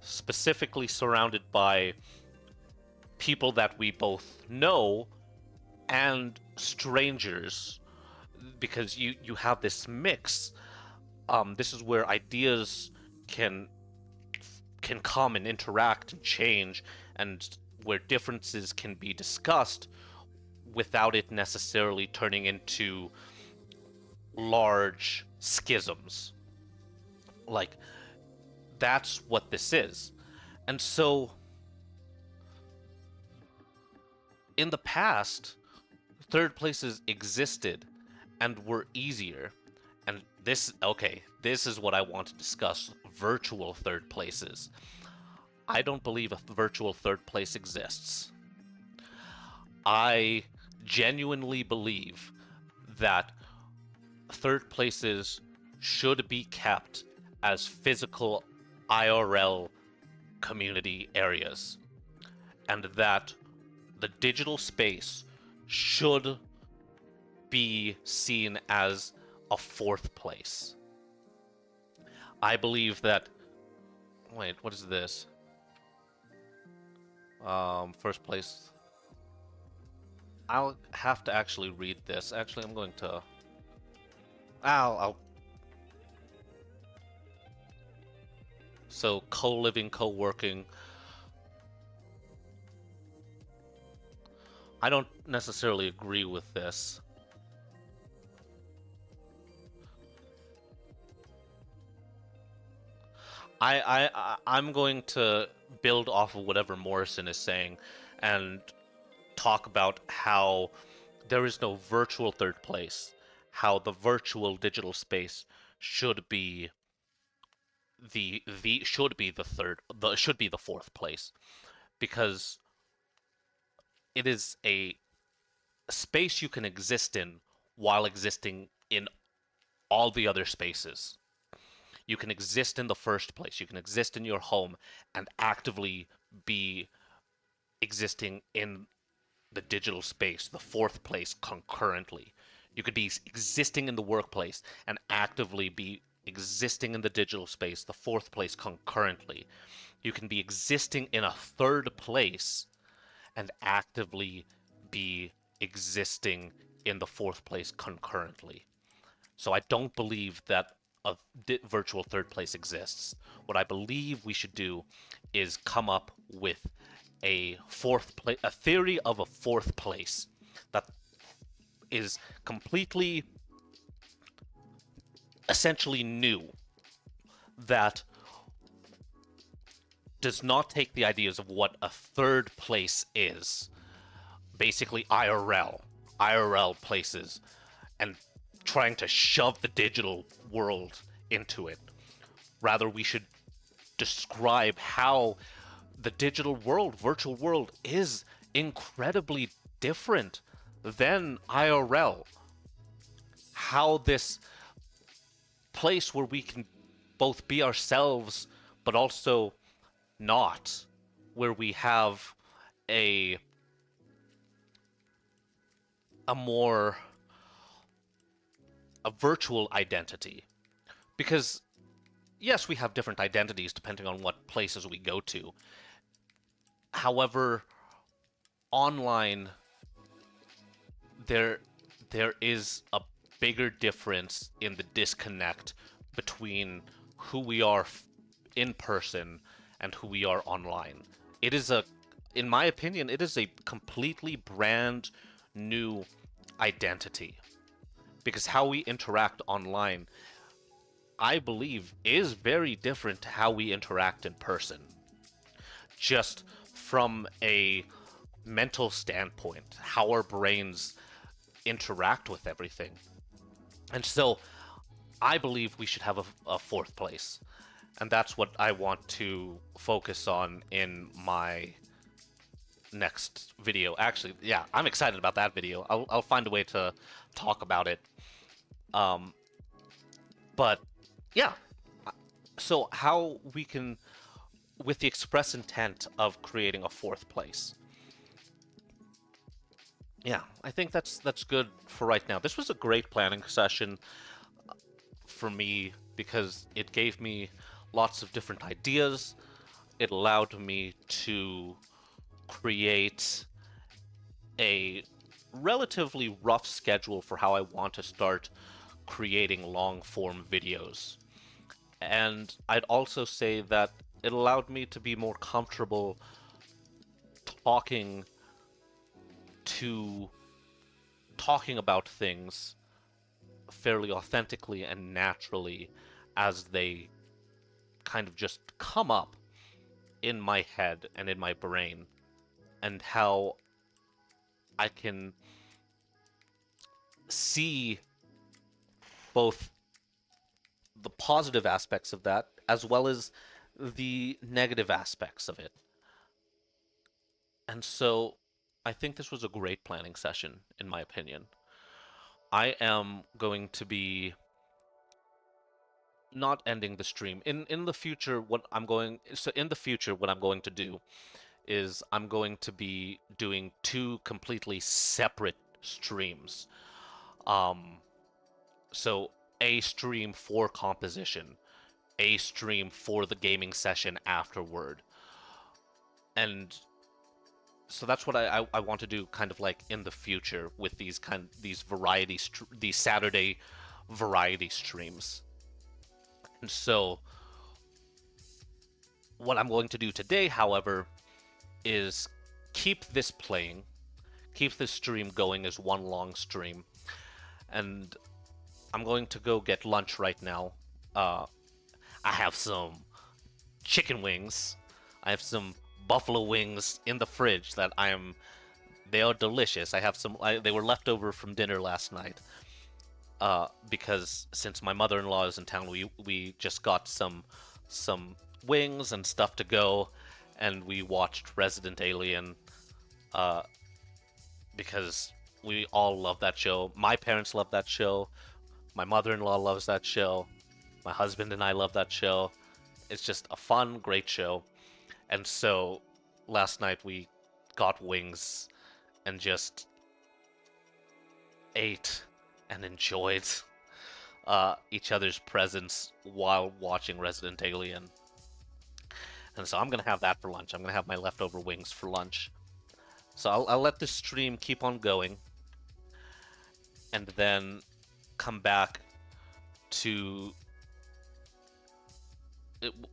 [SPEAKER 1] Specifically surrounded by people that we both know and strangers, because you have this mix. This is where ideas can come and interact and change, and where differences can be discussed without it necessarily turning into large schisms. Like, that's what this is. And so, in the past, third places existed and were easier. And this is what I want to discuss: virtual third places. I don't believe a virtual third place exists. I genuinely believe that third places should be kept as physical IRL community areas, and that the digital space should be seen as a fourth place. I believe that... Wait, what is this? First place. I'll have to actually read this. Actually, I'm going to... I'll... So, co-living, co-working. I don't necessarily agree with this. I'm going to build off of whatever Morrison is saying and talk about how there is no virtual third place, how the virtual digital space should be the should be the should be the fourth place, because it is a space you can exist in while existing in all the other spaces. You can exist in the first place, you can exist in your home and actively be existing in the digital space, the fourth place, concurrently. You could be existing in the workplace and actively be existing in the digital space, the fourth place, concurrently. You can be existing in a third place and actively be existing in the fourth place concurrently. So I don't believe that a virtual third place exists. What I believe we should do is come up with a theory of a fourth place that is completely, essentially new, that does not take the ideas of what a third place is, basically IRL places, and trying to shove the digital world into it. Rather, we should describe how the digital world, virtual world, is incredibly different than IRL. How this place where we can both be ourselves but also not, where we have a more a virtual identity. Because yes, we have different identities depending on what places we go to. However, online there is a bigger difference in the disconnect between who we are in person and who we are online. It is in my opinion, it is a completely brand new identity. Because how we interact online, I believe, is very different to how we interact in person. Just from a mental standpoint, how our brains interact with everything. And so I believe we should have a fourth place. And that's what I want to focus on in my next video. Actually, yeah, I'm excited about that video. I'll find a way to talk about it. But yeah, so how we can, with the express intent of creating a fourth place. Yeah, I think that's good for right now. This was a great planning session for me because it gave me lots of different ideas. It allowed me to create a relatively rough schedule for how I want to start creating long-form videos. And I'd also say that it allowed me to be more comfortable talking about things fairly authentically and naturally as they kind of just come up in my head and in my brain, and how I can see both the positive aspects of that as well as the negative aspects of it. And so I think this was a great planning session, in my opinion. I am going to be not ending the stream. In the future, what I'm going to do is I'm going to be doing two completely separate streams. So a stream for composition, a stream for the gaming session afterward. And so that's what I want to do, kind of like in the future with these these Saturday variety streams. And so what I'm going to do today, however, is keep this playing, keep this stream going as one long stream. And I'm going to go get lunch right now. I have some chicken wings. I have some buffalo wings in the fridge that they are delicious. I have some, they were left over from dinner last night. Because since my mother-in-law is in town, we just got some wings and stuff to go, and we watched Resident Alien, because we all love that show. My parents love that show. My mother-in-law loves that show. My husband and I love that show. It's just a fun, great show. And so last night we got wings and just ate and enjoyed each other's presence while watching Resident Alien. And so I'm going to have that for lunch. I'm going to have my leftover wings for lunch. So I'll let this stream keep on going. And then come back to...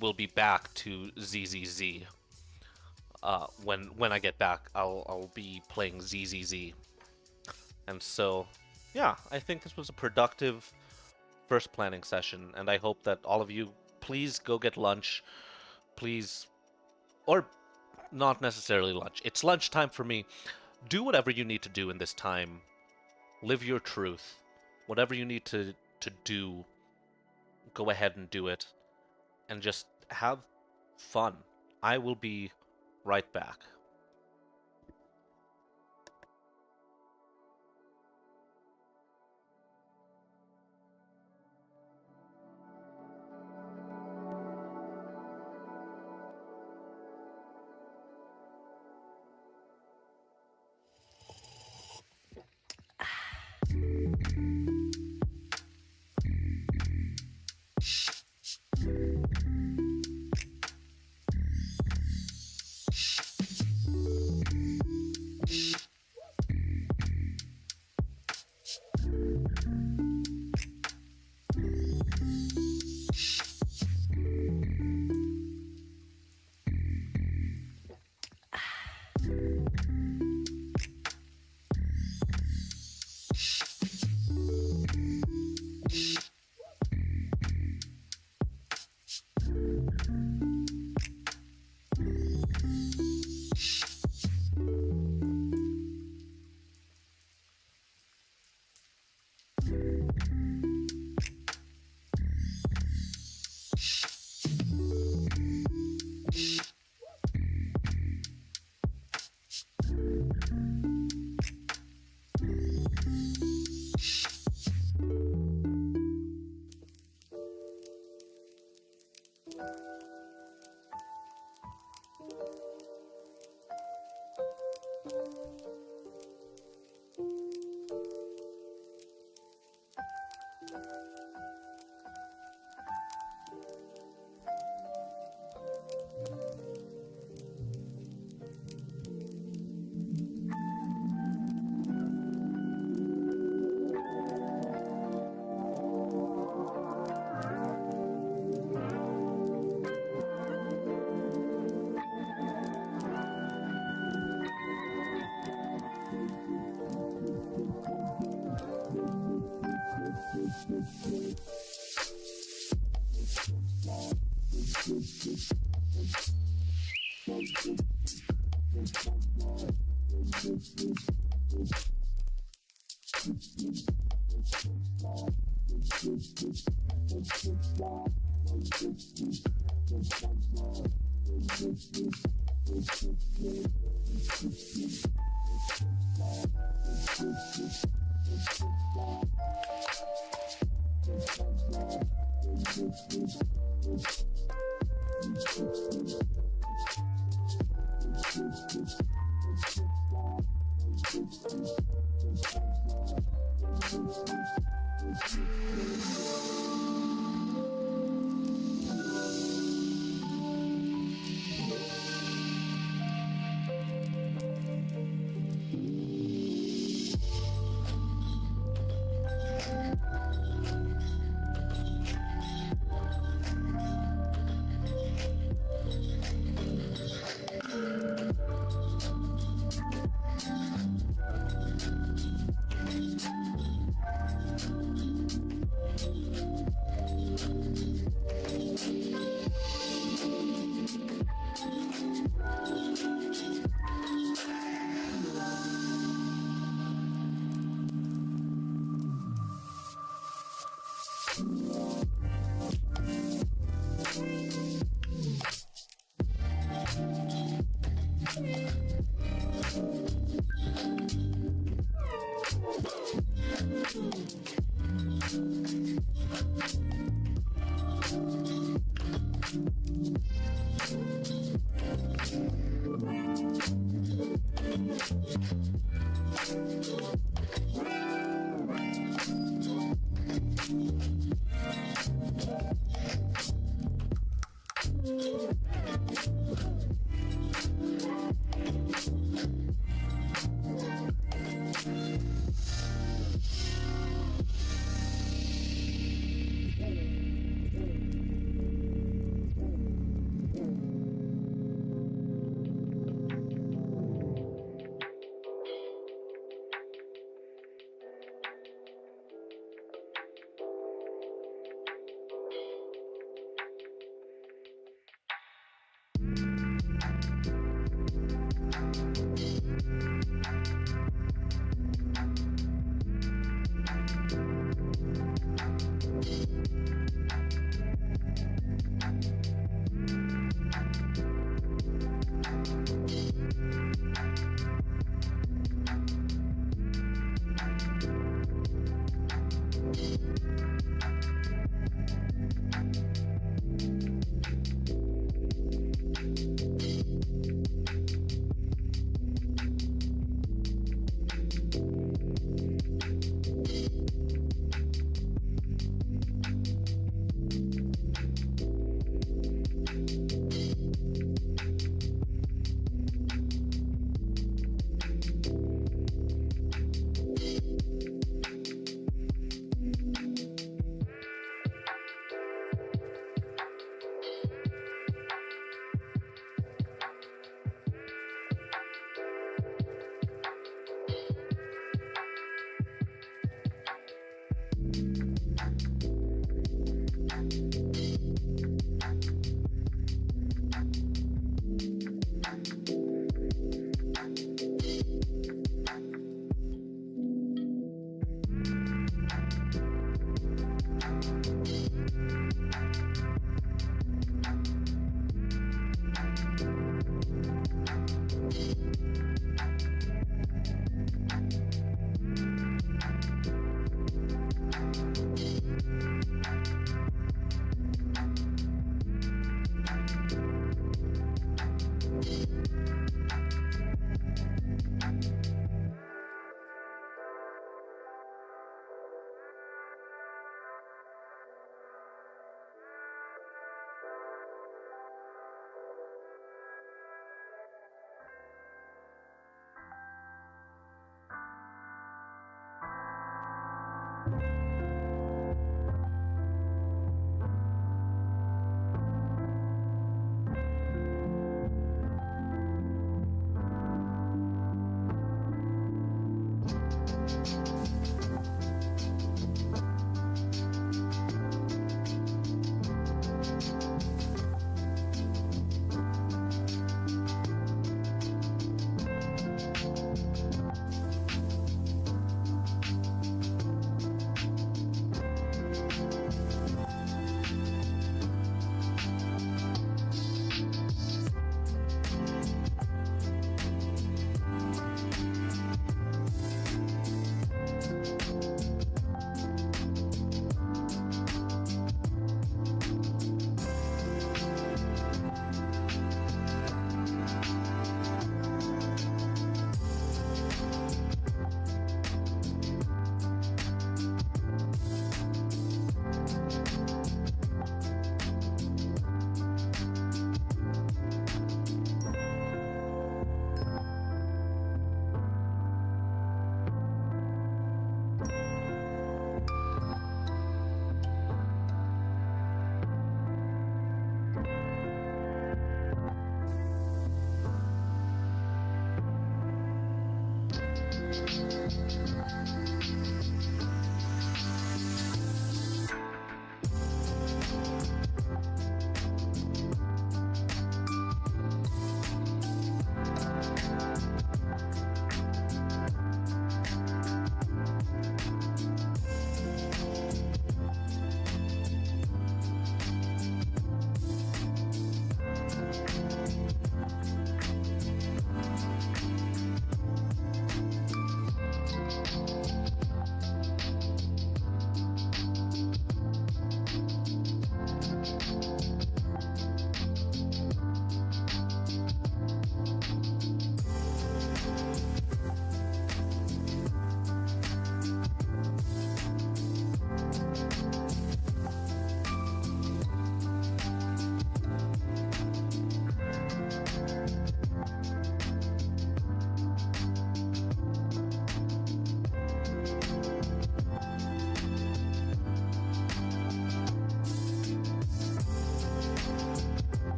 [SPEAKER 1] We'll be back to ZZZ. When I get back, I'll be playing ZZZ. And so, yeah, I think this was a productive first planning session, and I hope that all of you, please go get lunch. Please, or not necessarily lunch. It's lunchtime for me. Do whatever you need to do in this time. Live your truth. Whatever you need to do, go ahead and do it. And just have fun. I will be right back.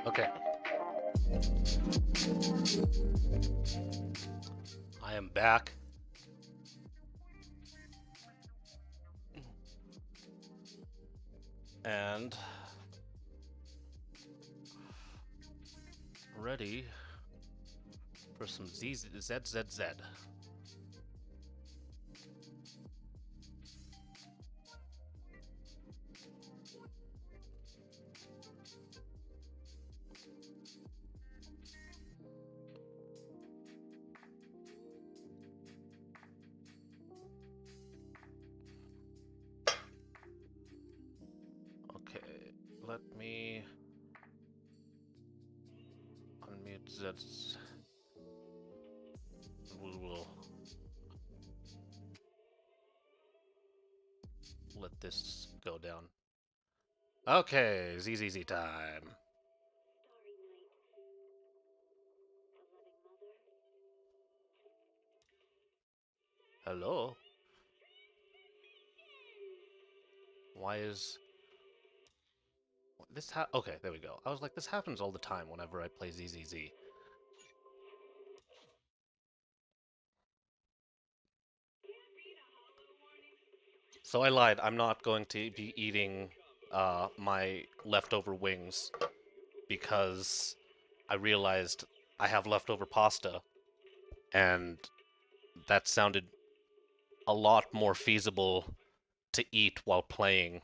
[SPEAKER 1] Okay. I am back. And ready for some ZZZ. Okay, let me unmute Z. We will let this go down. Okay, ZZZ time. Hello? Why is this okay, there we go. I was like, this happens all the time whenever I play ZZZ. So I lied. I'm not going to be eating my leftover wings because I realized I have leftover pasta, and that sounded a lot more feasible to eat while playing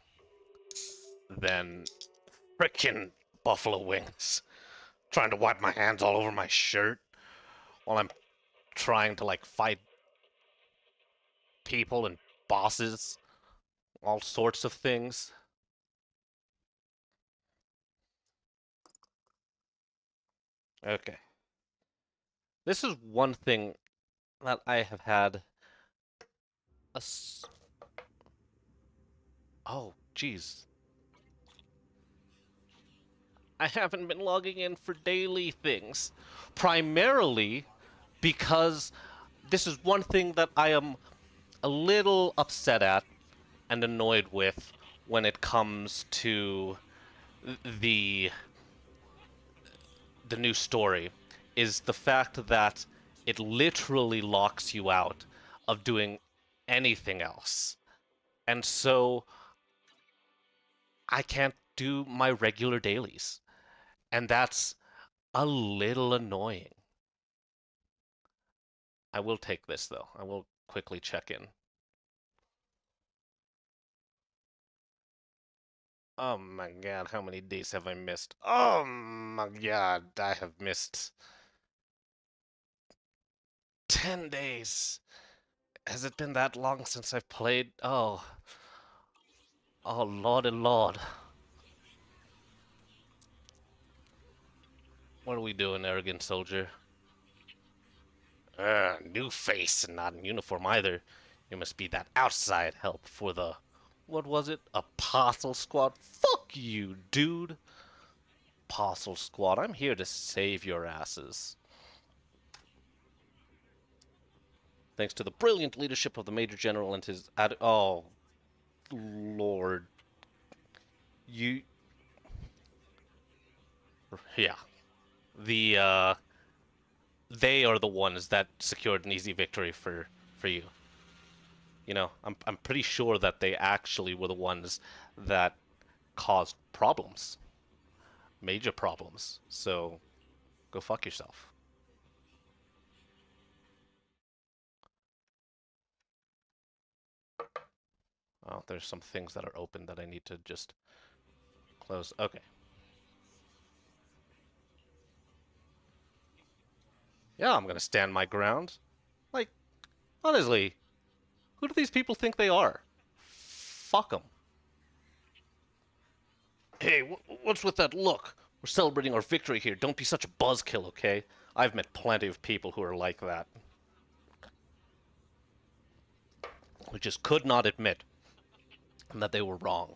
[SPEAKER 1] than frickin' buffalo wings. Trying to wipe my hands all over my shirt while I'm trying to like fight people and bosses, all sorts of things. Okay. This is one thing that I have had a oh, jeez. I haven't been logging in for daily things. Primarily because this is one thing that I am a little upset at and annoyed with when it comes to the the new story is the fact that it literally locks you out of doing anything else. And so I can't do my regular dailies. And that's a little annoying. I will take this though. I will quickly check in. Oh my god, how many days have I missed? Oh my god, I have missed 10 days. Has it been that long since I've played? Oh. Oh, lordy lord. What are we doing, arrogant soldier? New face and not in uniform either. You must be that outside help for the... What was it? Apostle Squad? Fuck you, dude! Apostle Squad, I'm here to save your asses. Thanks to the brilliant leadership of the Major General and his... Oh. Lord. You... Yeah. The, they are the ones that secured an easy victory for you. You know, I'm pretty sure that they actually were the ones that caused problems. Major problems. So, go fuck yourself. Oh, there's some things that are open that I need to just close. Okay. Yeah, I'm gonna stand my ground. Like, honestly, who do these people think they are? Fuck them. Hey, what's with that look? We're celebrating our victory here. Don't be such a buzzkill, okay? I've met plenty of people who are like that. Who just could not admit that they were wrong.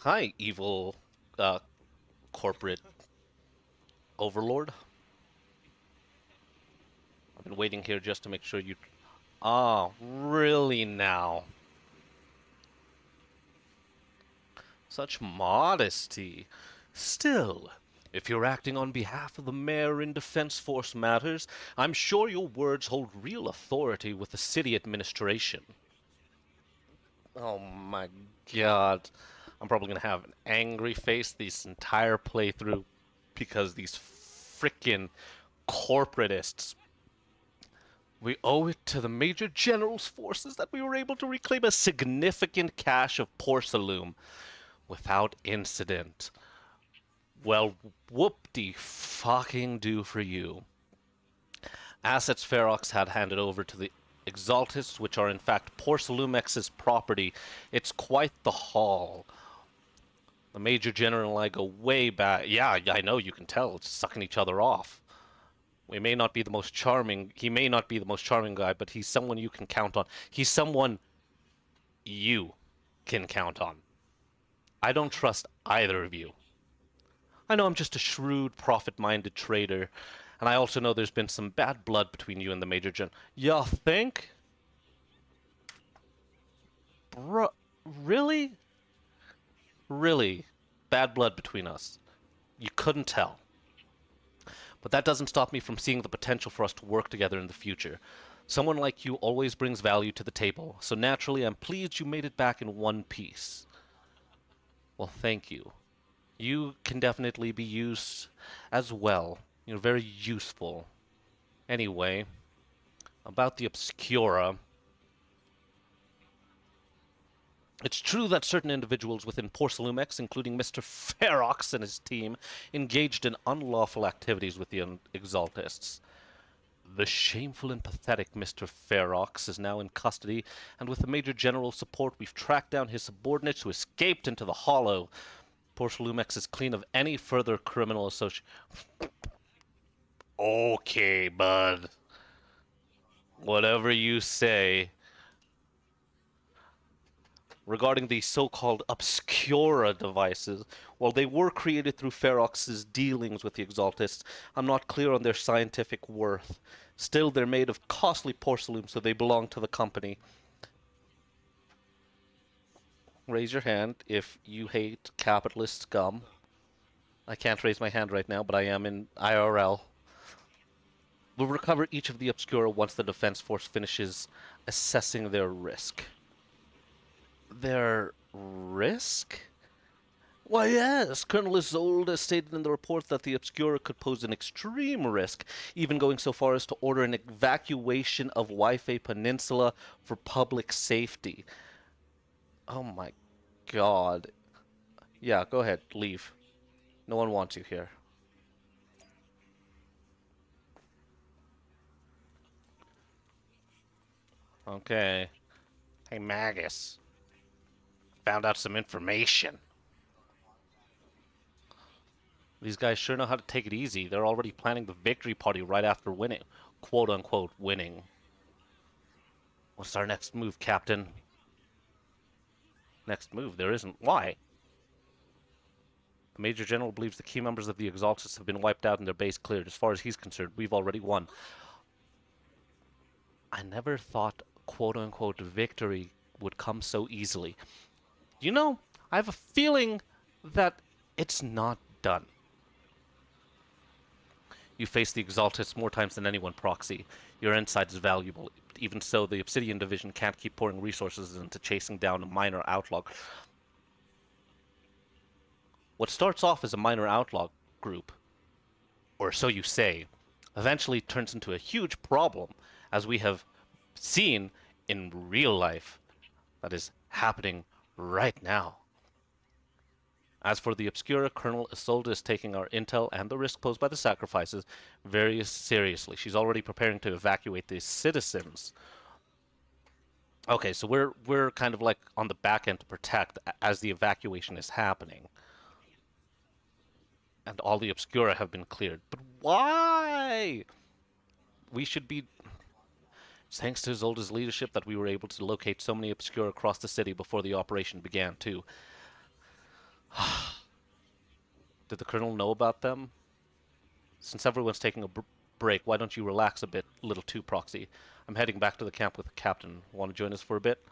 [SPEAKER 1] Hi, evil, corporate overlord. I've been waiting here just to make sure you... Oh, really now? Such modesty. Still, if you're acting on behalf of the mayor in Defense Force matters, I'm sure your words hold real authority with the city administration. Oh my god. I'm probably gonna have an angry face this entire playthrough because these frickin' corporatists. We owe it to the Major General's forces that we were able to reclaim a significant cache of porcelain without incident. Well, whoop-de-fucking-do for you. Assets Ferox had handed over to the Exaltists, which are in fact Porcelumex's property. It's quite the haul. The Major General and I go way back. Yeah, I know, you can tell. It's sucking each other off. We may not be the most charming... He may not be the most charming guy, but he's someone you can count on. He's someone you can count on. I don't trust either of you. I know I'm just a shrewd, profit-minded trader, and I also know there's been some bad blood between you and the Major General. You think? Bro, really? Really? Bad blood between us. You couldn't tell. But that doesn't stop me from seeing the potential for us to work together in the future. Someone like you always brings value to the table, so naturally I'm pleased you made it back in one piece. Well, thank you. You can definitely be used as well. You're very useful. Anyway, about the Obscura. It's true that certain individuals within Porcelumex, including Mr. Ferox and his team, engaged in unlawful activities with the Exaltists. The shameful and pathetic Mr. Ferox is now in custody, and with the Major General's support, we've tracked down his subordinates who escaped into the Hollow. Porcelumex is clean of any further criminal association. Okay, bud. Whatever you say. Regarding the so-called Obscura devices, while they were created through Ferox's dealings with the Exaltists, I'm not clear on their scientific worth. Still, they're made of costly porcelain, so they belong to the company. Raise your hand if you hate capitalist scum. I can't raise my hand right now, but I am in IRL. We'll recover each of the Obscura once the Defense Force finishes assessing their risk. Their risk? Why, yes. Colonel Isolde stated in the report that the Obscura could pose an extreme risk, even going so far as to order an evacuation of Wi-Fi Peninsula for public safety. Oh my god. Yeah, go ahead. Leave. No one wants you here. Okay. Hey, Magus. Found out some information. These guys sure know how to take it easy. They're already planning the victory party right after winning. Quote-unquote winning. What's our next move, Captain? Next move? There isn't. Why? The Major General believes the key members of the Exaltists have been wiped out and their base cleared. As far as he's concerned, we've already won. I never thought quote-unquote victory would come so easily. You know, I have a feeling that it's not done. You face the Exaltists more times than anyone, Proxy. Your insight is valuable. Even so, the Obsidian Division can't keep pouring resources into chasing down a minor outlaw. What starts off as a minor outlaw group, or so you say, eventually turns into a huge problem, as we have seen in real life that is happening right now. As for the Obscura, Colonel Isolde is taking our intel and the risk posed by the sacrifices very seriously. She's already preparing to evacuate the citizens. Okay, so we're kind of like on the back end to protect as the evacuation is happening. And all the Obscura have been cleared. But why? We should be... It's thanks to Isolde's leadership that we were able to locate so many Obscura across the city before the operation began, too. Did the Colonel know about them? Since everyone's taking a break, why don't you relax a bit, little two Proxy? I'm heading back to the camp with the captain. Want to join us for a bit?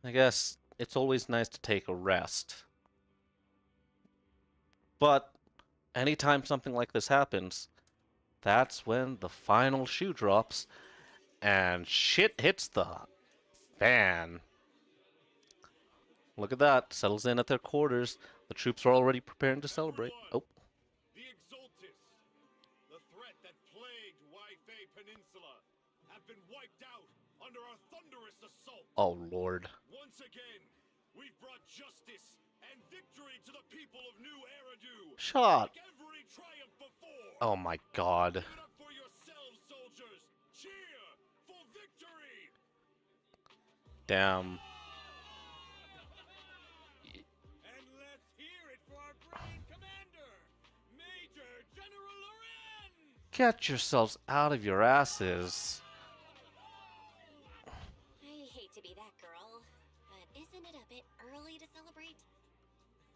[SPEAKER 1] I guess it's always nice to take a rest. But anytime something like this happens, that's when the final shoe drops and shit hits the fan. Look at that. Settles in at their quarters. The troops are already preparing to celebrate. Oh.
[SPEAKER 4] The Exaltists, the threat that plagued Waifei Peninsula, have been wiped out under our thunderous assault.
[SPEAKER 1] Oh, Lord.
[SPEAKER 4] Once again, we've brought justice and victory to the people of New Eridu.
[SPEAKER 1] Shut.
[SPEAKER 4] Like every triumph before.
[SPEAKER 1] Oh my God.
[SPEAKER 4] Give it up for yourselves, soldiers. Cheer for victory.
[SPEAKER 1] Damn.
[SPEAKER 4] And let's hear it for our brave commander, Major General Loren.
[SPEAKER 1] Get yourselves out of your asses.
[SPEAKER 5] I hate to be that girl, but isn't it a bit early to celebrate?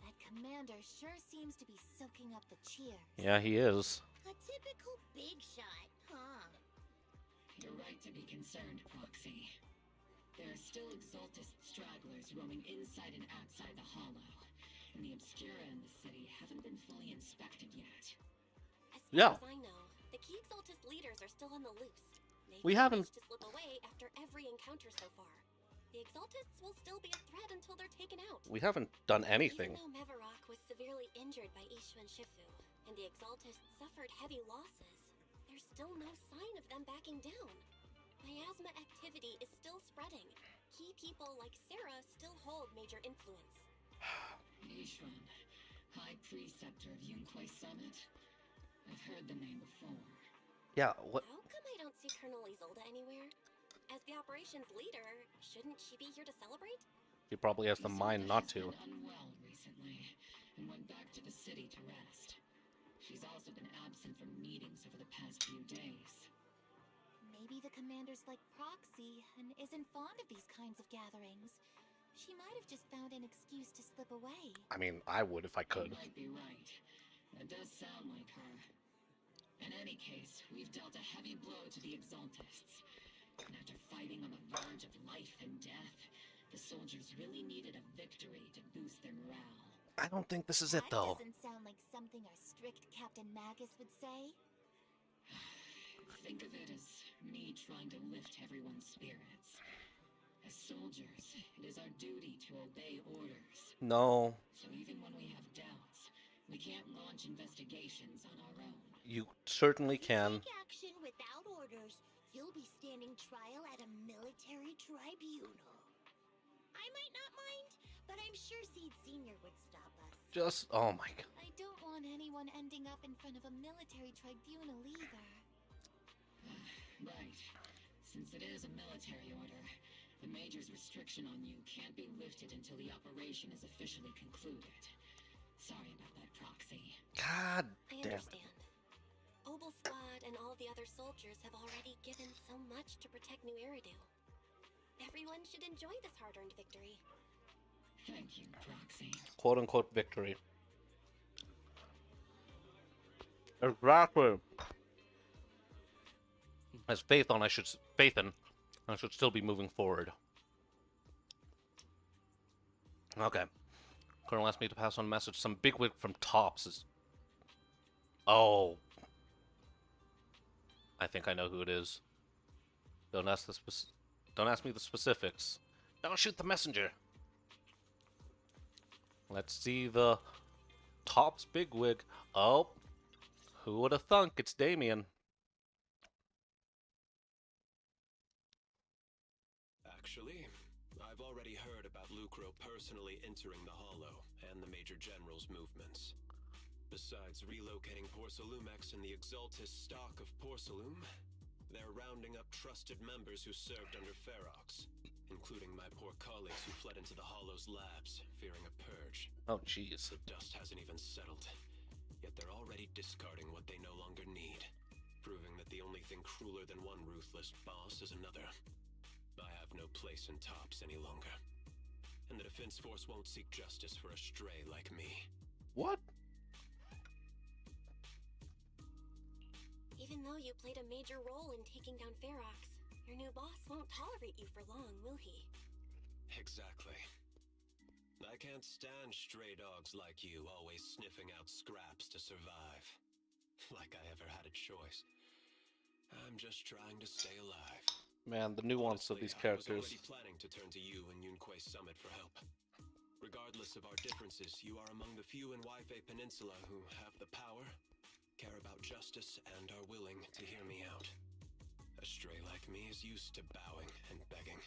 [SPEAKER 5] That commander sure seems to be soaking up the cheers.
[SPEAKER 1] Yeah, he is.
[SPEAKER 5] A typical big shot, huh?
[SPEAKER 6] You're right to be concerned, Proxy. There are still Exaltist stragglers roaming inside and outside the Hollow, and the Obscura in the city haven't been fully inspected yet.
[SPEAKER 5] As
[SPEAKER 1] Yeah.
[SPEAKER 5] far as I know, the key Exaltist leaders are still on the loose.
[SPEAKER 1] We haven't-
[SPEAKER 5] managed to slip away after every encounter so far. The Exaltists will still be a threat until they're taken out.
[SPEAKER 1] We haven't done anything.
[SPEAKER 5] Even though Mevarok was severely injured by Ishu and Shifu, and the Exaltists suffered heavy losses, there's still no sign of them backing down. Miasma activity is still spreading. Key people like Sarah still hold major influence.
[SPEAKER 6] Yishuan, High Preceptor of Yunquai Summit? I've heard the name before.
[SPEAKER 1] Yeah, what?
[SPEAKER 5] How come I don't see Colonel Isolde anywhere? As the operations leader, shouldn't she be here to celebrate?
[SPEAKER 1] He probably has the mind not to.
[SPEAKER 6] She's been unwell recently, and went back to the city to rest. She's also been absent from meetings over the past few days.
[SPEAKER 7] Maybe the commander's like Proxy and isn't fond of these kinds of gatherings. She might have just found an excuse to slip away.
[SPEAKER 1] I mean, I would if I could.
[SPEAKER 6] You might be right. That does sound like her. In any case, we've dealt a heavy blow to the Exaltists. And after fighting on the verge of life and death, the soldiers really needed a victory to boost their morale.
[SPEAKER 1] I don't think this is it, though.
[SPEAKER 7] That doesn't sound like something our strict Captain Magus would say.
[SPEAKER 6] Think of it as me trying to lift everyone's spirits. As soldiers, it is our duty to obey orders.
[SPEAKER 1] No,
[SPEAKER 6] So even when we have doubts, we can't launch investigations on our own.
[SPEAKER 1] you certainly can.
[SPEAKER 7] Take action without orders, you'll be standing trial at a military tribunal. I might not mind, but I'm sure Seed Senior would stop us.
[SPEAKER 1] Just, oh my God.
[SPEAKER 7] I don't want anyone ending up in front of a military tribunal either.
[SPEAKER 6] Right. Since it is a military order, the Major's restriction on you can't be lifted until the operation is officially concluded. Sorry about that, Proxy.
[SPEAKER 1] God
[SPEAKER 5] I
[SPEAKER 1] damn it.
[SPEAKER 5] understand. Obel Squad and all the other soldiers have already given so much to protect New Eridu. Everyone should enjoy this hard-earned victory.
[SPEAKER 6] Thank you, Proxy.
[SPEAKER 1] Quote unquote victory. Exactly. has faith in, I should still be moving forward. Okay. Colonel asked me to pass on a message. Some bigwig from Tops is... Oh. I think I know who it is. Don't ask me the specifics. Don't shoot the messenger. Let's see the Tops bigwig. Oh. Who would have thunk? It's Damien.
[SPEAKER 8] Actually, I've already heard about Lucro personally entering the Hollow and the Major General's movements. Besides relocating Porcelumex and the Exaltis stock of Porcelum, they're rounding up trusted members who served under Ferox, including my poor colleagues who fled into the Hollow's labs, fearing a purge.
[SPEAKER 1] Oh, jeez.
[SPEAKER 8] The dust hasn't even settled, yet they're already discarding what they no longer need, proving that the only thing crueler than one ruthless boss is another. I have no place in Tops any longer, and the Defense Force won't seek justice for a stray like me.
[SPEAKER 1] What?
[SPEAKER 5] Even though you played a major role in taking down Ferox, your new boss won't tolerate you for long, will he?
[SPEAKER 8] Exactly. I can't stand stray dogs like you always sniffing out scraps to survive. Like I ever had a choice. I'm just trying to stay alive.
[SPEAKER 1] Man, the nuance of
[SPEAKER 8] Honestly,
[SPEAKER 1] these characters.
[SPEAKER 8] I was already planning to turn to you and Yunquei Summit for help. Regardless of our differences, you are among the few in Waifei Peninsula who have the power, care about justice, and are willing to hear me out. A stray like me is used to bowing and begging.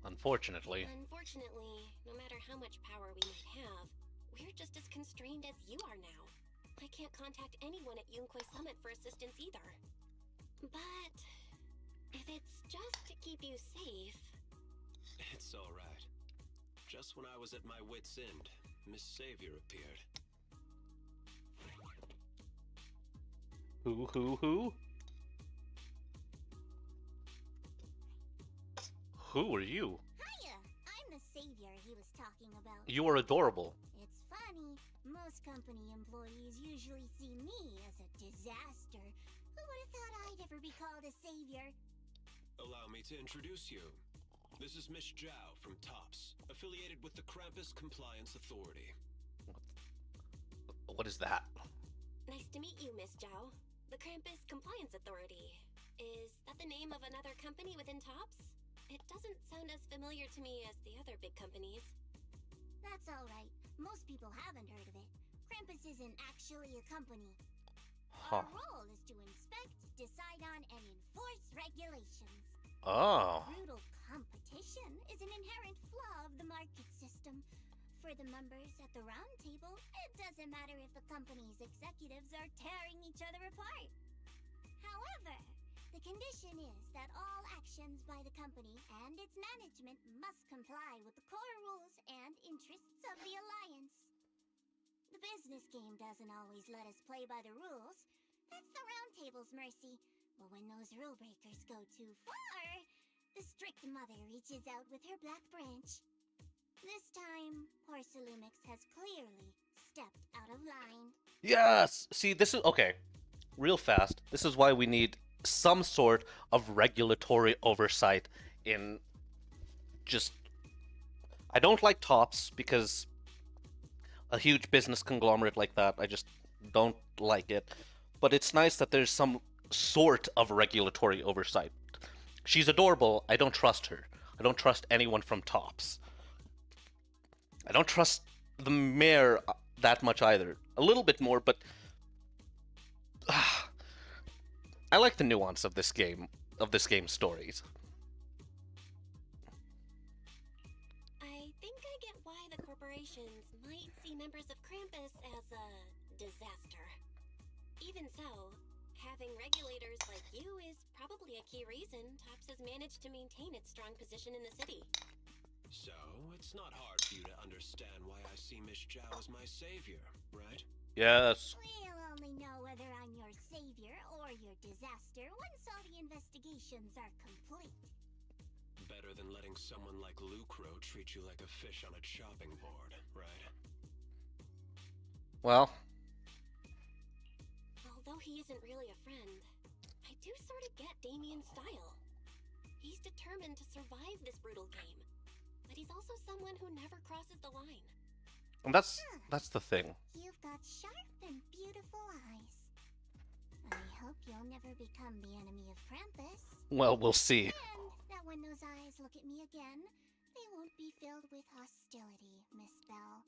[SPEAKER 1] Unfortunately.
[SPEAKER 5] Unfortunately, no matter how much power we might have, we're just as constrained as you are now. I can't contact anyone at Yunquei Summit for assistance either. But if it's just to keep you safe...
[SPEAKER 8] It's alright. Just when I was at my wit's end, Miss Savior appeared.
[SPEAKER 1] Who? Who are you?
[SPEAKER 7] Hiya! I'm the savior he was talking about.
[SPEAKER 1] You are adorable.
[SPEAKER 7] It's funny. Most company employees usually see me as a disaster. Who would have thought I'd ever be called a savior?
[SPEAKER 8] Allow me to introduce you. This is Miss Zhao from Tops, affiliated with the Krampus Compliance Authority.
[SPEAKER 1] What is that?
[SPEAKER 5] Nice to meet you, Miss Zhao. The Krampus Compliance Authority. Is that the name of another company within Tops? It doesn't sound as familiar to me as the other big companies.
[SPEAKER 7] That's alright. Most people haven't heard of it. Krampus isn't actually a company.
[SPEAKER 1] Huh.
[SPEAKER 7] Our role is to inspect, decide on, and enforce regulations.
[SPEAKER 1] Oh.
[SPEAKER 7] Brutal competition is an inherent flaw of the market system. For the members at the round table, it doesn't matter if the company's executives are tearing each other apart. However, the condition is that all actions by the company and its management must comply with the core rules and interests of the Alliance. The business game doesn't always let us play by the rules. That's the round table's mercy. But when those rule breakers go too far, the strict mother reaches out with her black branch. This time, Porcelumix has clearly stepped out of line.
[SPEAKER 1] Yes! See, this is... Okay. Real fast. This is why we need some sort of regulatory oversight in just... I don't like Tops because a huge business conglomerate like that, I just don't like it. But it's nice that there's some sort of regulatory oversight. She's adorable. I don't trust her. I don't trust anyone from Tops. I don't trust the mayor that much either. A little bit more, but I like the nuance of this game's stories.
[SPEAKER 5] I think I get why the corporations might see members of Krampus as a disaster. Even so, having regulators like you is probably a key reason Tops has managed to maintain its strong position in the city.
[SPEAKER 8] So, it's not hard for you to understand why I see Miss Zhao as my savior, right?
[SPEAKER 1] Yes.
[SPEAKER 7] We'll only know whether I'm your savior or your disaster once all the investigations are complete.
[SPEAKER 8] Better than letting someone like Lucro treat you like a fish on a chopping board, right?
[SPEAKER 1] Well,
[SPEAKER 5] Although he isn't really a friend, I do sort of get Damien's style. He's determined to survive this brutal game, but he's also someone who never crosses the line.
[SPEAKER 1] And that's the thing.
[SPEAKER 7] You've got sharp and beautiful eyes. I hope you'll never become the enemy of Krampus.
[SPEAKER 1] Well, we'll see.
[SPEAKER 7] And that when those eyes look at me again, they won't be filled with hostility, Miss Bell.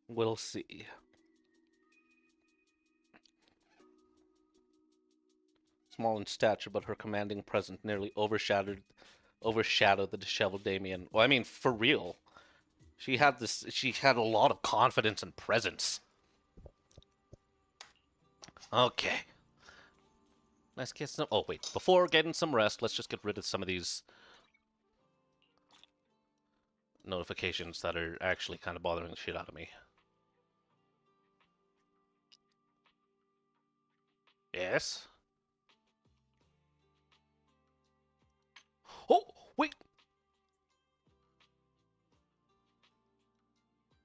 [SPEAKER 1] We'll see. Small in stature, but her commanding presence nearly overshadowed the disheveled Damien. Well, I mean, for real. She had a lot of confidence and presence. Okay. Let's get some... Oh, wait. Before getting some rest, let's just get rid of some of these notifications that are actually kind of bothering the shit out of me. Yes? Oh, wait!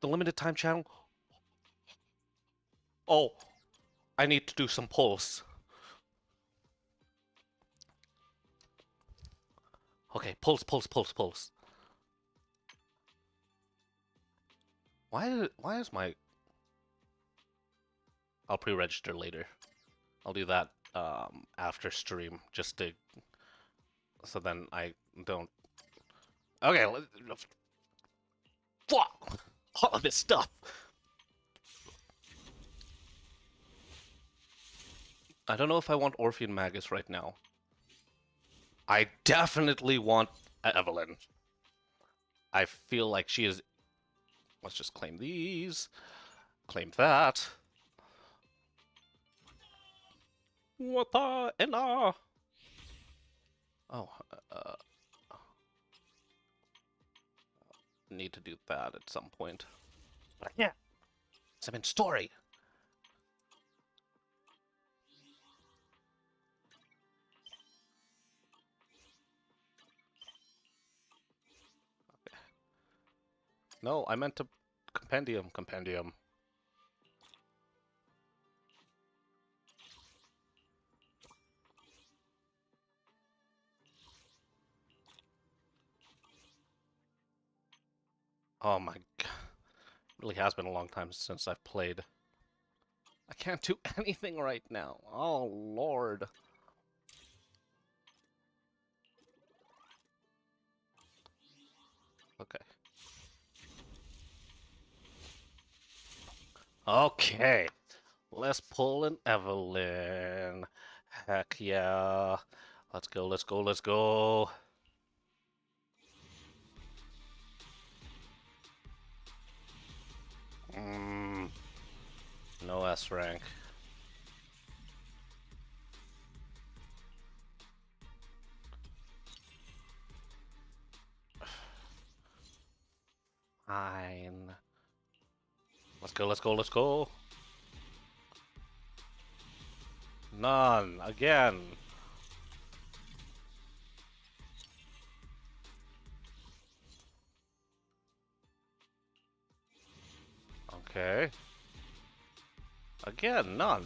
[SPEAKER 1] The limited time channel? Oh, I need to do some polls. Okay, polls. Why is my... I'll pre-register later. I'll do that after stream, just to... So then I don't... Okay, fuck! All of this stuff! I don't know if I want Orphean Magus right now. I definitely want Evelyn. I feel like she is... Let's just claim these. Claim that. What the... Oh, need to do that at some point. But yeah, some in story. Okay. No, I meant to compendium. Oh my god. It really has been a long time since I've played. I can't do anything right now. Oh lord. Okay. Okay. Let's pull an Evelyn. Heck yeah. Let's go. No S rank. Fine. Let's go. None. Again. Okay. Again, none.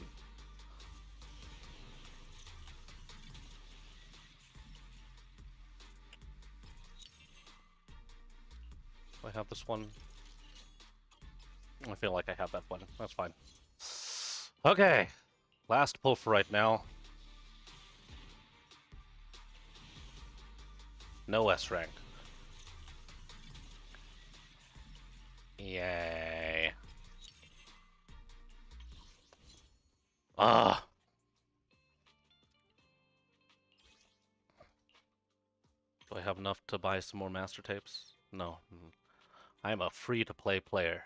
[SPEAKER 1] Do I have this one? I feel like I have that one. That's fine. Okay. Last pull for right now. No S rank. Yay. Ah. Do I have enough to buy some more master tapes? No. I am a free-to-play player.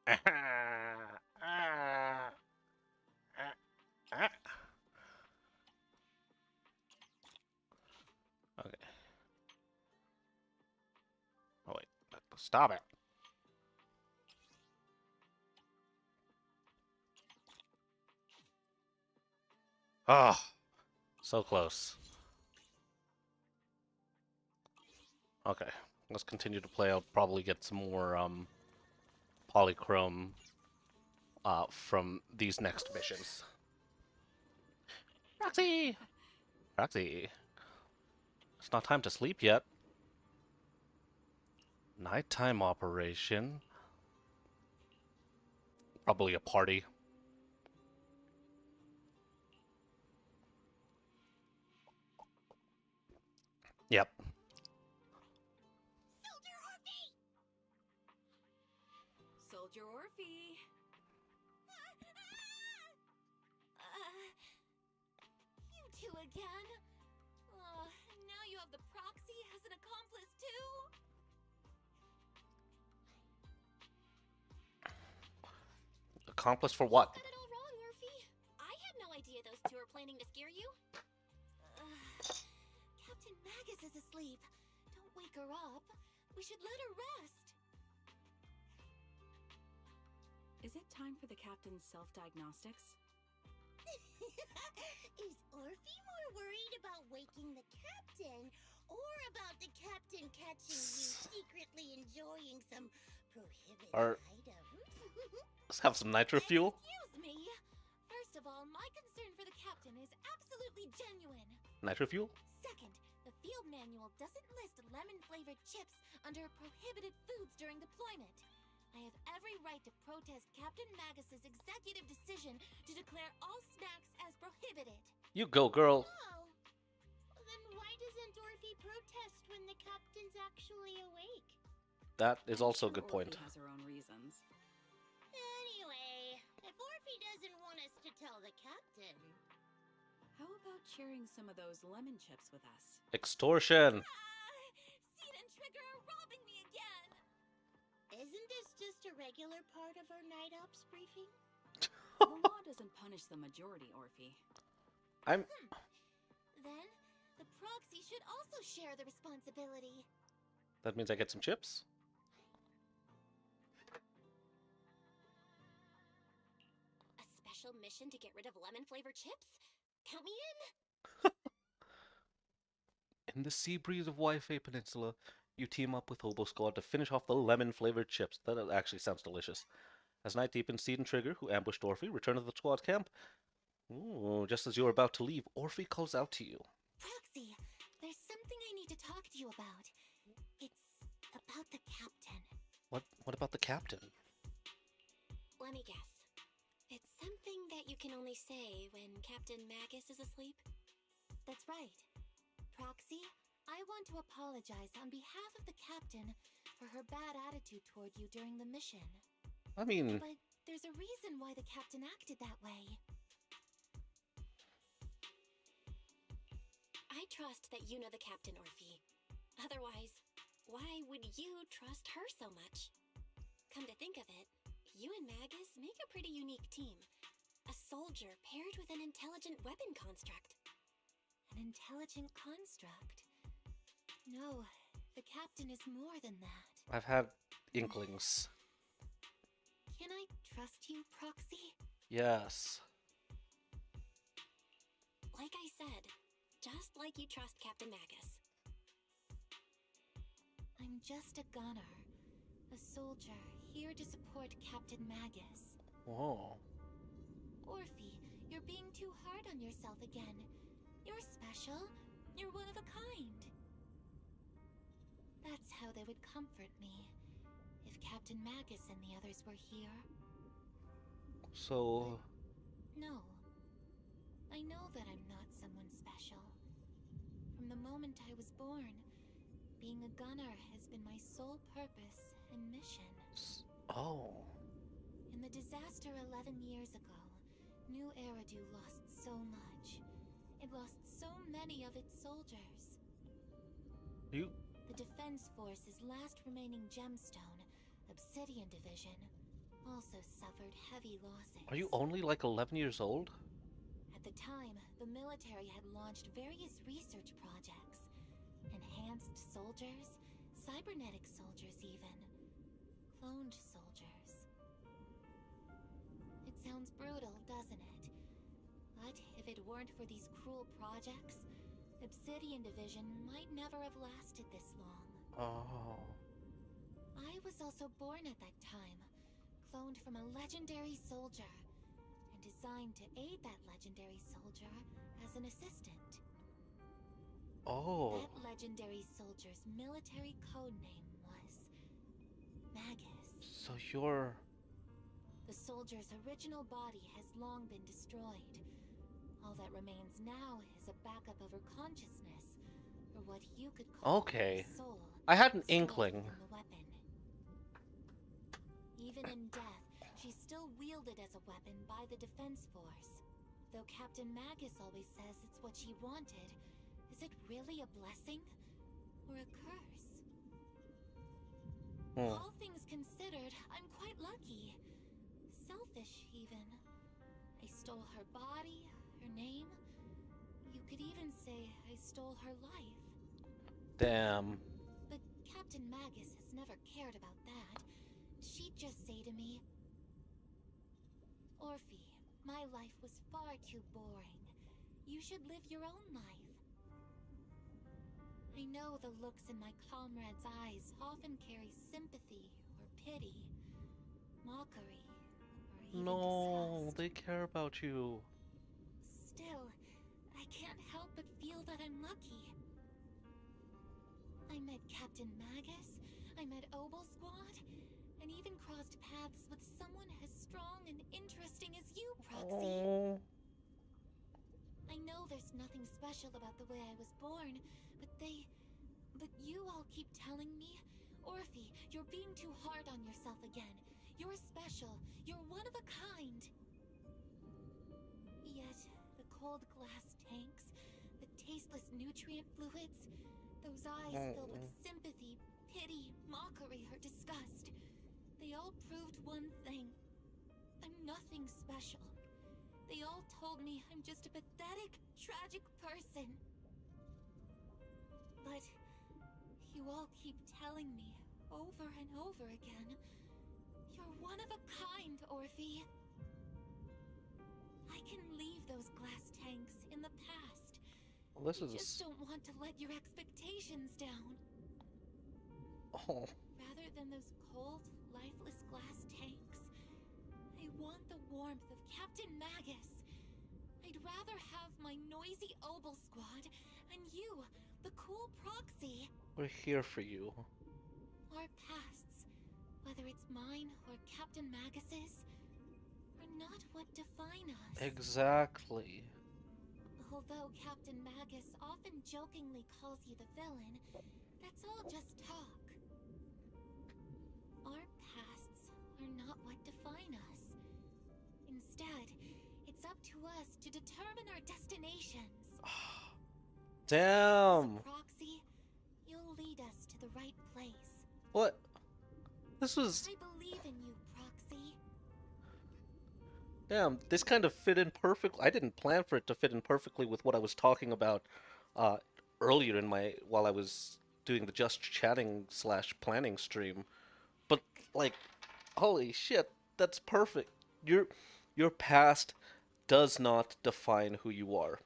[SPEAKER 1] Okay. Oh wait, stop it. Oh, so close. Okay, let's continue to play. I'll probably get some more polychrome from these next missions. Roxy! Roxy. It's not time to sleep yet. Nighttime operation. Probably a party. Yep.
[SPEAKER 5] Soldier Orphe! You two again? Now you have the proxy as an accomplice too?
[SPEAKER 1] Accomplice for what?
[SPEAKER 5] You got it all wrong, Orphe. I had no idea those two were planning to scare you. Captain Magus is asleep. Don't wake her up. We should let her rest.
[SPEAKER 9] Is it time for the captain's self-diagnostics?
[SPEAKER 7] Is Orphe more worried about waking the captain or about the captain catching you secretly enjoying some prohibited items?
[SPEAKER 1] Let's have some nitro fuel.
[SPEAKER 5] Excuse me. First of all, my concern for the captain is absolutely genuine.
[SPEAKER 1] Nitro fuel?
[SPEAKER 5] Second, the field manual doesn't list lemon-flavored chips under prohibited foods during deployment. I have every right to protest Captain Magus's executive decision to declare all snacks as prohibited.
[SPEAKER 1] You go, girl.
[SPEAKER 7] Oh. Then why doesn't Orphe protest when the captain's actually awake?
[SPEAKER 1] That is
[SPEAKER 9] I'm
[SPEAKER 1] also a
[SPEAKER 9] sure
[SPEAKER 1] good point.
[SPEAKER 9] Orphe has her own reasons.
[SPEAKER 7] Anyway, if Orphe doesn't want us to tell the captain...
[SPEAKER 9] How about sharing some of those lemon chips with us?
[SPEAKER 1] Extortion.
[SPEAKER 5] Seed and Trigger are robbing me again!
[SPEAKER 7] Isn't this just a regular part of our night ops briefing?
[SPEAKER 9] The law doesn't punish the majority, Orphe.
[SPEAKER 1] I'm...
[SPEAKER 5] Then, the proxy should also share the responsibility.
[SPEAKER 1] That means I get some chips?
[SPEAKER 5] A special mission to get rid of lemon-flavored chips? Count me in!
[SPEAKER 1] In the sea breeze of Wi-Fi Peninsula, you team up with Hobo Squad to finish off the lemon-flavored chips. That actually sounds delicious. As night deepens, Seed and Trigger, who ambushed Orphe, return to the squad camp. Ooh, just as you're about to leave, Orphe calls out to you.
[SPEAKER 5] Proxy, there's something I need to talk to you about. It's about the captain.
[SPEAKER 1] What about the captain?
[SPEAKER 5] Let me guess. It's something that you can only say when Captain Magus is asleep? That's right. Proxy, I want to apologize on behalf of the captain for her bad attitude toward you during the mission.
[SPEAKER 1] I mean...
[SPEAKER 5] But there's a reason why the captain acted that way. I trust that you know the captain, Orphe. Otherwise, why would you trust her so much? Come to think of it, you and Magus make a pretty unique team. A soldier paired with an intelligent weapon construct. An intelligent construct? No, the captain is more than that.
[SPEAKER 1] I've had inklings.
[SPEAKER 5] Can I trust you, Proxy?
[SPEAKER 1] Yes.
[SPEAKER 5] Like I said, just like you trust Captain Magus. I'm just a gunner. A soldier, here to support Captain Magus.
[SPEAKER 1] Whoa.
[SPEAKER 5] Orphe, you're being too hard on yourself again. You're special. You're one of a kind. That's how they would comfort me, if Captain Magus and the others were here.
[SPEAKER 1] So...
[SPEAKER 5] No. I know that I'm not someone special. From the moment I was born, being a gunner has been my sole purpose and mission.
[SPEAKER 1] Oh.
[SPEAKER 5] In the disaster 11 years ago, New Eridu lost so much. It lost so many of its soldiers.
[SPEAKER 1] You...
[SPEAKER 5] The Defense Force's last remaining gemstone, Obsidian Division, also suffered heavy losses.
[SPEAKER 1] Are you only like 11 years old?
[SPEAKER 5] At the time, the military had launched various research projects. Enhanced soldiers, cybernetic soldiers even. Cloned soldiers. It sounds brutal, doesn't it? But if it weren't for these cruel projects, Obsidian Division might never have lasted this long.
[SPEAKER 1] Oh.
[SPEAKER 5] I was also born at that time,
[SPEAKER 10] from a legendary soldier, and designed to aid that legendary soldier as an assistant.
[SPEAKER 1] Oh.
[SPEAKER 10] That legendary soldier's military code name was Magus.
[SPEAKER 1] So you're...
[SPEAKER 10] The soldier's original body has long been destroyed. All that remains now is a backup of her consciousness, or what you could call
[SPEAKER 1] Okay.
[SPEAKER 10] a soul.
[SPEAKER 1] I had an
[SPEAKER 10] stored
[SPEAKER 1] inkling.
[SPEAKER 10] within the weapon. Even in death, she's still wielded as a weapon by the Defense Force. Though Captain Magus always says it's what she wanted, is it really a blessing or a curse? All things considered, I'm quite lucky. Selfish, even. I stole her body, her name. You could even say I stole her life.
[SPEAKER 1] Damn.
[SPEAKER 10] But Captain Magus has never cared about that. She'd just say to me, Orphe, my life was far too boring. You should live your own life. I know the looks in my comrades' eyes often carry sympathy or pity, mockery, or even
[SPEAKER 1] No,
[SPEAKER 10] disgust.
[SPEAKER 1] they care about you.
[SPEAKER 10] Still, I can't help but feel that I'm lucky. I met Captain Magus, I met Obel Squad, and even crossed paths with someone as strong and interesting as you, Proxy.
[SPEAKER 1] Oh.
[SPEAKER 10] I know there's nothing special about the way I was born, but you all keep telling me, Orphe, you're being too hard on yourself again. You're special. You're one of a kind. Yet, the cold glass tanks, the tasteless nutrient fluids, those eyes filled with sympathy, pity, mockery, or disgust, they all proved one thing. I'm nothing special. They all told me I'm just a pathetic, tragic person. But you all keep telling me over and over again, you're one of a kind, Orphe. I can leave those glass tanks in the past.
[SPEAKER 1] Well, this
[SPEAKER 10] I
[SPEAKER 1] is...
[SPEAKER 10] just don't want to let your expectations down.
[SPEAKER 1] Oh.
[SPEAKER 10] Rather than those cold, lifeless glass tanks, I want the warmth of Captain Magus. I'd rather have my noisy Obel Squad and you, the cool Proxy.
[SPEAKER 1] We're here for you.
[SPEAKER 10] Our pasts, whether it's mine or Captain Magus's, are not what define us.
[SPEAKER 1] Exactly.
[SPEAKER 10] Although Captain Magus often jokingly calls you the villain, that's all just talk. Our pasts are not what define us. Instead, it's up to us to determine our destinations.
[SPEAKER 1] Damn.
[SPEAKER 10] As a Proxy, you'll lead us to the right place.
[SPEAKER 1] What? This was...
[SPEAKER 10] I believe in you, Proxy.
[SPEAKER 1] Damn, this kind of fit in perfectly. I didn't plan for it to fit in perfectly with what I was talking about earlier in while I was doing the Just Chatting / planning stream. But, like, holy shit, that's perfect. Your past does not define who you are.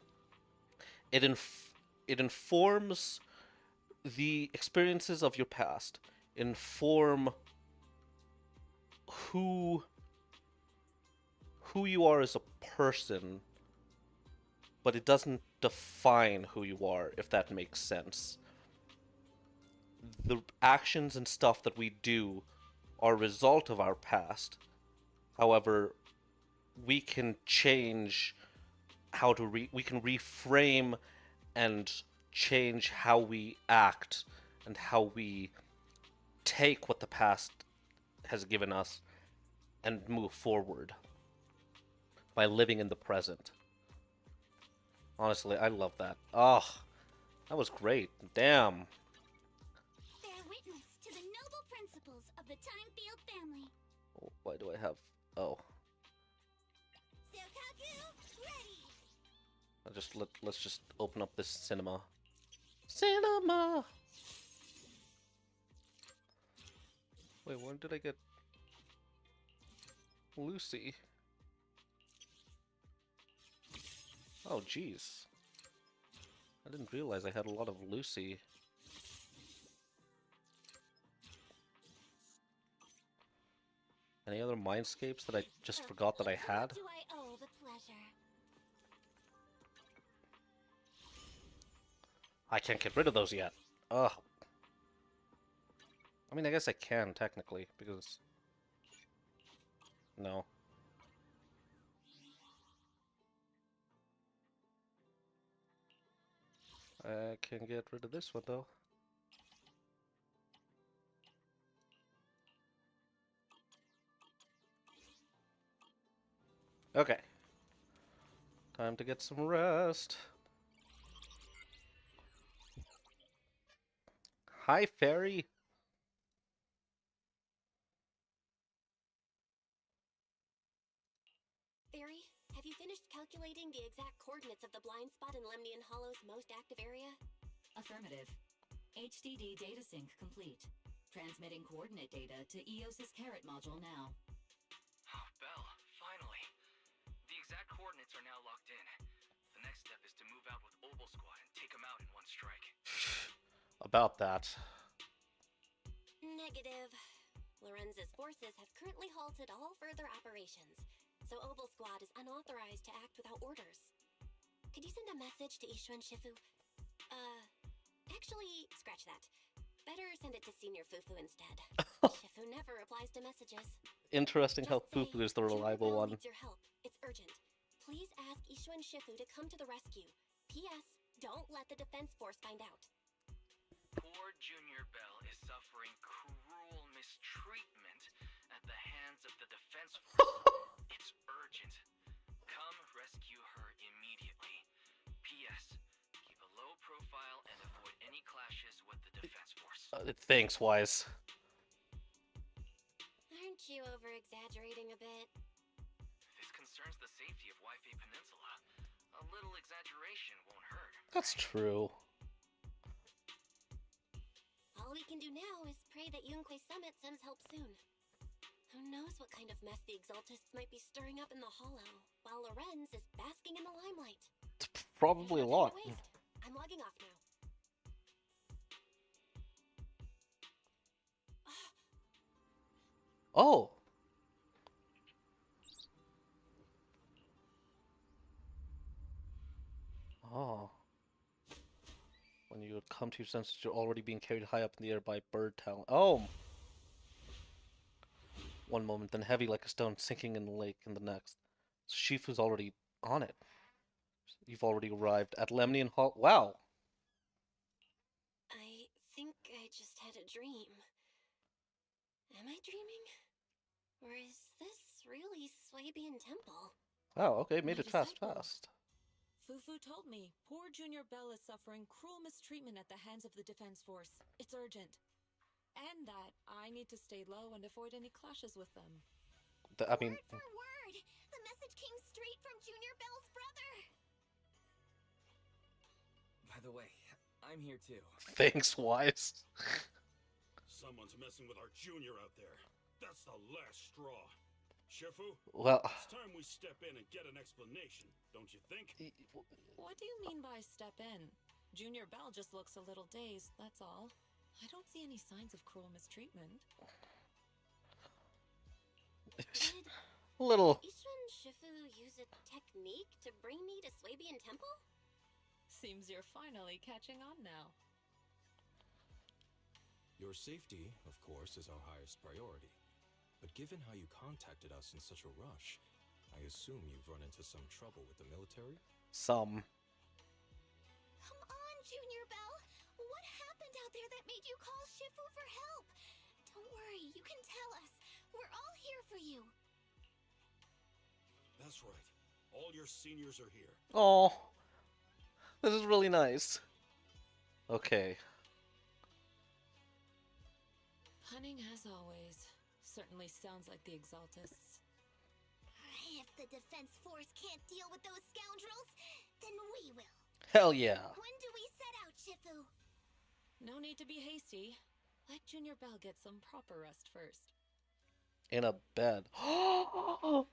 [SPEAKER 1] It informs the experiences of your past, inform who you are as a person, but it doesn't define who you are, if that makes sense. The actions and stuff that we do are a result of our past. However, we can change how to we can reframe and change how we act and how we take what the past has given us and move forward by living in the present. Honestly, I love that. Oh, that was great. Damn.
[SPEAKER 7] Bear witness to the noble principles of the Timefield family.
[SPEAKER 1] Oh, why do I have... Oh.
[SPEAKER 7] Sokaku, ready!
[SPEAKER 1] Let's just open up this cinema. Cinema! Wait, when did I get... Lucy? Oh, jeez. I didn't realize I had a lot of Lucy. Any other mindscapes that I just
[SPEAKER 7] To
[SPEAKER 1] forgot that I had?
[SPEAKER 7] do I owe the pleasure?
[SPEAKER 1] I can't get rid of those yet. Ugh. I mean, I guess I can, technically, because... No. I can get rid of this one, though. Okay. Time to get some rest. Hi, Fairy.
[SPEAKER 5] Barry, have you finished calculating the exact coordinates of the blind spot in Lemnian Hollow's most active area?
[SPEAKER 6] Affirmative. HDD data sync complete. Transmitting coordinate data to EOS's Carrot module now.
[SPEAKER 11] Oh, Belle, finally. The exact coordinates are now locked in. The next step is to move out with Obel Squad and take them out in one strike.
[SPEAKER 1] About that.
[SPEAKER 5] Negative. Lorenz's forces have currently halted all further operations, so Obel Squad is unauthorized to act without orders. Could you send a message to Ishu and Shifu? Actually, scratch that. Better send it to Senior Fufu instead. Shifu never replies to messages.
[SPEAKER 1] Interesting how
[SPEAKER 5] Just say,
[SPEAKER 1] Fufu is the
[SPEAKER 5] "Junior
[SPEAKER 1] reliable
[SPEAKER 5] Bell
[SPEAKER 1] one.
[SPEAKER 5] needs your help. It's urgent. Please ask Ishu and Shifu to come to the rescue. P.S. Don't let the defense force find out."
[SPEAKER 11] Poor Junior Bell is suffering cruel mistreatment at the hands of the defense force. It's urgent. Come rescue her immediately. P.S. Keep a low profile and avoid any clashes with the defense force.
[SPEAKER 1] Thanks, Wise.
[SPEAKER 5] Aren't you over-exaggerating a bit?
[SPEAKER 11] This concerns the safety of Wi-Fi Peninsula. A little exaggeration won't hurt.
[SPEAKER 1] That's true.
[SPEAKER 5] All we can do now is pray that Yunque Summit sends help soon. Who knows what kind of mess the Exaltists might be stirring up in the Hollow, while Lorenz is basking in the limelight.
[SPEAKER 1] Probably a lot.
[SPEAKER 5] I'm logging off now.
[SPEAKER 1] Oh! Oh. When you come to your senses, you're already being carried high up in the air by bird talon. Oh! One moment, then heavy like a stone sinking in the lake in the next. Shifu's already on it. You've already arrived at Lemnian Hall. Wow!
[SPEAKER 5] I think I just had a dream. Am I dreaming? Or is this really Swabian Temple?
[SPEAKER 1] Wow, okay, made
[SPEAKER 12] My
[SPEAKER 1] it fast.
[SPEAKER 12] disciple. Fufu told me poor Junior Bell is suffering cruel mistreatment at the hands of the defense force. It's urgent. And that I need to stay low and avoid any clashes with them.
[SPEAKER 1] I mean...
[SPEAKER 7] Word for word! The message came straight from Junior Bell's brother!
[SPEAKER 13] By the way, I'm here too.
[SPEAKER 1] Thanks, Wise.
[SPEAKER 4] Someone's messing with our junior out there. That's the last straw. Shifu?
[SPEAKER 1] Well...
[SPEAKER 4] It's time we step in and get an explanation, don't you think?
[SPEAKER 12] What do you mean by step in? Junior Bell just looks a little dazed, that's all. I don't see any signs of cruel mistreatment.
[SPEAKER 1] Little...
[SPEAKER 5] Ishu and Shifu use a technique to bring me to Swabian Temple?
[SPEAKER 12] Seems you're finally catching on now.
[SPEAKER 8] Your safety, of course, is our highest priority. But given how you contacted us in such a rush, I assume you've run into some trouble with the military?
[SPEAKER 1] Some.
[SPEAKER 7] Come on, Junior Bell! What happened out there that made you call Shifu for help? Don't worry, you can tell us. We're all here for you.
[SPEAKER 4] That's right. All your seniors are here.
[SPEAKER 1] Oh, this is really nice. Okay.
[SPEAKER 12] Cunning as always. Certainly sounds like the Exaltists.
[SPEAKER 7] If the defense force can't deal with those scoundrels, then we will.
[SPEAKER 1] Hell yeah.
[SPEAKER 7] When do we set out, Shifu?
[SPEAKER 12] No need to be hasty. Let Junior Bell get some proper rest first.
[SPEAKER 1] In a bed. Oh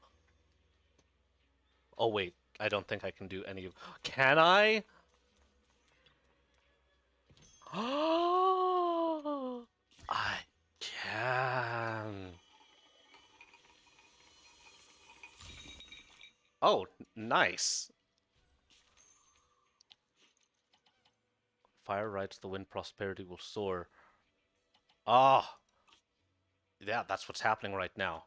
[SPEAKER 1] wait, I don't think I can do any of... Can I? I can. Oh, nice. Fire rights, the wind prosperity will soar. Ah, yeah, that's what's happening right now.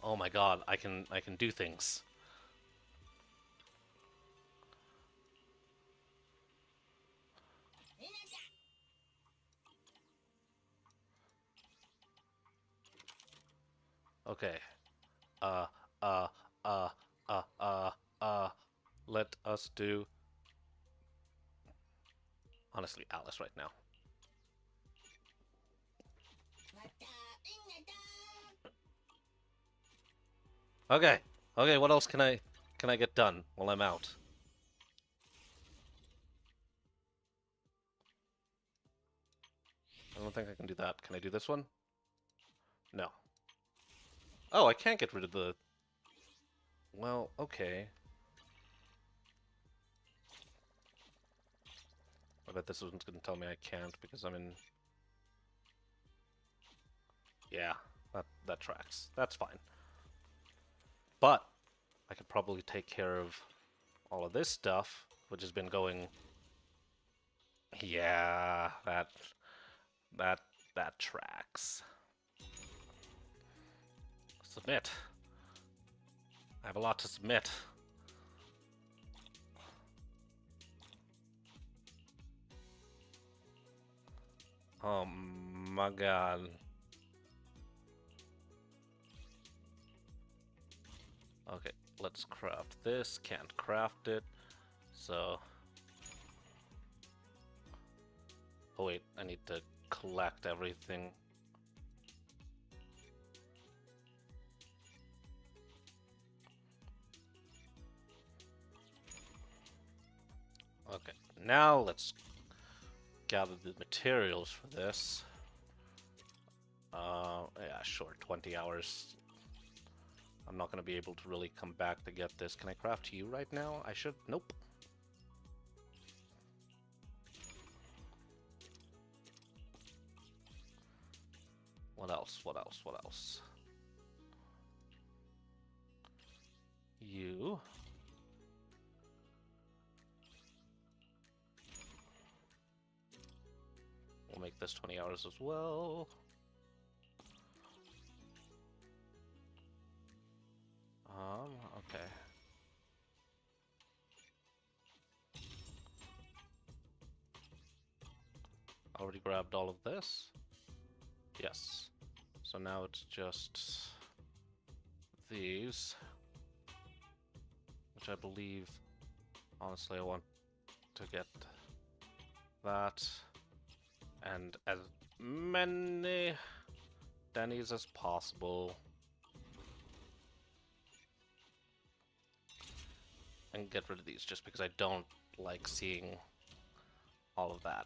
[SPEAKER 1] Oh my god, I can do things. Okay. Uh, uh, uh, uh, uh, let us do... Honestly, Alice right now. Okay. Okay, what else can I get done while I'm out? I don't think I can do that. Can I do this one? No. Oh, I can't get rid of the... Well, okay. I bet this one's gonna tell me I can't because I'm in... Yeah, that tracks. That's fine. But I could probably take care of all of this stuff, which has been going... Yeah, that tracks. Submit. I have a lot to submit. Oh my god. Okay, let's craft this. Can't craft it. So... Oh wait, I need to collect everything. Okay, now let's gather the materials for this. Yeah, sure, 20 hours. I'm not going to be able to really come back to get this. Can I craft you right now? I should... Nope. What else? What else? What else? You... We'll make this 20 hours as well. Okay. Already grabbed all of this? Yes. So now it's just these, which I believe, honestly, I want to get that and as many Denny's as possible. And get rid of these just because I don't like seeing all of that.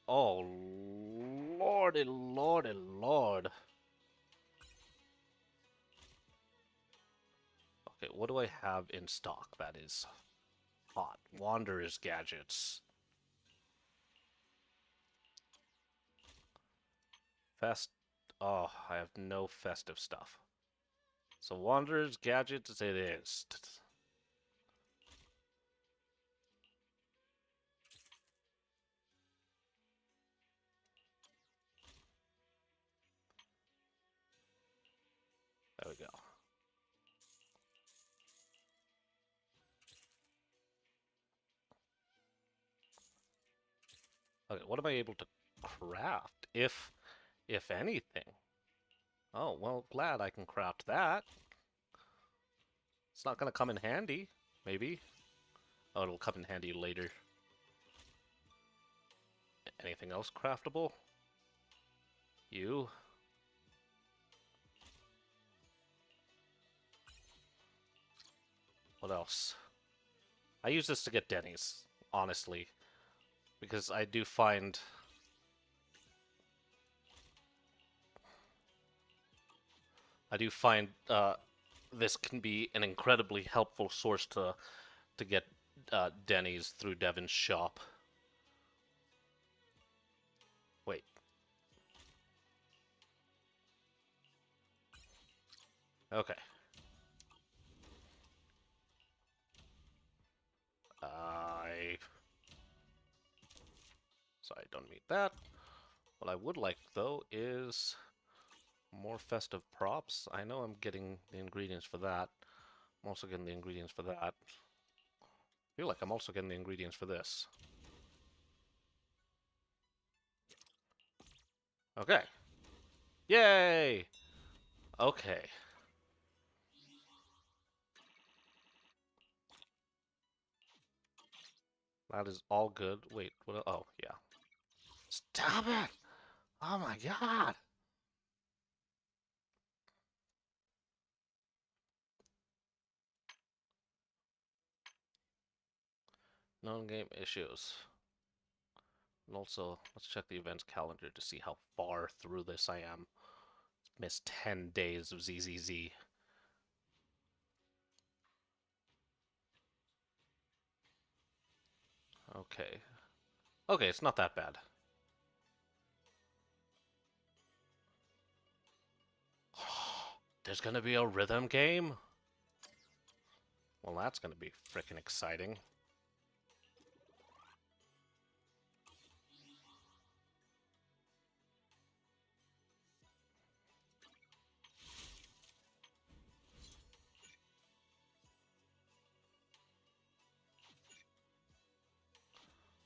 [SPEAKER 1] Oh, lordy, lordy, lord. Okay, what do I have in stock that is hot? Wanderer's gadgets. Oh, I have no festive stuff. So Wanderer's gadgets it is. There we go. Okay, what am I able to craft, if anything? Oh, well, glad I can craft that. It's not gonna come in handy, maybe. Oh, it'll come in handy later. Anything else craftable? You? What else? I use this to get Denny's, honestly. Because I do find... this can be an incredibly helpful source to get Denny's through Devin's shop. Wait, Okay. Sorry, don't mean that. What I would like, though, is more festive props. I know I'm getting the ingredients for that. I'm also getting the ingredients for that. I feel like I'm also getting the ingredients for this. Okay. Yay! Okay. That is all good. Wait, what? Oh, yeah. Stop it! Oh my god! Non-game issues. And also, let's check the events calendar to see how far through this I am. Missed 10 days of ZZZ. Okay. Okay, it's not that bad. There's gonna be a rhythm game? Well, that's gonna be frickin' exciting.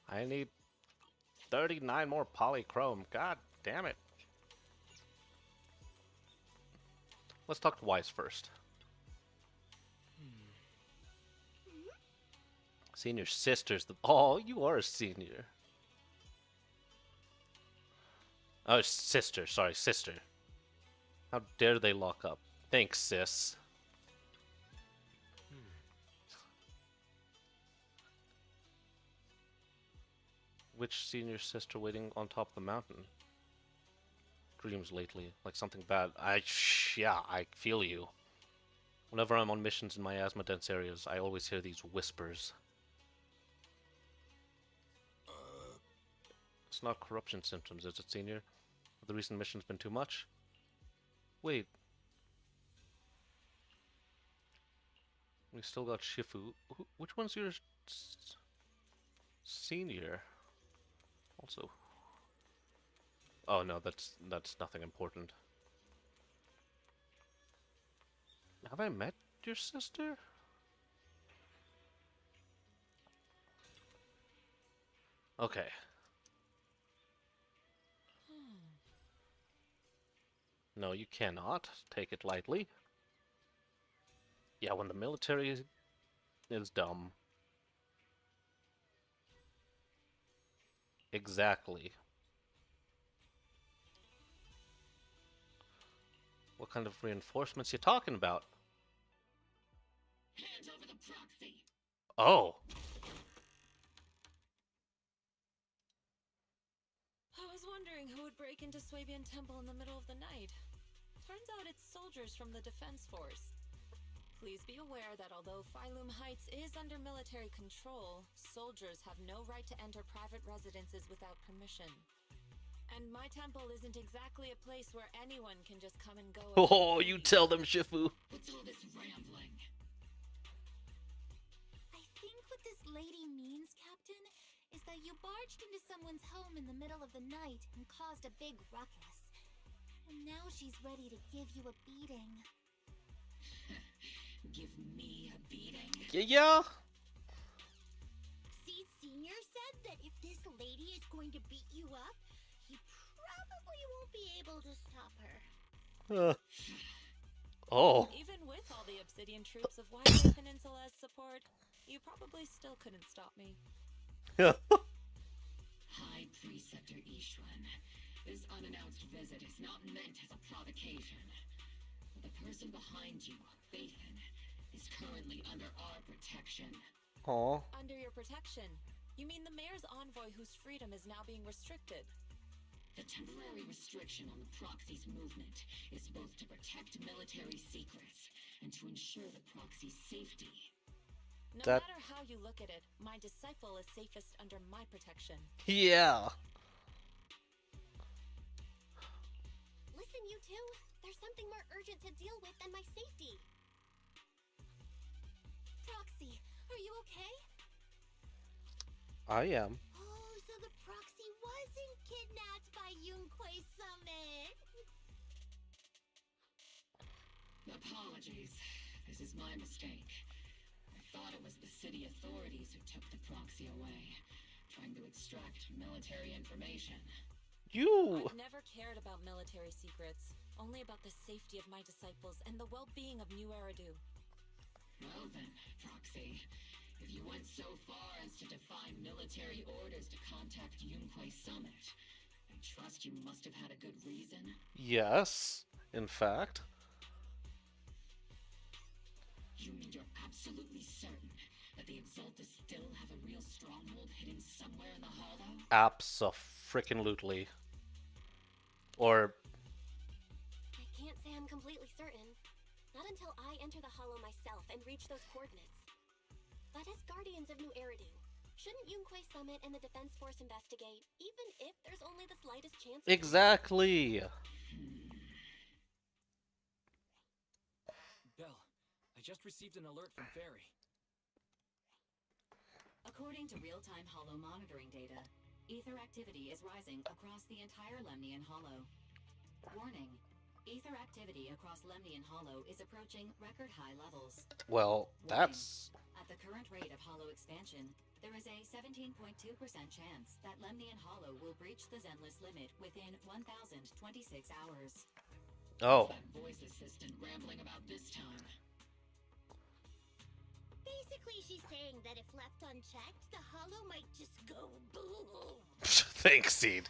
[SPEAKER 1] I need 39 more polychrome. God damn it. Let's talk to Wise first. Senior sister's the... Oh, you are a senior. Oh, sister. Sorry, sister. How dare they lock up? Thanks, sis. Which senior sister waiting on top of the mountain? Dreams lately, like something bad. Yeah, I feel you. Whenever I'm on missions in miasma-dense areas, I always hear these whispers. It's not corruption symptoms, is it, senior? Have the recent mission's been too much? Wait. We still got Shifu. Which one's your senior? Also. Oh no, that's nothing important. Have I met your sister? Okay. No, you cannot take it lightly. Yeah, when the military is dumb. Exactly. What kind of reinforcements you talking about?
[SPEAKER 6] Hand over the proxy.
[SPEAKER 1] Oh.
[SPEAKER 12] I was wondering who would break into Swabian Temple in the middle of the night. Turns out it's soldiers from the Defense Force. Please be aware that although Phylum Heights is under military control, soldiers have no right to enter private residences without permission. And my temple isn't exactly a place where anyone can just come and go.
[SPEAKER 1] Oh, you tell them, Shifu.
[SPEAKER 6] What's all this rambling?
[SPEAKER 10] I think what this lady means, Captain, is that you barged into someone's home in the middle of the night and caused a big ruckus. And now she's ready to give you a beating.
[SPEAKER 6] Give me a beating?
[SPEAKER 1] Yeah?
[SPEAKER 7] See, Senior said that if this lady is going to beat you up, he probably won't be able to stop her.
[SPEAKER 1] Oh.
[SPEAKER 12] Even with all the Obsidian troops of White Peninsula as support, you probably still couldn't stop me.
[SPEAKER 6] High Preceptor Ishwan, this unannounced visit is not meant as a provocation. The person behind you, Bathan, is currently under our protection.
[SPEAKER 1] Aww.
[SPEAKER 12] Under your protection? You mean the mayor's envoy whose freedom is now being restricted?
[SPEAKER 6] The temporary restriction on the proxy's movement is both to protect military secrets and to ensure the proxy's safety.
[SPEAKER 12] No matter how you look at it, my disciple is safest under my protection.
[SPEAKER 1] Yeah.
[SPEAKER 10] Listen, you two.
[SPEAKER 5] There's something more urgent to deal with than my safety.
[SPEAKER 10] Proxy, are you okay?
[SPEAKER 1] I am.
[SPEAKER 7] Oh, so the proxy wasn't kidnapped by Yunquei Summit.
[SPEAKER 6] Apologies. This is my mistake. I thought it was the city authorities who took the proxy away, trying to extract military information.
[SPEAKER 12] I've never cared about military secrets, only about the safety of my disciples and the well-being of New Eridu.
[SPEAKER 6] Well then, Proxy, if you went so far as to defy military orders to contact Yunquei Summit, I trust you must have had a good reason.
[SPEAKER 1] Yes, in fact.
[SPEAKER 6] You mean you're absolutely certain that the Exaltus still have a real stronghold hidden somewhere in the hollow?
[SPEAKER 1] Abso-frickin-lutely. Or...
[SPEAKER 5] I can't say I'm completely certain. Not until I enter the hollow myself and reach those coordinates. But as guardians of New Eridu, shouldn't Yunquei Summit and the Defense Force investigate, even if there's only the slightest chance?
[SPEAKER 1] Exactly!
[SPEAKER 13] Belle, I just received an alert from Fairy.
[SPEAKER 9] According to real-time hollow monitoring data, ether activity is rising across the entire Lemnian Hollow. Warning. Ether activity across Lemnian Hollow is approaching record-high levels.
[SPEAKER 1] Well, that's...
[SPEAKER 9] At the current rate of hollow expansion, there is a 17.2% chance that Lemnian Hollow will breach the Zenless limit within 1,026 hours.
[SPEAKER 1] Oh.
[SPEAKER 6] What's that voice assistant rambling about this time?
[SPEAKER 7] Basically, she's saying that if left unchecked, the hollow might just go boom.
[SPEAKER 1] Thanks, Seed.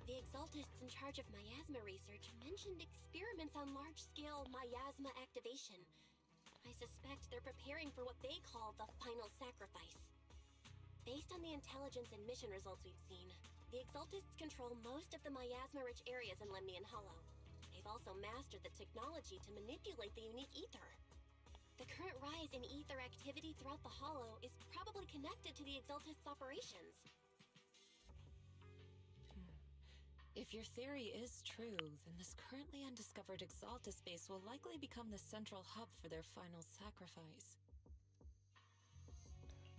[SPEAKER 5] The Exaltists in charge of miasma research mentioned experiments on large-scale miasma activation. I suspect they're preparing for what they call the final sacrifice. Based on the intelligence and mission results we've seen, the Exaltists control most of the miasma-rich areas in Lemnian Hollow. They've also mastered the technology to manipulate the unique ether. The current rise in ether activity throughout the Hollow is probably connected to the Exaltists' operations.
[SPEAKER 12] If your theory is true, then this currently undiscovered Exaltus base will likely become the central hub for their final sacrifice.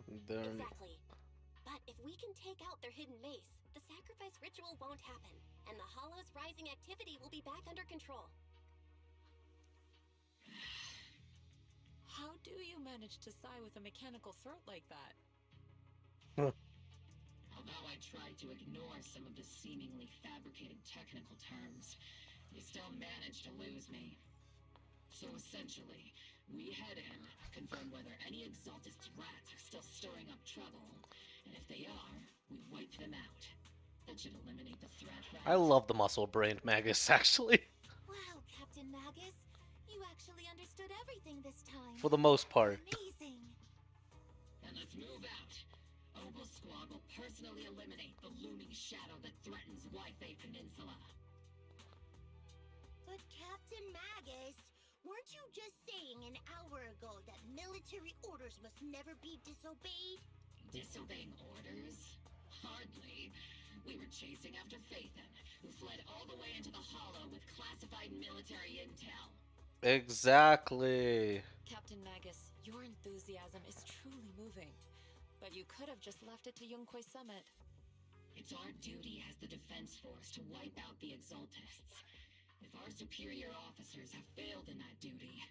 [SPEAKER 5] Exactly. But if we can take out their hidden base, the sacrifice ritual won't happen, and the Hollow's rising activity will be back under control.
[SPEAKER 12] How do you manage to sigh with a mechanical throat like that?
[SPEAKER 6] Although I tried to ignore some of the seemingly fabricated technical terms, you still managed to lose me. So essentially, we head in, confirm whether any Exaltist rats are still stirring up trouble, and if they are, we wipe them out. That should eliminate the threat, right?
[SPEAKER 1] I love the muscle-brained Magus, actually.
[SPEAKER 10] Wow, Captain Magus, you actually understood everything this time.
[SPEAKER 1] For the most part.
[SPEAKER 10] Amazing.
[SPEAKER 6] And let's move out. Obel Squad will personally eliminate the looming shadow that threatens Wi-Fi Peninsula.
[SPEAKER 7] But Captain Magus, weren't you just saying an hour ago that military orders must never be disobeyed?
[SPEAKER 6] Disobeying orders? Hardly. We were chasing after Phaethon, who fled all the way into the Hollow with classified military intel.
[SPEAKER 1] Exactly.
[SPEAKER 12] Captain Magus, your enthusiasm is truly moving. But you could have just left it to Yunquei Summit.
[SPEAKER 6] It's our duty as the Defense Force to wipe out the Exaltists. If our superior officers have failed in that duty,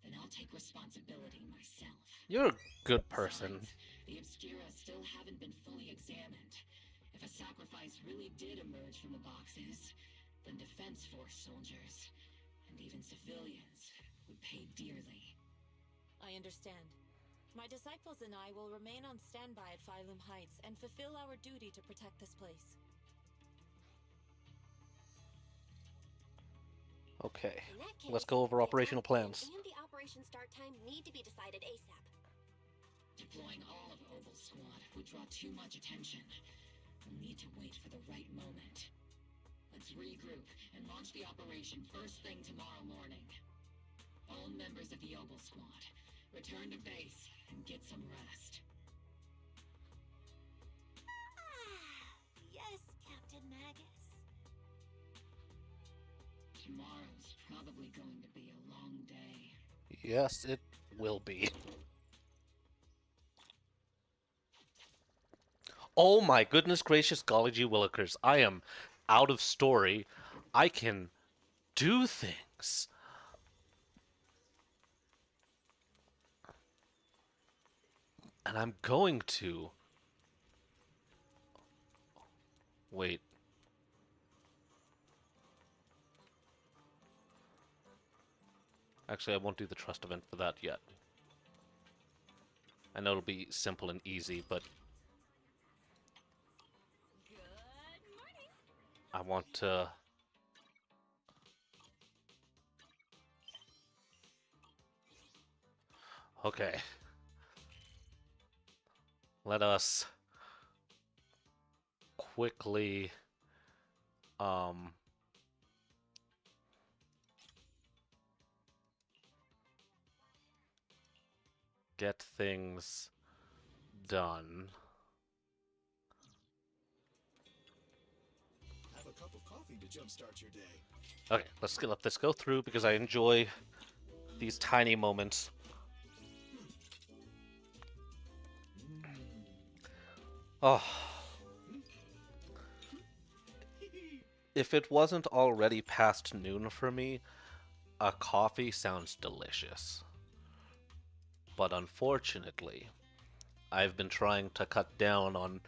[SPEAKER 6] then I'll take responsibility myself.
[SPEAKER 1] You're a good person.
[SPEAKER 6] Besides, the Obscura still haven't been fully examined. If a sacrifice really did emerge from the boxes, then Defense Force soldiers, and even civilians, would pay dearly.
[SPEAKER 12] I understand. My disciples and I will remain on standby at Phylum Heights and fulfill our duty to protect this place.
[SPEAKER 1] Okay,
[SPEAKER 5] In that case,
[SPEAKER 1] let's go over
[SPEAKER 5] the
[SPEAKER 1] operational
[SPEAKER 5] attack plan
[SPEAKER 1] plans.
[SPEAKER 5] and the operation start time need to be decided ASAP.
[SPEAKER 6] Deploying all of Obel Squad would draw too much attention. We'll need to wait for the right moment. Let's regroup and launch the operation first thing tomorrow morning. All members of the Obel Squad, return to base and get some rest.
[SPEAKER 7] Yes, Captain
[SPEAKER 6] Tomorrow's probably going to be a long day.
[SPEAKER 1] Yes, it will be. Oh my goodness gracious golly gee willikers. I am out of story. I can do things. And I'm going to... Wait. Actually, I won't do the trust event for that yet. I know it'll be simple and easy, but... I want to... Okay. Let us quickly get things done.
[SPEAKER 14] Have a cup of coffee to jumpstart your day.
[SPEAKER 1] Okay, let this go through because I enjoy these tiny moments. Oh. If it wasn't already past noon for me, a coffee sounds delicious. But unfortunately, I've been trying to cut down on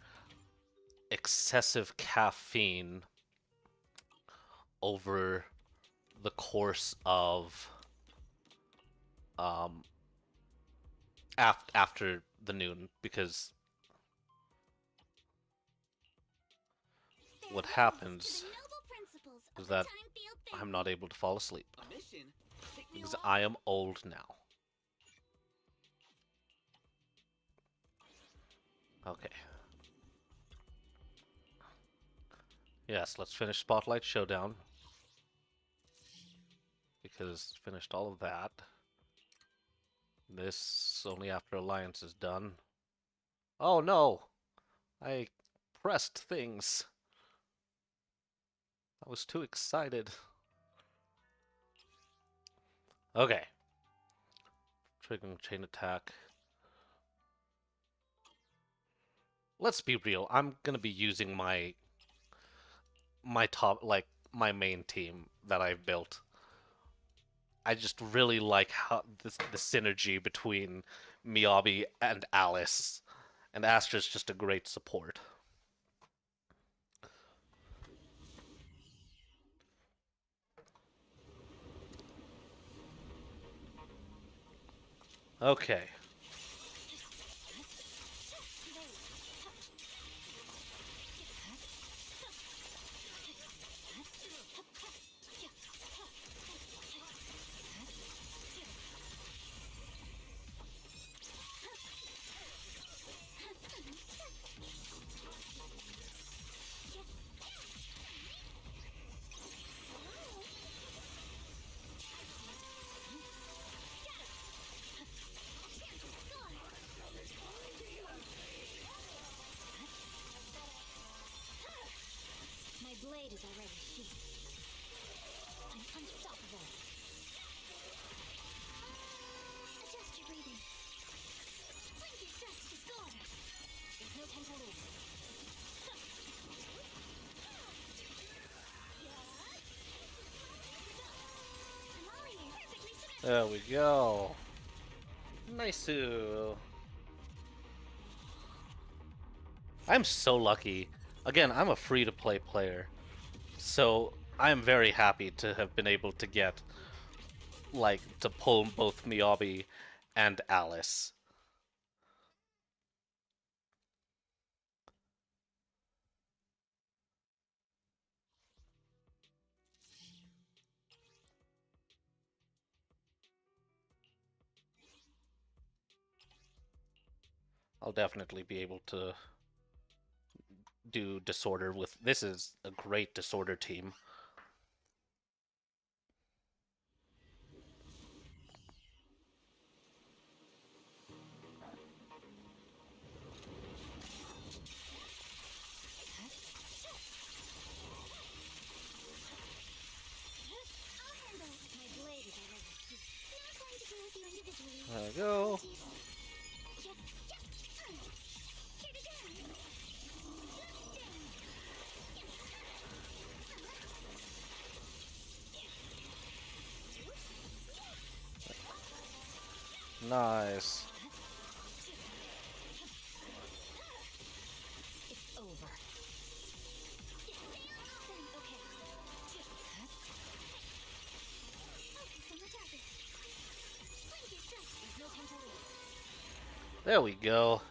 [SPEAKER 1] excessive caffeine over the course of after the noon, because what happens is that I'm not able to fall asleep because I am old now. Okay. Yes, let's finish Spotlight Showdown. Because finished all of that. This only after Alliance is done. Oh no! I pressed things. I was too excited. Okay. Triggering chain attack. Let's be real. I'm gonna be using my top, like, my main team that I've built. I just really like how the synergy between Miyabi and Alice. And Astra's just a great support. Okay.
[SPEAKER 10] My blade is already sheathed. I'm unstoppable. Adjust your breathing. Bring your stress to score. There's no time to lose.
[SPEAKER 1] There we go. Nice. I'm so lucky. Again, I'm a free-to-play player, so I'm very happy to have been able to get, like, to pull both Miyabi and Alice. I'll definitely be able to do Disorder with... This is a great Disorder team. Nice.
[SPEAKER 10] It's over.
[SPEAKER 1] There we go.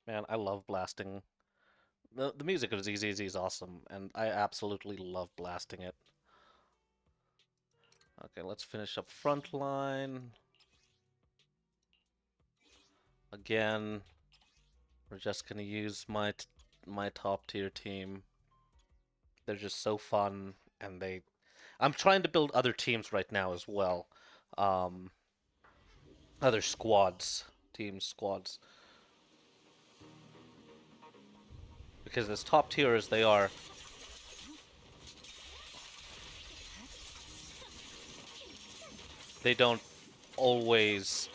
[SPEAKER 1] Man, I love blasting. The music of ZZZ is awesome, and I absolutely love blasting it. Okay, let's finish up Frontline. Again, we're just gonna use my top tier team. They're just so fun, and I'm trying to build other teams right now as well. Other squads, squads. Because as top tier as they are, they don't always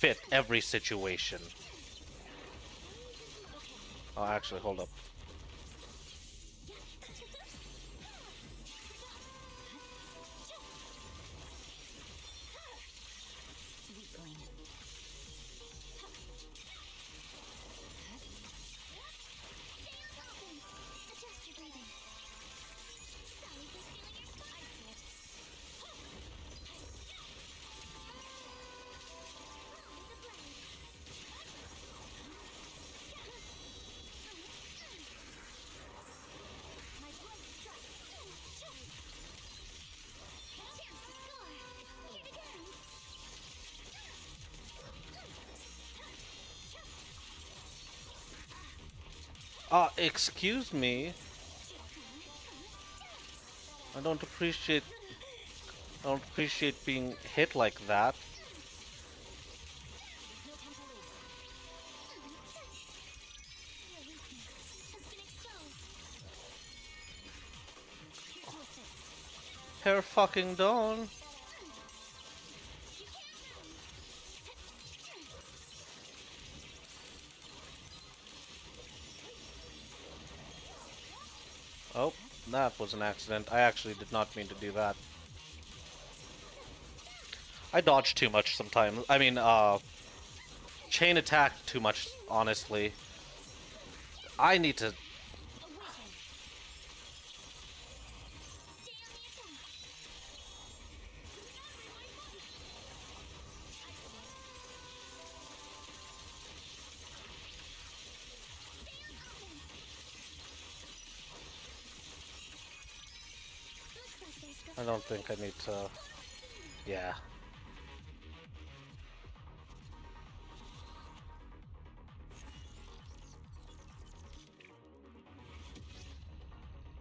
[SPEAKER 1] fit every situation. Oh, actually, hold up. Excuse me. I don't appreciate being hit like that. Hair fucking dawn. Oh, that was an accident. I actually did not mean to do that. I dodge too much sometimes. I mean, chain attack too much, honestly. I need to... I don't think I need to... Yeah.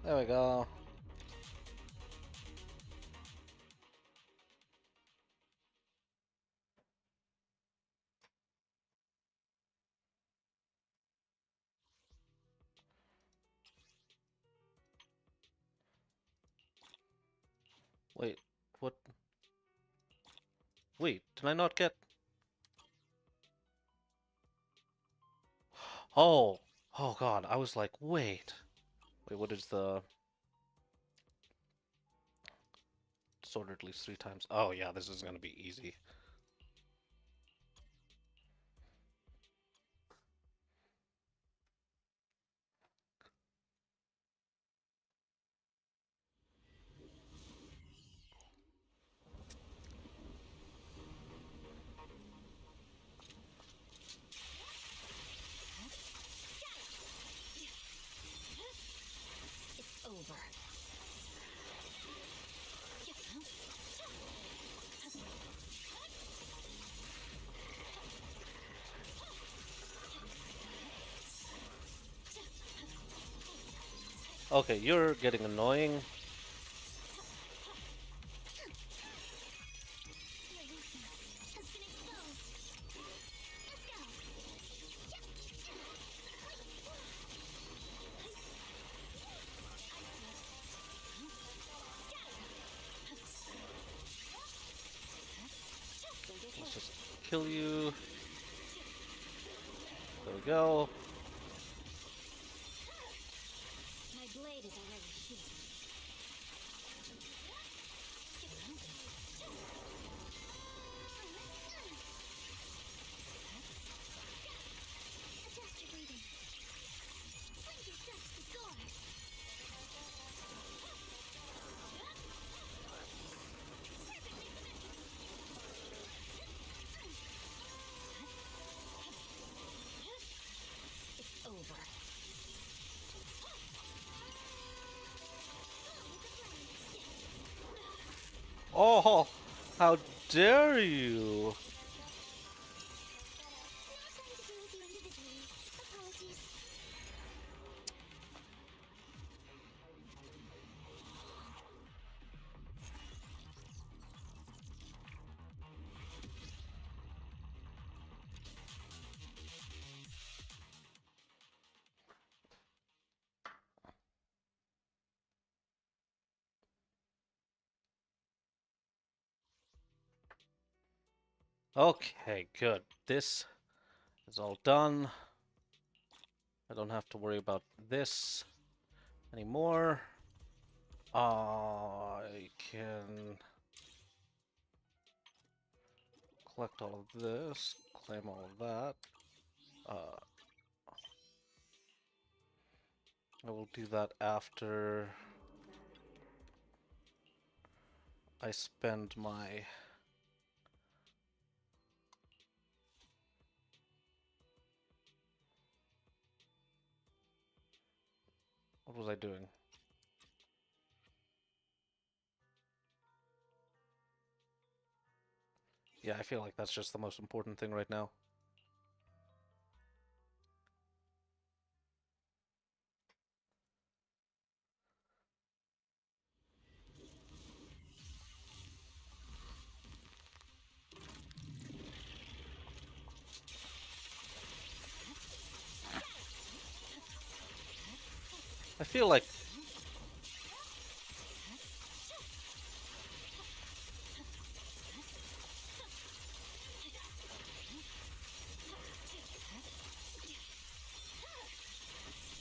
[SPEAKER 1] There we go. Wait, what? Wait, did I not get... Oh! Oh god, I was like, wait. Wait, what is the... Sword at least 3 times. Oh yeah, this is gonna be easy.
[SPEAKER 10] It's over.
[SPEAKER 1] Okay, you're getting annoying. kill you. There we go.
[SPEAKER 7] My blade is already sheathed. Adjust your breathing. Swing your steps to score. It's over.
[SPEAKER 1] Oh, how dare you! Okay, good. This is all done. I don't have to worry about this anymore. I can collect all of this, claim all of that. I will do that after I spend my... What was I doing? Yeah, I feel like that's just the most important thing right now. I feel like...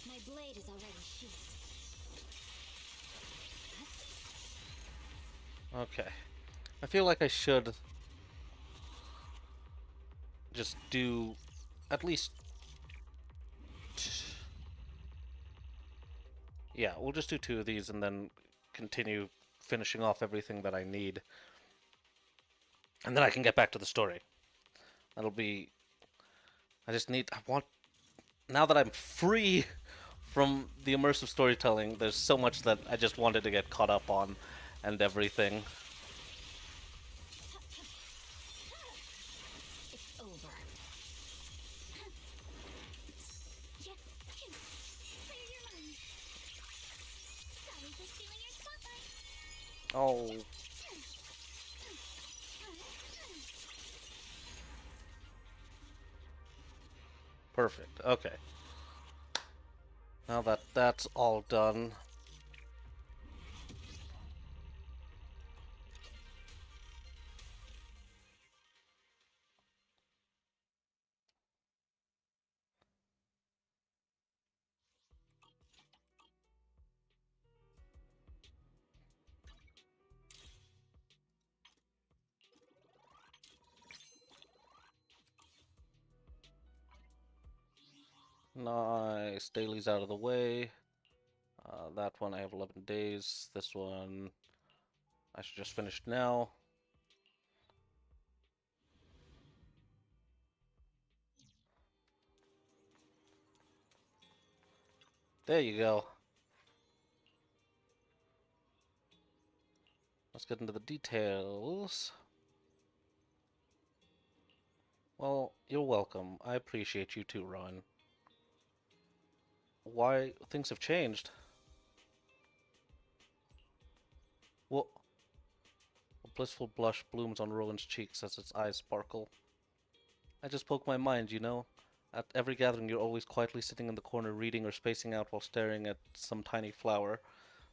[SPEAKER 7] My blade is already sheathed.
[SPEAKER 1] Okay. I feel like I should just do at least... Yeah, we'll just do 2 of these and then continue finishing off everything that I need. And then I can get back to the story. That'll be... I want... Now that I'm free from the immersive storytelling, there's so much that I just wanted to get caught up on and everything.
[SPEAKER 7] It's over. Clear your mind. Sorry for stealing your spotlight.
[SPEAKER 1] Oh... Perfect. Okay. Now that that's all done... Nice. Daily's out of the way. That one I have 11 days. This one I should just finish now. There you go. Let's get into the details. Well, you're welcome. I appreciate you too, Rowan. Why things have changed? What? A blissful blush blooms on Rowan's cheeks as its eyes sparkle. I just spoke my mind, you know? At every gathering, you're always quietly sitting in the corner reading or spacing out while staring at some tiny flower.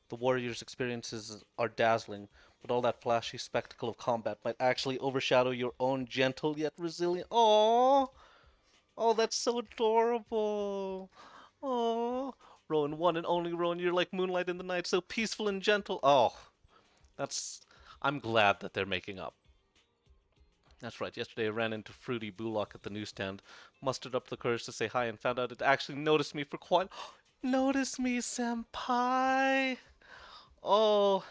[SPEAKER 1] The warrior's experiences are dazzling, but all that flashy spectacle of combat might actually overshadow your own gentle yet resilient. Oh, oh, that's so adorable. Oh, Rowan, one and only Rowan, you're like moonlight in the night, so peaceful and gentle. Oh, that's. I'm glad that they're making up. That's right. Yesterday I ran into Fruity Bullock at the newsstand, mustered up the courage to say hi, and found out it actually noticed me for quite. Notice me, senpai. Oh,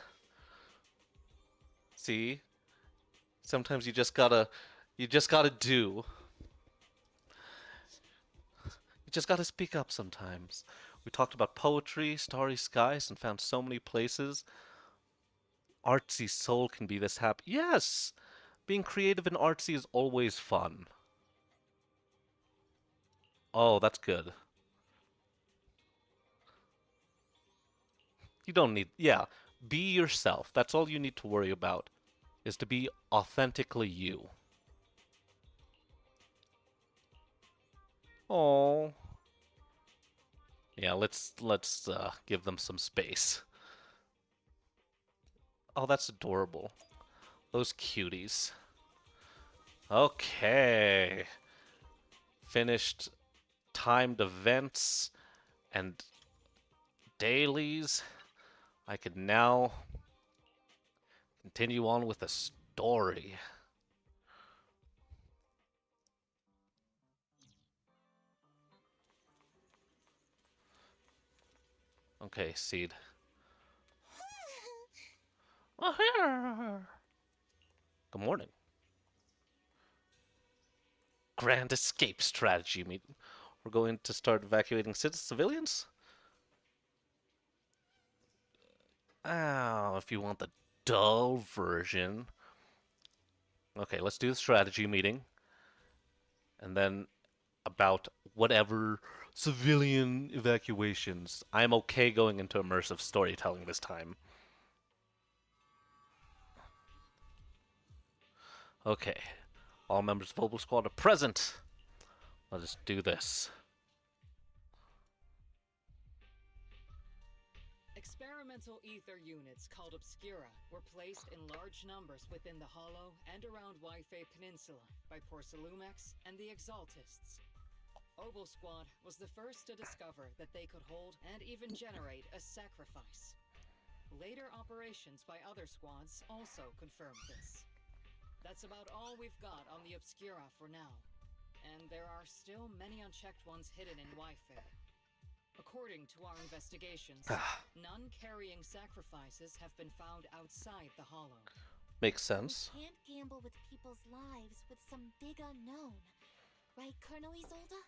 [SPEAKER 1] see, sometimes you just gotta do. You just gotta speak up sometimes. We talked about poetry, starry skies, and found so many places. Artsy soul can be this happy. Yes, being creative and artsy is always fun. Oh, that's good. You don't need, yeah, be yourself. That's all you need to worry about, is to be authentically you. Oh. Yeah, let's give them some space. Oh, that's adorable. Those cuties. Okay. Finished timed events and dailies. I could now continue on with the story. Okay, Seed. Good morning. Grand escape strategy meeting. We're going to start evacuating civilians? Oh, if you want the dull version. Okay, let's do the strategy meeting. And then about whatever civilian evacuations. I'm okay going into immersive storytelling this time. Okay. All members of Mobile Squad are present. Let us do this.
[SPEAKER 15] Experimental ether units called Obscura were placed in large numbers within the Hollow and around Wi-Fi Peninsula by Porcelumex and the Exaltists. Obel Squad was the first to discover that they could hold and even generate a sacrifice. Later operations by other squads also confirmed this. That's about all we've got on the Obscura for now, and there are still many unchecked ones hidden in Wi-Fi. According to our investigations, none carrying sacrifices have been found outside the Hollow.
[SPEAKER 1] Makes sense.
[SPEAKER 10] We can't gamble with people's lives with some big unknown. Right, Colonel Isolde?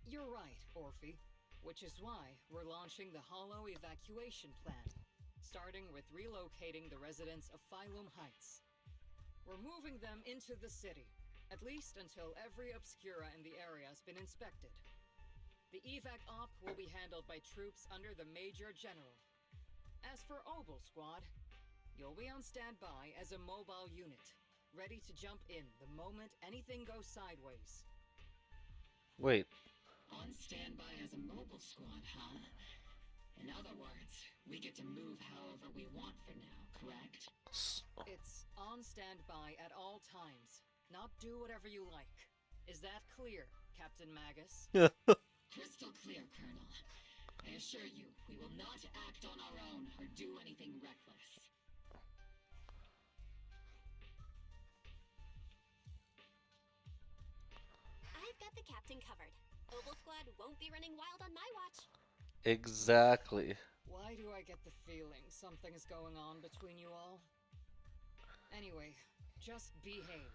[SPEAKER 15] You're right, Orphe. Which is why we're launching the Hollow evacuation plan, starting with relocating the residents of Phylum Heights. We're moving them into the city, at least until every Obscura in the area has been inspected. The evac op will be handled by troops under the Major General. As for Obel Squad, you'll be on standby as a mobile unit, ready to jump in the moment anything goes sideways.
[SPEAKER 1] Wait.
[SPEAKER 6] On standby as a mobile squad, huh? In other words, we get to move however we want for now, correct?
[SPEAKER 15] It's on standby at all times, not do whatever you like. Is that clear, Captain Magus?
[SPEAKER 6] Crystal clear, Colonel. I assure you, we will not act on our own or do anything reckless.
[SPEAKER 5] I've got the captain covered. Obel Squad won't be running wild on my watch.
[SPEAKER 1] Exactly.
[SPEAKER 15] Why do I get the feeling something's going on between you all? Anyway, just behave.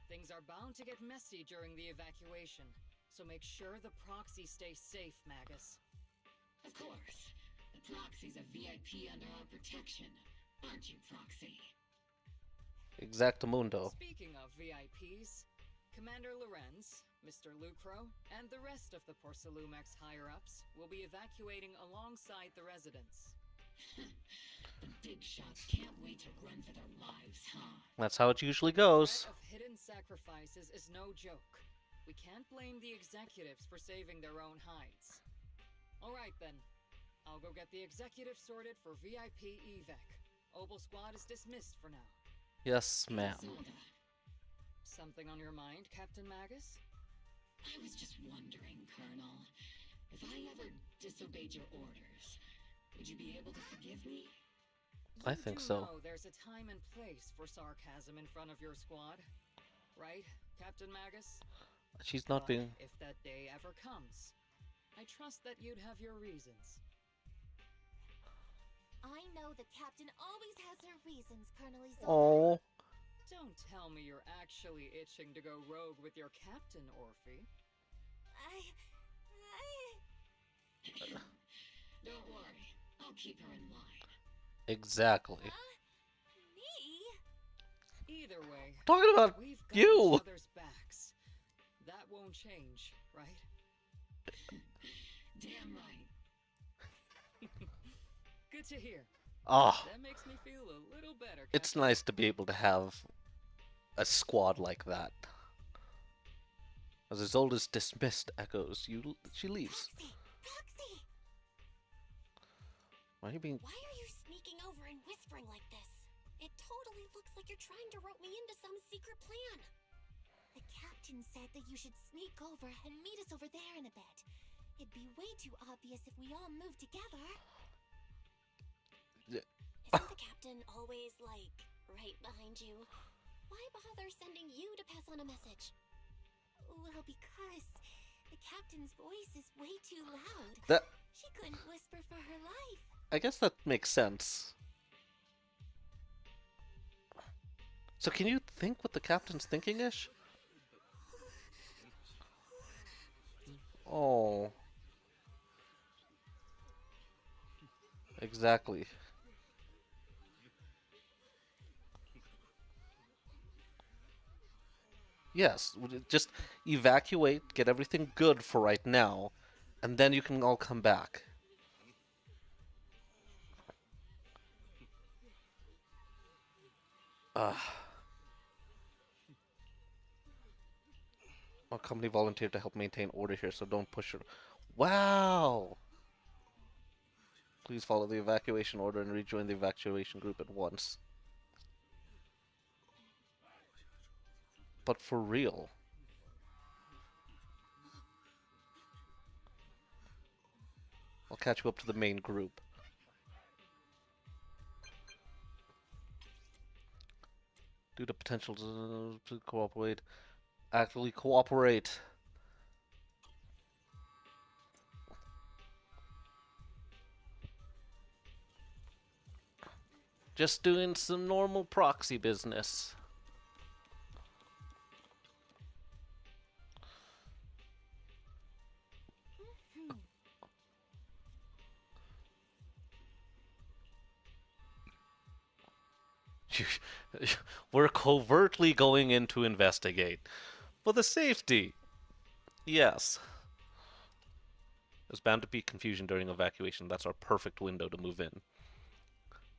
[SPEAKER 15] Things are bound to get messy during the evacuation, so make sure the proxy stays safe, Magus.
[SPEAKER 6] Of course. The proxy's a VIP under our protection, aren't you, Proxy?
[SPEAKER 1] Exactamundo.
[SPEAKER 15] Speaking of VIPs, Commander Lorenz, Mr. Lucro, and the rest of the Porcelumex higher-ups will be evacuating alongside the residents.
[SPEAKER 6] The big shots can't wait to run for their lives, huh?
[SPEAKER 1] That's how it usually goes.
[SPEAKER 15] The threat of hidden sacrifices is no joke. We can't blame the executives for saving their own hides. All right then, I'll go get the executive sorted for VIP evac. Obel squad is dismissed for now.
[SPEAKER 1] Yes, ma'am.
[SPEAKER 15] Something on your mind, Captain Magus?
[SPEAKER 6] I was just wondering, Colonel, if I ever disobeyed your orders, would you be able to forgive me?
[SPEAKER 1] I think
[SPEAKER 15] You
[SPEAKER 1] so.
[SPEAKER 15] know there's a time and place for sarcasm in front of your squad, right, Captain Magus?
[SPEAKER 1] She's not
[SPEAKER 15] But
[SPEAKER 1] being...
[SPEAKER 15] if that day ever comes, I trust that you'd have your reasons.
[SPEAKER 10] I know the captain always has her reasons, Colonel Isolde.
[SPEAKER 1] Oh.
[SPEAKER 15] Don't tell me you're actually itching to go rogue with your captain, Orphe.
[SPEAKER 6] Don't worry, I'll keep her in line.
[SPEAKER 1] Exactly.
[SPEAKER 10] Me?
[SPEAKER 15] Either way,
[SPEAKER 1] Talking about
[SPEAKER 15] we've got
[SPEAKER 1] you.
[SPEAKER 15] each other's backs. That won't change, right?
[SPEAKER 6] Damn right.
[SPEAKER 15] Good to hear.
[SPEAKER 1] Ah.
[SPEAKER 15] That makes me feel a little better.
[SPEAKER 1] It's nice to be able to have a squad like that. As Isolde's dismissed echoes, she leaves.
[SPEAKER 5] Proxy!
[SPEAKER 1] Why are you being...
[SPEAKER 5] Why are you sneaking over and whispering like this? It totally looks like you're trying to rope me into some secret plan.
[SPEAKER 10] The captain said that you should sneak over and meet us over there in a bit. It'd be way too obvious if we all moved together.
[SPEAKER 5] Isn't the captain always, like, right behind you? Why bother sending you to pass on a message?
[SPEAKER 10] Well, because the captain's voice is way too loud.
[SPEAKER 1] That...
[SPEAKER 10] She couldn't whisper for her life.
[SPEAKER 1] I guess that makes sense. So can you think what the captain's thinking-ish? Oh. Exactly. Yes, just evacuate, get everything good for right now, and then you can all come back. Our company volunteered to help maintain order here, so don't push her. Wow! Please follow the evacuation order and rejoin the evacuation group at once. But for real. I'll catch you up to the main group. Due to potential to cooperate, actively cooperate. Just doing some normal proxy business. We're covertly going in to investigate. For the safety. Yes. There's bound to be confusion during evacuation. That's our perfect window to move in.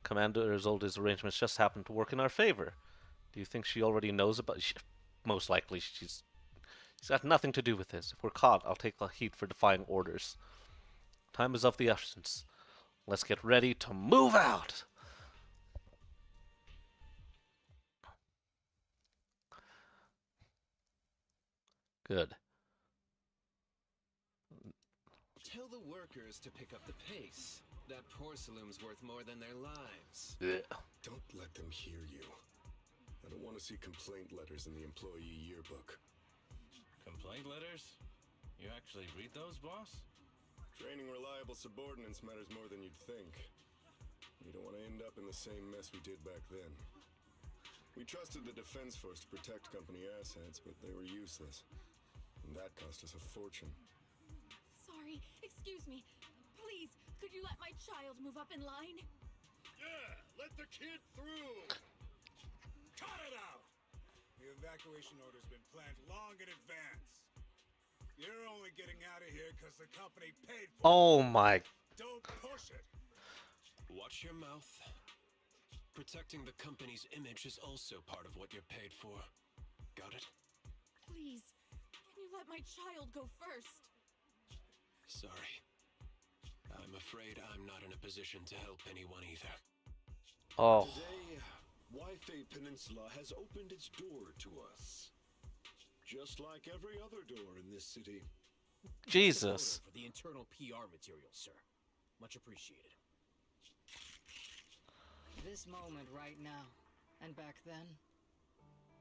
[SPEAKER 1] Commander Isolde's arrangements just happen to work in our favor. Do you think she already knows about... most likely she's got nothing to do with this. If we're caught, I'll take the heat for defying orders. Time is of the essence. Let's get ready to move out! Good.
[SPEAKER 8] Tell the workers to pick up the pace. That porcelain's worth more than their lives.
[SPEAKER 14] Don't let them hear you. I don't want to see complaint letters in the employee yearbook.
[SPEAKER 4] Complaint letters? You actually read those, boss?
[SPEAKER 14] Training reliable subordinates matters more than you'd think. We don't want to end up in the same mess we did back then. We trusted the Defense Force to protect company assets, but they were useless. And that cost us a fortune.
[SPEAKER 10] Sorry, excuse me. Please, could you let my child move up in line?
[SPEAKER 4] Yeah, let the kid through! Cut it out!
[SPEAKER 16] The evacuation order's been planned long in advance. You're only getting out of here because the company paid for it.
[SPEAKER 1] Oh my...
[SPEAKER 16] Don't push it!
[SPEAKER 8] Watch your mouth. Protecting the company's image is also part of what you're paid for. Got it?
[SPEAKER 10] Please, can you let my child go first?
[SPEAKER 8] Sorry. I'm afraid I'm not in a position to help anyone either.
[SPEAKER 1] Oh.
[SPEAKER 14] Today, Wi-Fi Peninsula has opened its door to us. Just like every other door in this city.
[SPEAKER 1] Jesus.
[SPEAKER 13] For the internal PR material, sir. Much appreciated.
[SPEAKER 15] This moment right now, and back then,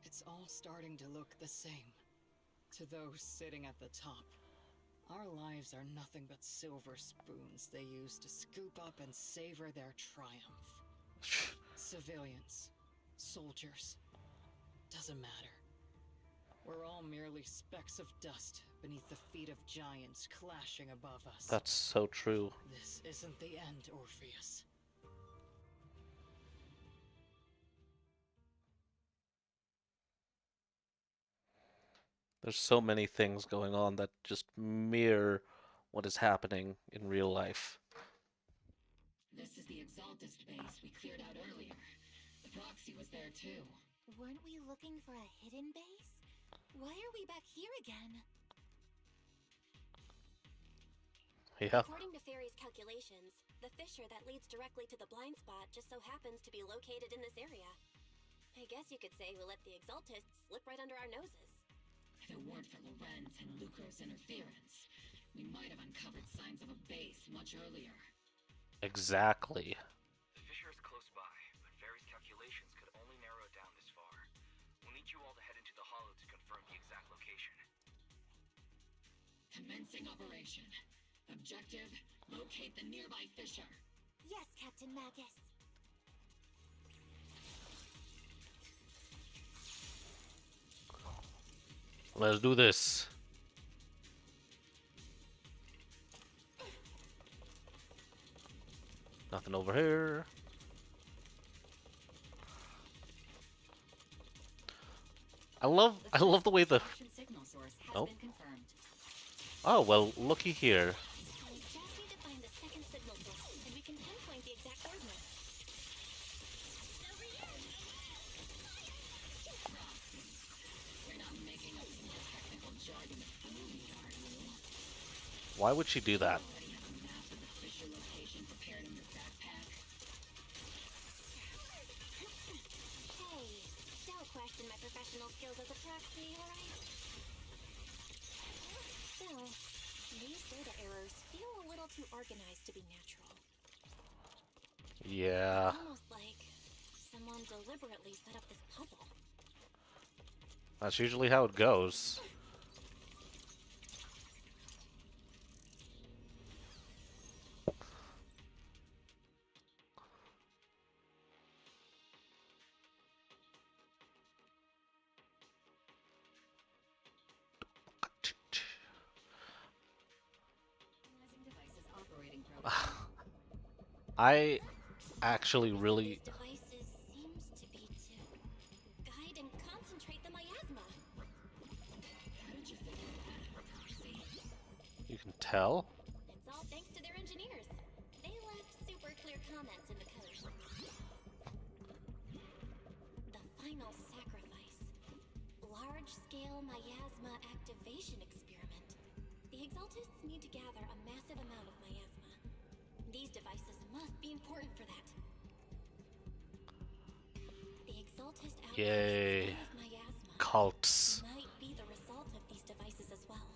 [SPEAKER 15] it's all starting to look the same. To those sitting at the top, our lives are nothing but silver spoons they use to scoop up and savor their triumph. Civilians, soldiers, doesn't matter. We're all merely specks of dust beneath the feet of giants clashing above us.
[SPEAKER 1] That's so true.
[SPEAKER 15] This isn't the end, Orpheus.
[SPEAKER 1] There's so many things going on that just mirror what is happening in real life.
[SPEAKER 6] This is the Exaltist base we cleared out earlier. The proxy was there too.
[SPEAKER 10] Weren't we looking for a hidden base? Why are we back here again?
[SPEAKER 1] Yeah.
[SPEAKER 5] According to Fairy's calculations, the fissure that leads directly to the blind spot just so happens to be located in this area. I guess you could say we let the Exaltists slip right under our noses.
[SPEAKER 6] If it weren't for Lorenz and Lucro's interference, we might have uncovered signs of a base much earlier.
[SPEAKER 1] Exactly.
[SPEAKER 11] The fissure is close by, but Fairy's calculations could only narrow it down this far. We'll need you all to head into the hollow to confirm the exact location.
[SPEAKER 6] Commencing operation. Objective, locate the nearby fissure.
[SPEAKER 10] Yes, Captain Magus.
[SPEAKER 1] Let's do this. Nothing over here. I love the way the
[SPEAKER 9] Signal source has
[SPEAKER 1] oh
[SPEAKER 9] been confirmed.
[SPEAKER 1] oh well, looky here.
[SPEAKER 5] We just need to find the second signal source, and we can pinpoint the exact coordinates. Over here!
[SPEAKER 6] You're not making up some technical jargon to fool me, are you?
[SPEAKER 1] Why would she do that?
[SPEAKER 6] Already have a map of the fissure location prepared in your backpack.
[SPEAKER 5] Hey, don't question my professional skills as a proxy, alright? Still, these data errors feel a little too organized to be natural.
[SPEAKER 1] Yeah.
[SPEAKER 5] It's almost like someone deliberately set up this puzzle.
[SPEAKER 1] That's usually how it goes.
[SPEAKER 9] Analyzing devices operating program.
[SPEAKER 1] I actually really
[SPEAKER 5] These devices seems to be to guide and concentrate the miasma.
[SPEAKER 6] How did you figure that out, Proxy?
[SPEAKER 1] you can tell.
[SPEAKER 5] It's all thanks to their engineers. They left super clear comments in the code. The final sacrifice. Large-scale miasma activation experiment. The Exaltists need to gather a massive amount of miasma. These devices must be important for that. The Exaltist
[SPEAKER 1] Yay.
[SPEAKER 5] outbursts of miasma
[SPEAKER 1] Cults.
[SPEAKER 5] might be the result of these devices as well.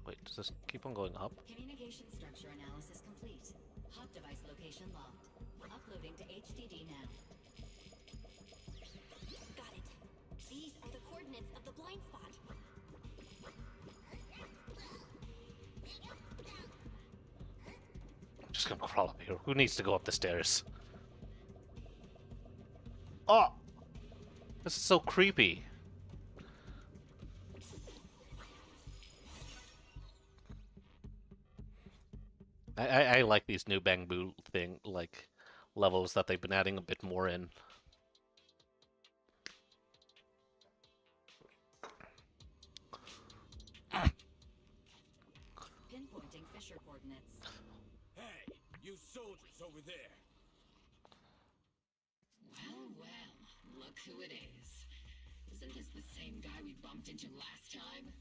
[SPEAKER 1] Wait, does this keep on going up?
[SPEAKER 9] Communication structure analysis complete. Hot device location locked. Uploading to HDD now.
[SPEAKER 5] Got it. These are the coordinates of the blind spot.
[SPEAKER 1] I'm just gonna crawl up here. Who needs to go up the stairs? Oh! This is so creepy. I like these new Bang Boo thing, like, levels that they've been adding a bit more in.
[SPEAKER 9] Pinpointing fissure coordinates.
[SPEAKER 16] Hey, you soldiers over there.
[SPEAKER 6] Well, well, look who it is. Isn't this the same guy we bumped into last time?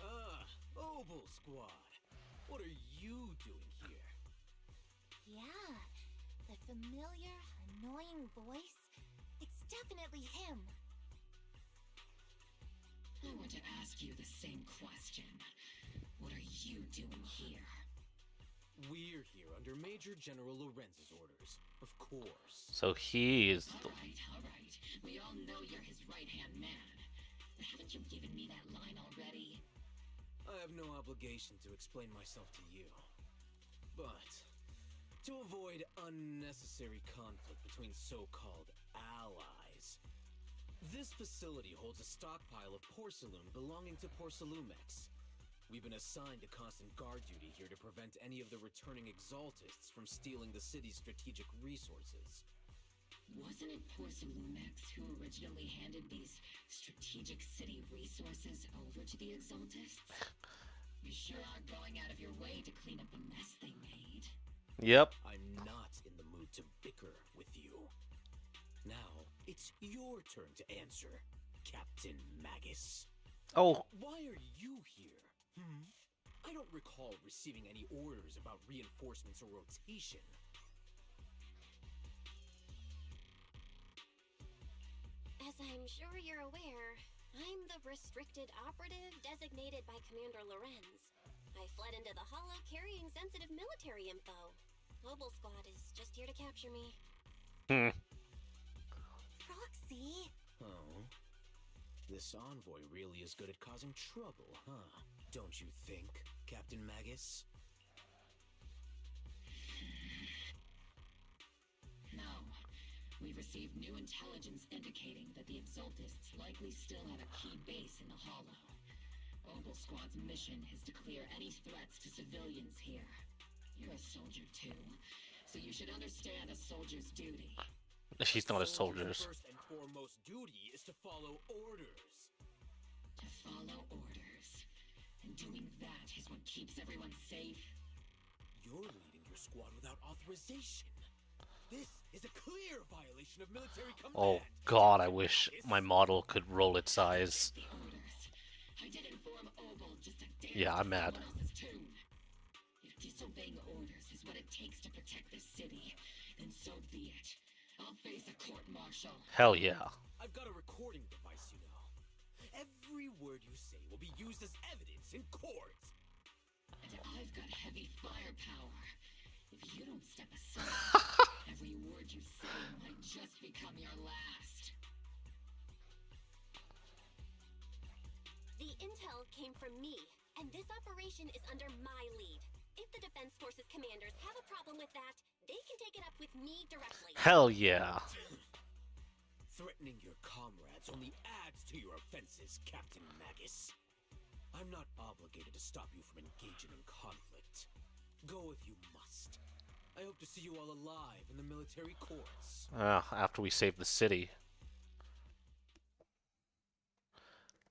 [SPEAKER 13] Ah, Obel Squad. What are you doing here?
[SPEAKER 10] Yeah, the familiar, annoying voice. It's definitely him.
[SPEAKER 6] I want to ask you the same question. What are you doing here?
[SPEAKER 13] We're here under Major General Lorenz's orders, of course.
[SPEAKER 1] So he is the...
[SPEAKER 6] All right. We all know you're his right-hand man. But haven't you given me that line already?
[SPEAKER 13] I have no obligation to explain myself to you. But, to avoid unnecessary conflict between so-called allies, this facility holds a stockpile of porcelain belonging to Porcelumex. We've been assigned to constant guard duty here to prevent any of the returning exaltists from stealing the city's strategic resources.
[SPEAKER 6] Wasn't it Porcelumex who originally handed these strategic city resources over to the exaltists? You sure are going out of your way to clean up the mess they made.
[SPEAKER 1] Yep.
[SPEAKER 13] I'm not in the mood to bicker with you. Now, it's your turn to answer, Captain Magus.
[SPEAKER 1] Oh.
[SPEAKER 13] Why are you here? I don't recall receiving any orders about reinforcements or rotation.
[SPEAKER 5] As I'm sure you're aware, I'm the restricted operative designated by Commander Lorenz. I fled into the Hollow carrying sensitive military info. Mobile Squad is just here to capture me.
[SPEAKER 10] Proxy?
[SPEAKER 13] Oh. This envoy really is good at causing trouble, huh? Don't you think, Captain Magus?
[SPEAKER 6] No. We've received new intelligence indicating that the Exaltists likely still have a key base in the Hollow. Obel Squad's mission is to clear any threats to civilians here. You're a soldier too, so you should understand a soldier's duty.
[SPEAKER 1] She's not a soldier's.
[SPEAKER 13] First and foremost duty is to follow orders.
[SPEAKER 6] To follow orders. And doing that is what keeps everyone safe.
[SPEAKER 13] You're leading your squad without authorization. This is a clear violation of military command.
[SPEAKER 1] Oh god, I wish my model could roll its eyes.
[SPEAKER 6] The orders. I did inform Obel just a day
[SPEAKER 1] Yeah, I'm mad.
[SPEAKER 6] If disobeying orders is what it takes to protect this city, then so be it. I'll face a court-martial.
[SPEAKER 1] Hell yeah.
[SPEAKER 13] I've got a recording device, you know. Every word you say will be used as evidence in court.
[SPEAKER 6] And I've got heavy firepower. If you don't step aside, every word you say might just become your last.
[SPEAKER 5] The intel came from me, and this operation is under my lead. If the Defense Forces commanders have a problem with that, they can take it up with me directly.
[SPEAKER 1] Hell yeah.
[SPEAKER 13] Threatening your comrades only adds to your offenses, Captain Magus. I'm not obligated to stop you from engaging in conflict. Go if you must. I hope to see you all alive in the military courts.
[SPEAKER 1] After we save the city.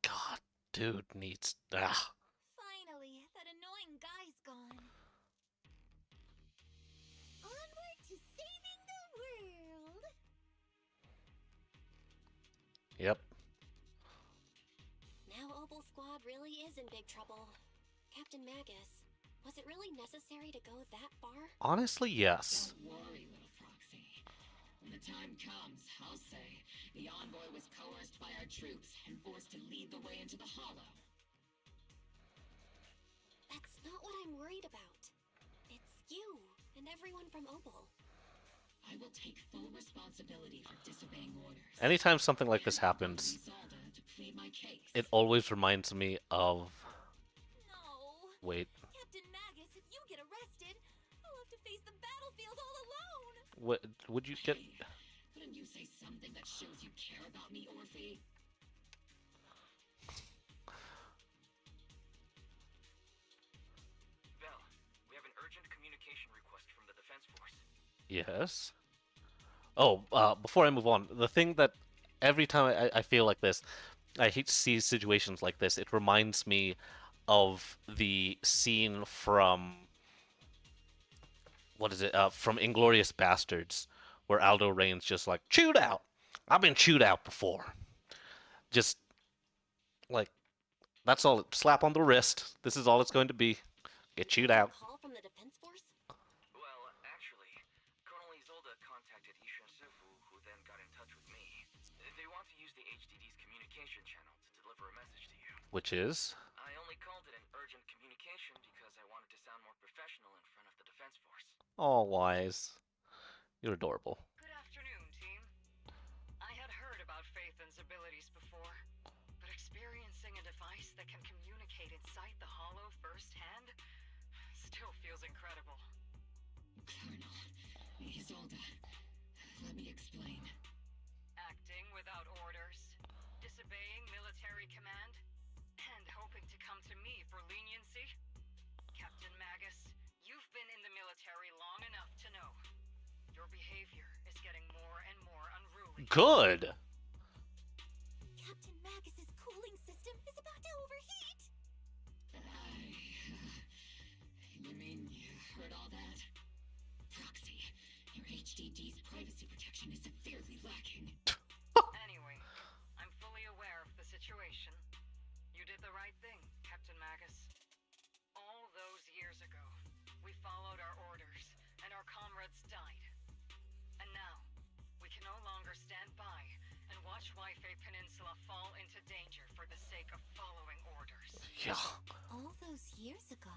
[SPEAKER 1] God, dude needs...
[SPEAKER 10] Finally, that annoying guy's gone. Onward to saving the world!
[SPEAKER 1] Yep.
[SPEAKER 5] Now Obel Squad really is in big trouble. Captain Magus, was it really necessary to go that far?
[SPEAKER 1] Honestly, yes.
[SPEAKER 6] Don't worry, little proxy. When the time comes, I'll say the envoy was coerced by our troops and forced to lead the way into the Hollow.
[SPEAKER 5] That's not what I'm worried about. It's you and everyone from Obel.
[SPEAKER 6] I will take full responsibility for disobeying orders.
[SPEAKER 1] Anytime something like this happens, it always reminds me of...
[SPEAKER 10] No.
[SPEAKER 1] Wait.
[SPEAKER 10] Captain Magus, if you get arrested, I'll have to face the battlefield all alone.
[SPEAKER 1] What would you get?
[SPEAKER 6] Hey, couldn't you say something that shows you care about me, Orphe?
[SPEAKER 11] Val, we have an urgent communication request from the Defense Force.
[SPEAKER 1] Yes. Oh, before I move on, the thing that every time I feel like this, I hate to see situations like this, it reminds me of the scene from, what is it, from Inglourious Bastards, where Aldo Rain's just like, chewed out! I've been chewed out before. Just, like, that's all, slap on the wrist, this is all it's going to be. Get chewed out.
[SPEAKER 5] Call from the Defense Force?
[SPEAKER 11] Well, actually, communication channel to deliver a message to you.
[SPEAKER 1] Which is?
[SPEAKER 11] I only called it an urgent communication because I wanted to sound more professional in front of the Defense Force.
[SPEAKER 1] Oh, Wise. You're adorable.
[SPEAKER 15] Good afternoon, team. I had heard about Phaethon's abilities before, but experiencing a device that can communicate inside the Hollow firsthand still feels incredible.
[SPEAKER 6] Colonel, Isolde, let me explain.
[SPEAKER 15] Acting without orders, disobeying military command, and hoping to come to me for leniency? Captain Magus, you've been in the military long enough to know. Your behavior is getting more and more unruly.
[SPEAKER 1] Good!
[SPEAKER 10] Captain Magus's cooling system is about to overheat!
[SPEAKER 6] You mean you heard all that? Proxy, your HDD's privacy protection is severely lacking.
[SPEAKER 15] Anyway, I'm fully aware of the situation. You did the right thing, Captain Magus. All those years ago, we followed our orders, and our comrades died. And now, we can no longer stand by and watch Wi-Fi Peninsula fall into danger for the sake of following orders.
[SPEAKER 1] Yeah.
[SPEAKER 10] All those years ago?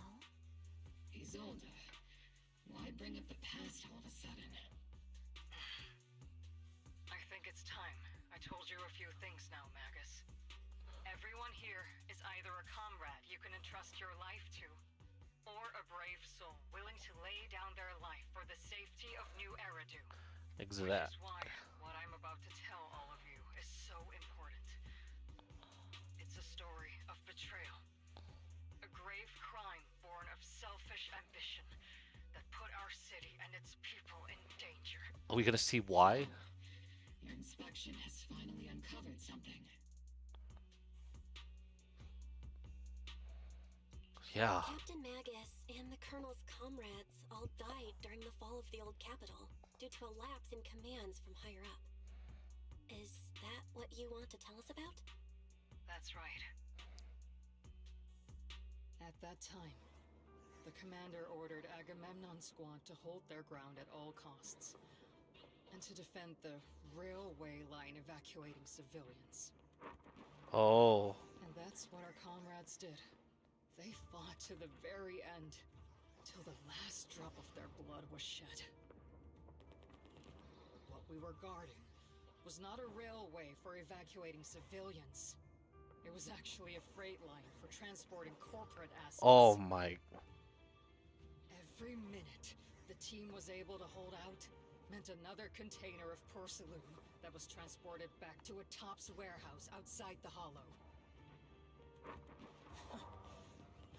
[SPEAKER 6] Isolde, why bring up the past all of a sudden?
[SPEAKER 15] I think it's time I told you a few things now, Magus. Everyone here is either a comrade you can entrust your life to, or a brave soul willing to lay down their life for the safety of New Eridu.
[SPEAKER 1] Exactly.
[SPEAKER 15] Which is why what I'm about to tell all of you is so important. It's a story of betrayal. A grave crime born of selfish ambition that put our city and its people in danger.
[SPEAKER 1] Are we gonna see why?
[SPEAKER 6] Your inspection has finally uncovered something.
[SPEAKER 1] Yeah.
[SPEAKER 5] Captain Magus and the Colonel's comrades all died during the fall of the old capital due to a lapse in commands from higher up. Is that what you want to tell us about?
[SPEAKER 15] That's right. At that time, the commander ordered Agamemnon's squad to hold their ground at all costs, and to defend the railway line evacuating civilians.
[SPEAKER 1] Oh.
[SPEAKER 15] And that's what our comrades did. They fought to the very end, till the last drop of their blood was shed. What we were guarding was not a railway for evacuating civilians. It was actually a freight line for transporting corporate assets.
[SPEAKER 1] Oh my.
[SPEAKER 15] Every minute the team was able to hold out meant another container of porcelain that was transported back to a Top's warehouse outside the Hollow.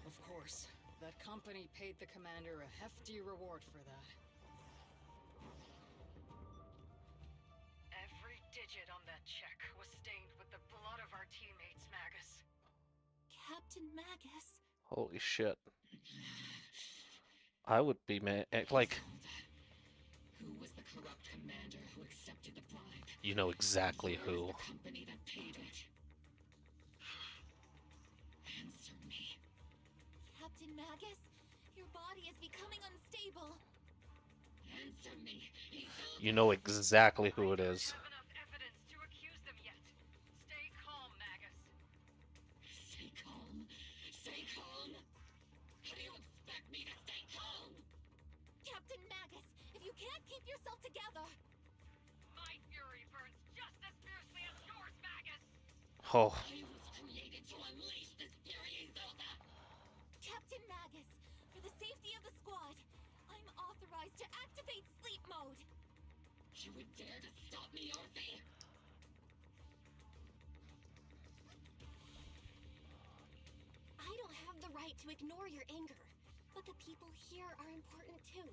[SPEAKER 15] Of course, that company paid the commander a hefty reward for that. Every digit on that check was stained with the blood of our teammates, Magus.
[SPEAKER 10] Captain Magus?
[SPEAKER 1] Holy shit. I would be like.
[SPEAKER 6] Who was the corrupt commander who accepted the bribe?
[SPEAKER 1] You know exactly who.
[SPEAKER 6] The company that paid it. Answer me.
[SPEAKER 10] Captain Magus, your body is becoming unstable.
[SPEAKER 6] Answer me.
[SPEAKER 1] You know exactly who it is.
[SPEAKER 15] Have enough evidence to accuse them yet. Stay calm, Magus.
[SPEAKER 6] Stay calm? Stay calm? How do you expect me to stay calm?
[SPEAKER 10] Captain Magus, if you can't keep yourself together.
[SPEAKER 15] My fury burns just as fiercely as yours, Magus.
[SPEAKER 1] Oh.
[SPEAKER 6] I was created to unleash this fury, Isolde.
[SPEAKER 10] Captain Magus, for the safety of the squad, I'm authorized to activate sleep mode.
[SPEAKER 6] You would dare to stop me, Orphe?
[SPEAKER 5] I don't have the right to ignore your anger, but the people here are important too.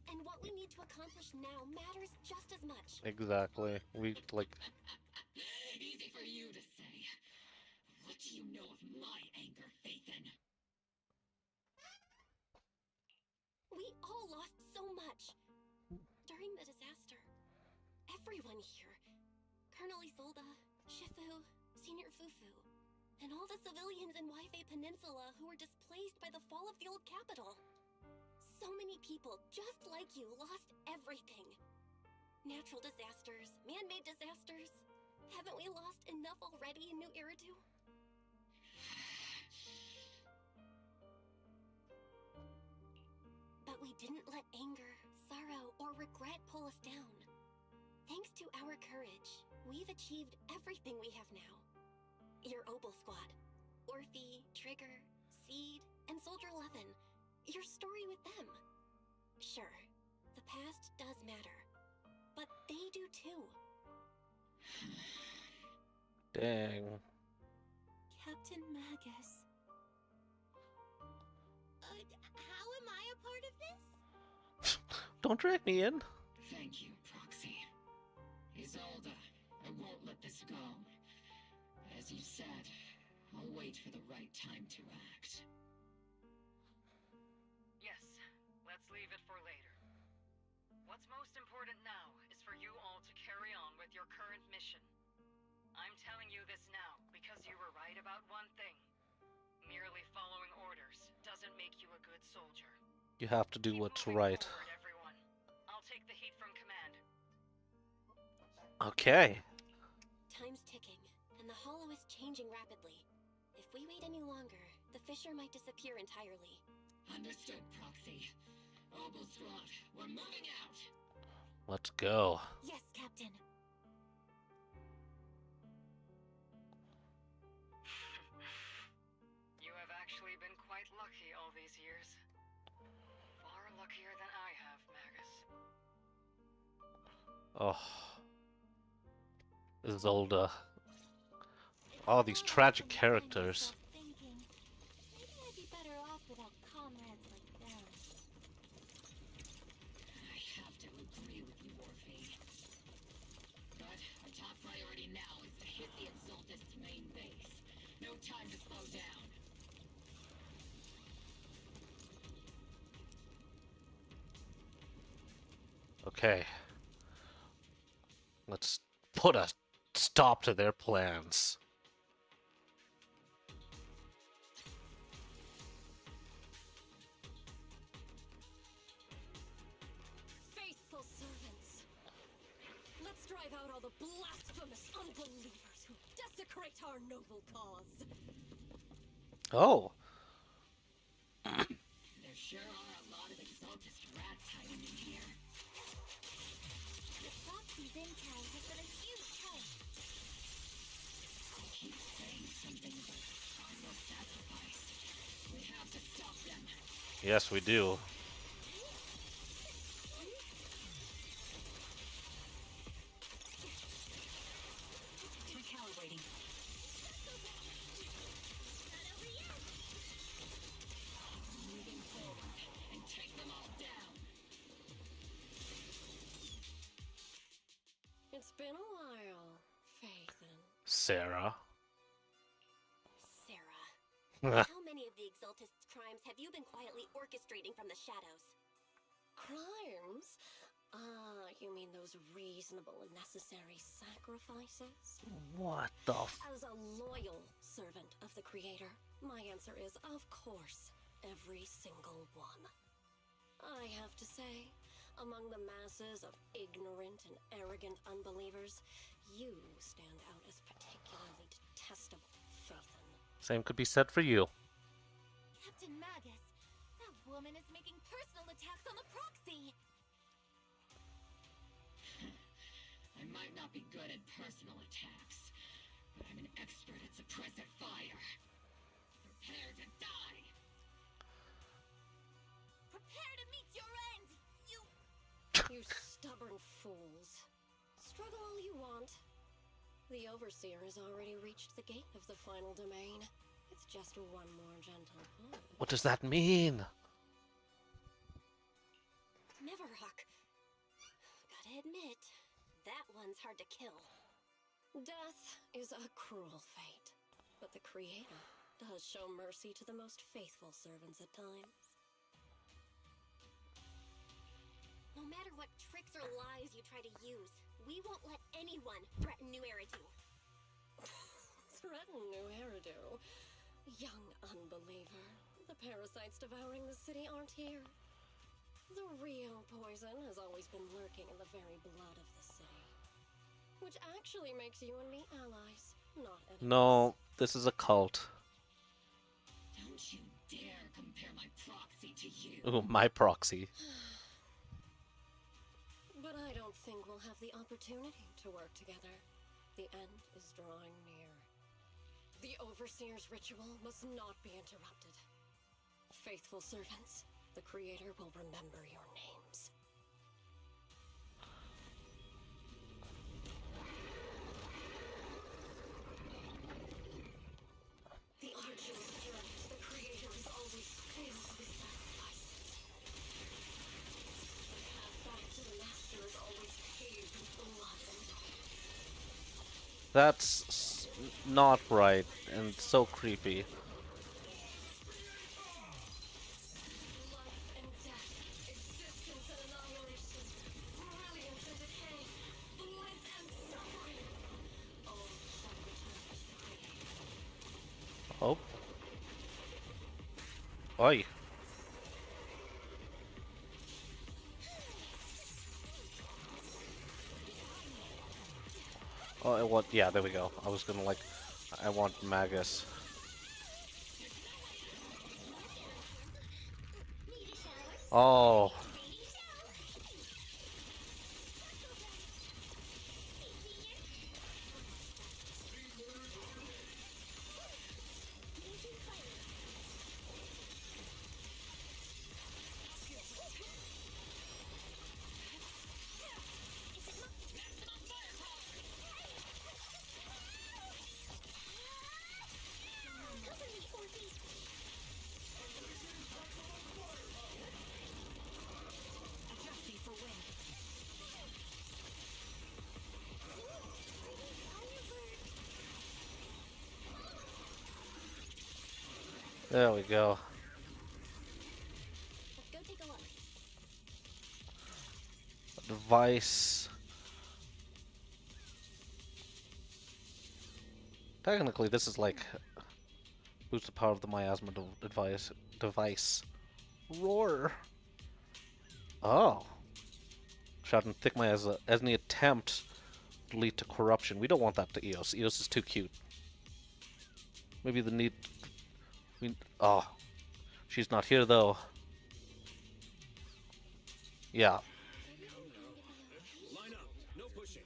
[SPEAKER 5] And what we need to accomplish now matters just as much.
[SPEAKER 1] Exactly. We like.
[SPEAKER 6] Easy for you to say. What do you know of my anger, Phaethon?
[SPEAKER 5] We all lost so much. During the disaster, everyone here, Colonel Isolde, Shifu, Senior Fufu, and all the civilians in Wi-Fi Peninsula who were displaced by the fall of the old capital. So many people, just like you, lost everything. Natural disasters, man-made disasters. Haven't we lost enough enough already in New Eridu? But we didn't let anger, sorrow, or regret pull us down. Thanks to our courage, we've achieved everything we have now. Your Obel Squad, Orphe, Trigger, Seed, and Soldier 11. Your story with them. Sure, the past does matter, but they do too.
[SPEAKER 1] Dang.
[SPEAKER 10] Captain Magus. How am I a part of this?
[SPEAKER 1] Don't drag me in.
[SPEAKER 6] Thank you, Proxy. Isolde, I won't let this go. As you said, I'll wait for the right time to act.
[SPEAKER 15] Yes, let's leave it for later. What's most important now is for you all to carry on with your current mission. I'm telling you this now because you were right about one thing. Merely following orders doesn't make you a good soldier.
[SPEAKER 1] You have to do what's right.
[SPEAKER 15] Forward, everyone. I'll take the heat from command.
[SPEAKER 1] Okay.
[SPEAKER 5] Time's ticking, and the Hollow is changing rapidly. If we wait any longer, the fissure might disappear entirely.
[SPEAKER 6] Understood, Proxy. Obel Squad, we're moving out!
[SPEAKER 1] Let's go.
[SPEAKER 10] Yes, Captain.
[SPEAKER 15] You have actually been quite lucky all these years. Far luckier than I have, Magus.
[SPEAKER 1] Oh. Isolde. All these tragic characters.
[SPEAKER 10] Maybe I'd be better off without comrades like them.
[SPEAKER 6] I have to agree with you, Orphe. But our top priority now is to hit the Exaltist's main base. No time to slow down.
[SPEAKER 1] Okay. Let's put a stop to their plans.
[SPEAKER 10] Faithful servants. Let's drive out all the blasphemous unbelievers who desecrate our noble cause.
[SPEAKER 1] Oh.
[SPEAKER 6] There sure are a lot of Exaltist rats hiding in here.
[SPEAKER 7] The Proxy's intel has been a huge help.
[SPEAKER 6] They keep saying something about final sacrifice. We have to stop them.
[SPEAKER 1] Yes, we do.
[SPEAKER 9] Recalibrating.
[SPEAKER 6] Moving forward and take them all down.
[SPEAKER 5] It's been a while, Phaethon.
[SPEAKER 1] Sarah.
[SPEAKER 5] Sarah. How many of the Exaltist's crimes have you been quietly orchestrating from the shadows? Crimes? Ah, you mean those reasonable and necessary sacrifices?
[SPEAKER 1] What the
[SPEAKER 5] As a loyal servant of the Creator, my answer is, of course, every single one. I have to say, among the masses of ignorant and arrogant unbelievers, you stand out as particularly detestable, Phaethon.
[SPEAKER 1] Same could be said for you.
[SPEAKER 10] Captain Magus, that woman is making personal attacks on the Proxy.
[SPEAKER 6] I might not be good at personal attacks, but I'm an expert at suppressive fire. Prepare to die!
[SPEAKER 10] Prepare to meet your end, you...
[SPEAKER 5] You stubborn fools. Struggle all you want. The Overseer has already reached the gate of the final domain. It's just one more gentle push.
[SPEAKER 1] What does that mean?
[SPEAKER 5] Neverhawk. Gotta admit, that one's hard to kill. Death is a cruel fate, but the Creator does show mercy to the most faithful servants at times. No matter what tricks or lies you try to use, we won't let anyone threaten New Eridu. Threaten New Eridu? Young unbeliever. The parasites devouring the city aren't here. The real poison has always been lurking in the very blood of the city. Which actually makes you and me allies,
[SPEAKER 1] No, this is a cult.
[SPEAKER 6] Don't you dare compare my proxy to you.
[SPEAKER 1] Ooh, my proxy.
[SPEAKER 17] But I don't think we'll have the opportunity to work together. The end is drawing near. The Overseer's ritual must not be interrupted. Faithful servants, the Creator will remember your names.
[SPEAKER 10] The arduous journey to the Creator is always filled with sacrifice. The path back to the Master is always paved with blood and
[SPEAKER 1] That's not right and so creepy. Oh. Oi. Oh, I want, yeah, there we go. I was gonna I want Magus. Oh. There we go.
[SPEAKER 5] Let's go take a look.
[SPEAKER 1] Device. Technically, this is like boost the power of the miasma device. Roar. Oh. Shout and thick miasma as any attempt to lead to corruption. We don't want that to Eos. Eos is too cute. Maybe the need. Oh, she's not here though. Yeah.
[SPEAKER 13] Line up, no pushing.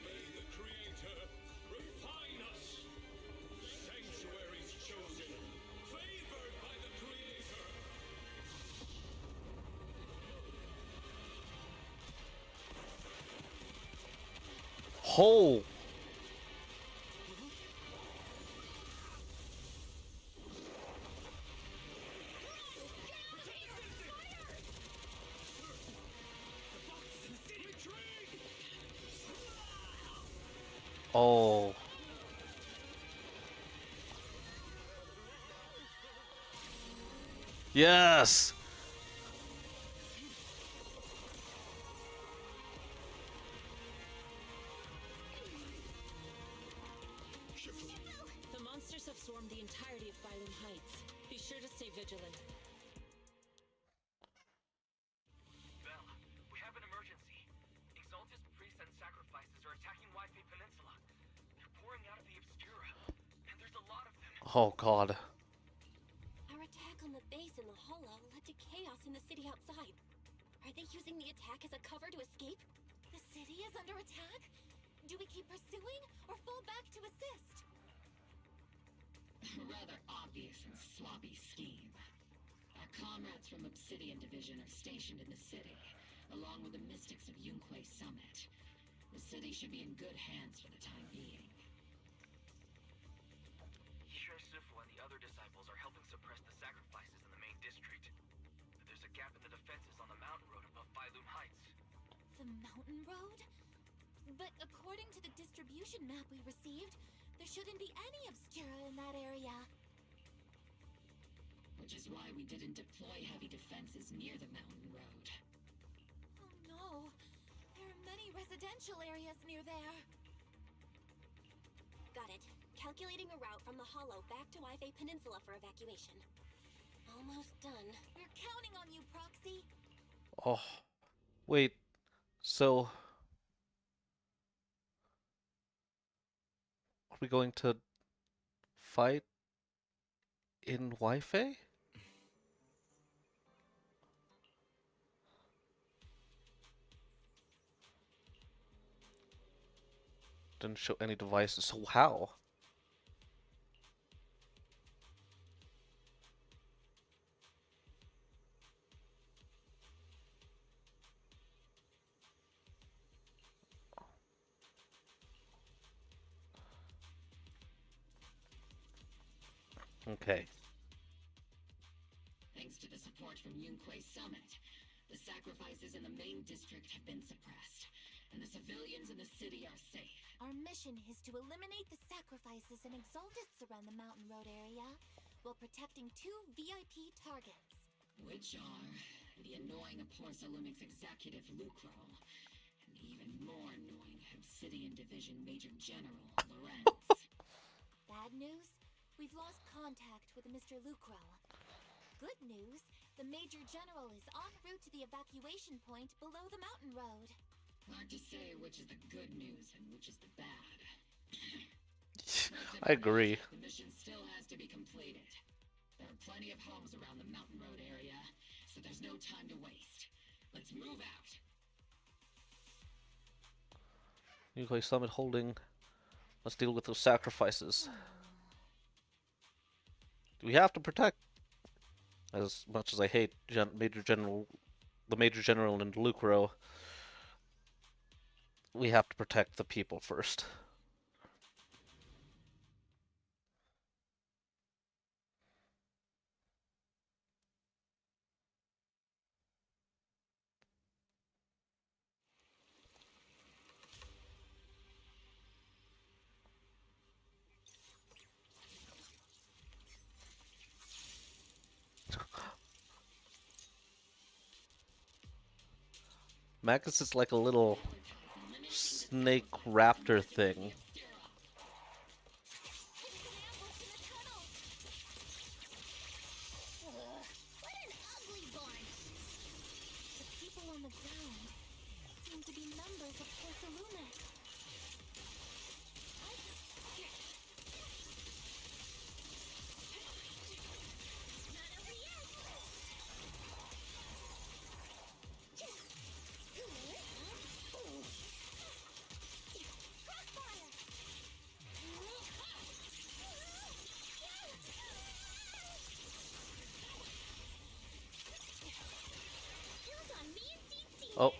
[SPEAKER 4] May the Creator refine us. Sanctuaries chosen, favored by the Creator.
[SPEAKER 1] Hole. Oh. Yes.
[SPEAKER 12] The monsters have swarmed the entirety of Phylum Heights. Be sure to stay vigilant.
[SPEAKER 11] Bell, we have an emergency. Exalted priests and sacrifices are attacking Wi-Fi Peninsula. They're pouring out of the Obscura, and there's a lot of them.
[SPEAKER 1] Oh God.
[SPEAKER 5] Our attack on the base in the hollow led to chaos in the city outside. Are they using the attack as a cover to escape?
[SPEAKER 10] The city is under attack? Do we keep pursuing or fall back to assist?
[SPEAKER 6] Rather obvious and sloppy scheme. Our comrades from Obsidian Division are stationed in the city, along with the mystics of Yunque Summit. The city should be in good hands for the time being.
[SPEAKER 11] Hiya and the other disciples are helping suppress the sacrifices in the main district. But there's a gap in the defenses on the mountain road above Phylum Heights.
[SPEAKER 10] The mountain road? But according to the distribution map we received, there shouldn't be any Obscura in that area.
[SPEAKER 6] Which is why we didn't deploy heavy defenses near the mountain road.
[SPEAKER 10] Oh no! There are many residential areas near there.
[SPEAKER 5] Got it. Calculating a route from the hollow back to Wi-Fi Peninsula for evacuation. Almost done.
[SPEAKER 10] We're counting on you, Proxy.
[SPEAKER 1] Oh. Wait. So, are we going to fight in Wi-Fi? Didn't show any devices, so how? Okay.
[SPEAKER 6] Thanks to the support from Yunque's summit, the sacrifices in the main district have been suppressed, and the civilians in the city are safe.
[SPEAKER 10] Our mission is to eliminate the sacrifices and exaltists around the Mountain Road area while protecting 2 VIP targets.
[SPEAKER 6] Which are the annoying Porcelumix executive Lucro, and the even more annoying Obsidian Division Major General Lorenz.
[SPEAKER 10] Bad news? We've lost contact with Mr. Lucro. Good news, the Major General is en route to the evacuation point below the mountain road.
[SPEAKER 6] Hard to say which is the good news and which is the bad.
[SPEAKER 1] I agree.
[SPEAKER 6] The mission still has to be completed. There are plenty of homes around the Mountain Road area, so there's no time to waste. Let's move out.
[SPEAKER 1] Nuclei Summit holding. Let's deal with those sacrifices. We have to protect. As much as I hate the Major General and Lucro, we have to protect the people first. Magus is like a little snake raptor thing.
[SPEAKER 10] What an ugly bunch! The people on the ground seem to be members of Porcelumix.
[SPEAKER 1] Oh.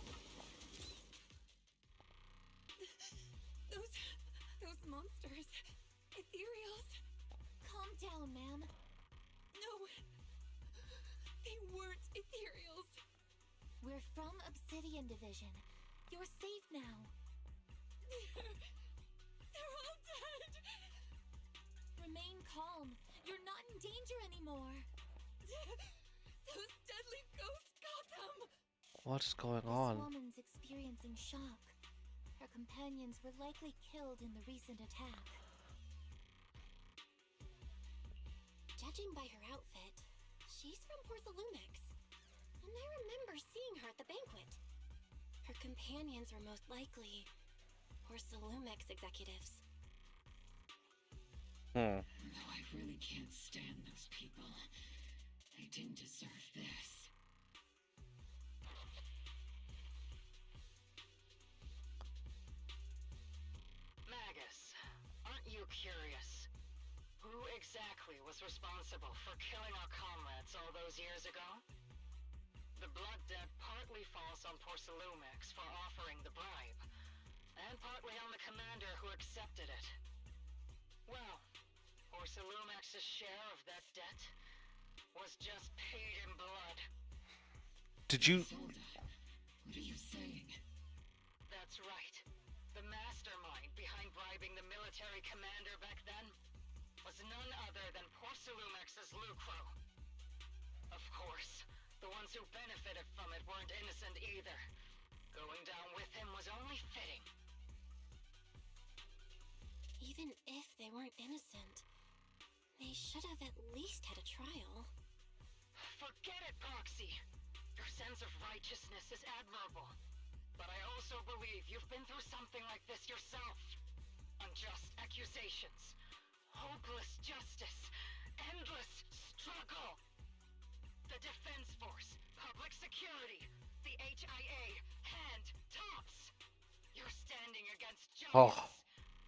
[SPEAKER 10] Those monsters. Ethereals. Calm down, ma'am. No. They weren't ethereals. We're from Obsidian Division. You're safe now. They're all dead. Remain calm. You're not in danger anymore. Those deadly ghosts got them.
[SPEAKER 1] What's going
[SPEAKER 10] This
[SPEAKER 1] on?
[SPEAKER 10] woman's experiencing shock. Her companions were likely killed in the recent attack.
[SPEAKER 5] Judging by her outfit, she's from Porcelumix. And I remember seeing her at the banquet. Her companions were most likely Porcelumix executives.
[SPEAKER 6] No, I really can't stand those people. They didn't deserve this.
[SPEAKER 9] Magus, aren't you curious? Who exactly was responsible for killing our comrades all those years ago? The blood debt partly falls on Porcelumix for offering the bribe, and partly on the commander who accepted it. Well, Porcelumix's share of that debt was just paid in blood.
[SPEAKER 1] Did you...
[SPEAKER 6] What are you saying?
[SPEAKER 9] That's right. The mastermind behind bribing the military commander back then was none other than Porcelumix's Lucro. Of course, the ones who benefited from it weren't innocent either. Going down with him was only fitting.
[SPEAKER 5] Even if they weren't innocent, they should have at least had a trial.
[SPEAKER 9] Forget it, Proxy! Your sense of righteousness is admirable. But I
[SPEAKER 11] believe you've been through something like this yourself. Unjust accusations, hopeless justice, endless struggle. The Defense Force, public security, the HIA, hand tops. You're standing against giants.
[SPEAKER 1] Oh.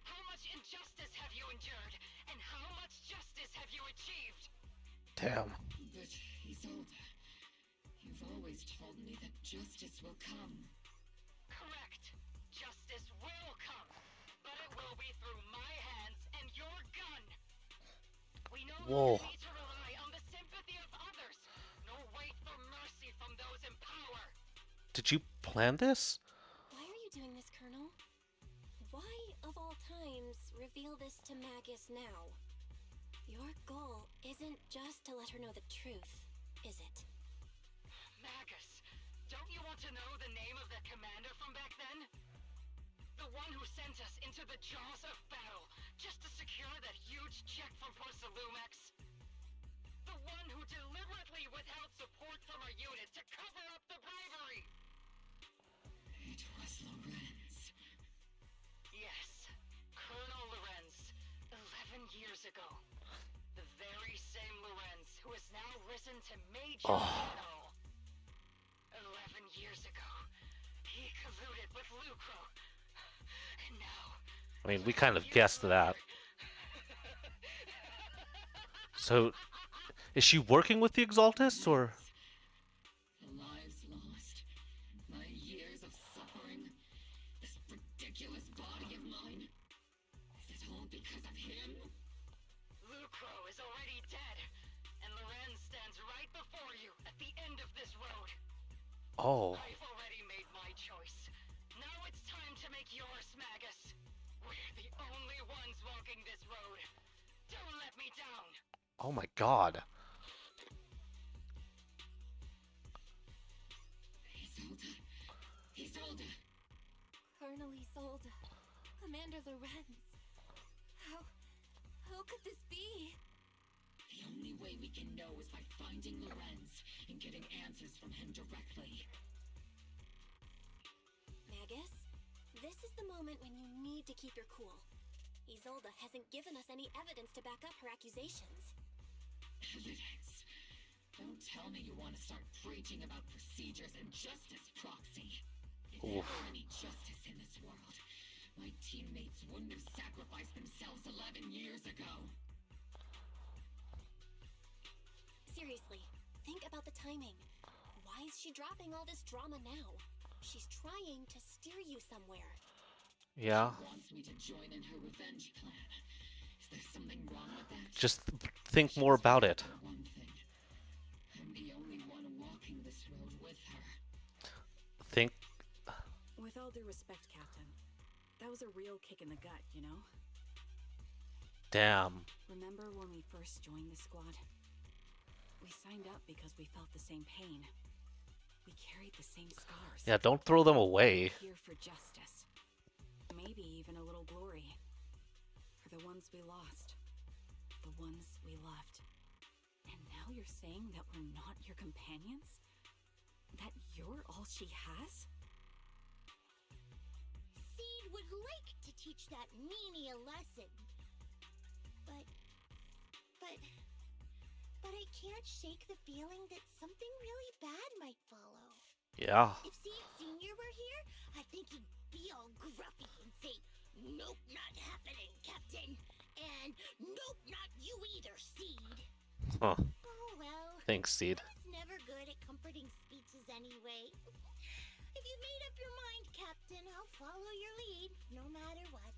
[SPEAKER 11] How much injustice have you endured, and how much justice have you achieved?
[SPEAKER 1] Damn.
[SPEAKER 6] But, Isolde, you've always told me that justice will come.
[SPEAKER 11] Correct. Justice will come, but it will be through my hands and your gun. We no longer need to rely on the sympathy of others, nor wait for mercy from those in power.
[SPEAKER 1] Did you plan this?
[SPEAKER 5] Why are you doing this, Colonel? Why, of all times, reveal this to Magus now? Your goal isn't just to let her know the truth, is it?
[SPEAKER 11] Magus, don't you want to know the name of the commander from back then? The one who sent us into the jaws of battle just to secure that huge check from Porsalumex? The one who deliberately withheld support from our unit to cover up the bravery?
[SPEAKER 6] It was Lorenz.
[SPEAKER 11] Yes, Colonel Lorenz, 11 years ago. The very same Lorenz who has now risen to Major General. 11 years ago, he colluded with Lucro. And now...
[SPEAKER 1] I mean, we kind of guessed that. So, is she working with the Exaltists, or...?
[SPEAKER 6] The lives lost, my years of suffering, this ridiculous body of mine. Is it all because of him?
[SPEAKER 11] Lucro is already dead, and Lorenz stands right before you at the end of this road.
[SPEAKER 1] Oh.
[SPEAKER 11] I've already made my choice. Now it's time to make yours, Magus. We're the only ones walking this road. Don't let me down.
[SPEAKER 1] Oh my god.
[SPEAKER 6] Isolde.
[SPEAKER 10] Colonel Isolde. Commander Lorenz. How could this be?
[SPEAKER 6] The only way we can know is by finding Lorenz and getting answers from him directly.
[SPEAKER 5] Magus, this is the moment when you need to keep your cool. Isolde hasn't given us any evidence to back up her accusations.
[SPEAKER 6] Evidence? Don't tell me you want to start preaching about procedures and justice, Proxy. If there were any justice in this world, my teammates wouldn't have sacrificed themselves 11 years ago.
[SPEAKER 5] Seriously, think about the timing. Why is she dropping all this drama now? She's trying to steer you somewhere.
[SPEAKER 1] Yeah.
[SPEAKER 6] She wants me to join in her revenge plan. Is there something wrong with that?
[SPEAKER 1] Just think more about it.
[SPEAKER 6] One thing. I'm the only one walking this road with her.
[SPEAKER 1] Think.
[SPEAKER 18] With all due respect, Captain, that was a real kick in the gut, you know?
[SPEAKER 1] Damn.
[SPEAKER 18] Remember when we first joined the squad? We signed up because we felt the same pain. We carried the same scars.
[SPEAKER 1] Yeah, don't throw them away.
[SPEAKER 18] We're here for justice. Maybe even a little glory. For the ones we lost. The ones we loved. And now you're saying that we're not your companions? That you're all she has?
[SPEAKER 7] Seed would like to teach that meanie a lesson. But I can't shake the feeling that something really bad might follow.
[SPEAKER 1] Yeah.
[SPEAKER 7] If Seed Sr. were here, I think he'd be all gruffy and say, "Nope, not happening, Captain." And "Nope, not you either, Seed."
[SPEAKER 1] Huh.
[SPEAKER 7] Oh well.
[SPEAKER 1] Thanks, Seed.
[SPEAKER 7] I was never good at comforting speeches anyway. If you made up your mind, Captain, I'll follow your lead, no matter what.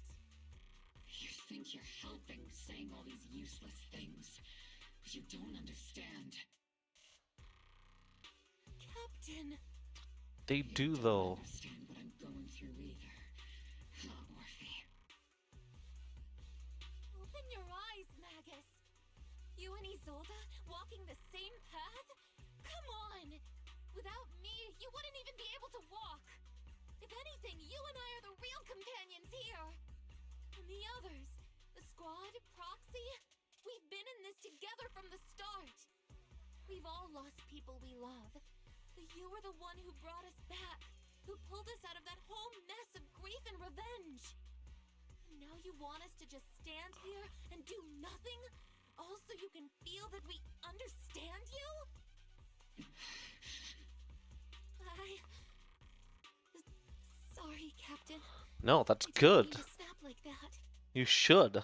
[SPEAKER 6] You think you're helping, saying all these useless things. But you don't understand.
[SPEAKER 10] Captain!
[SPEAKER 1] They do, though.
[SPEAKER 6] Understand what I'm going through either. Huh, Morphe?
[SPEAKER 10] Open your eyes, Magus! You and Isolde walking the same path? Come on! Without me, you wouldn't even be able to walk! If anything, you and I are the real companions here! And the others, the squad, Proxy, we've been in this together from the start! We've all lost people we love, but you were the one who brought us back, who pulled us out of that whole mess revenge. Now you want us to just stand here and do nothing? All so you can feel that we understand you? Sorry, Captain.
[SPEAKER 1] No, that's
[SPEAKER 10] I didn't
[SPEAKER 1] good.
[SPEAKER 10] mean to snap like that.
[SPEAKER 1] You should.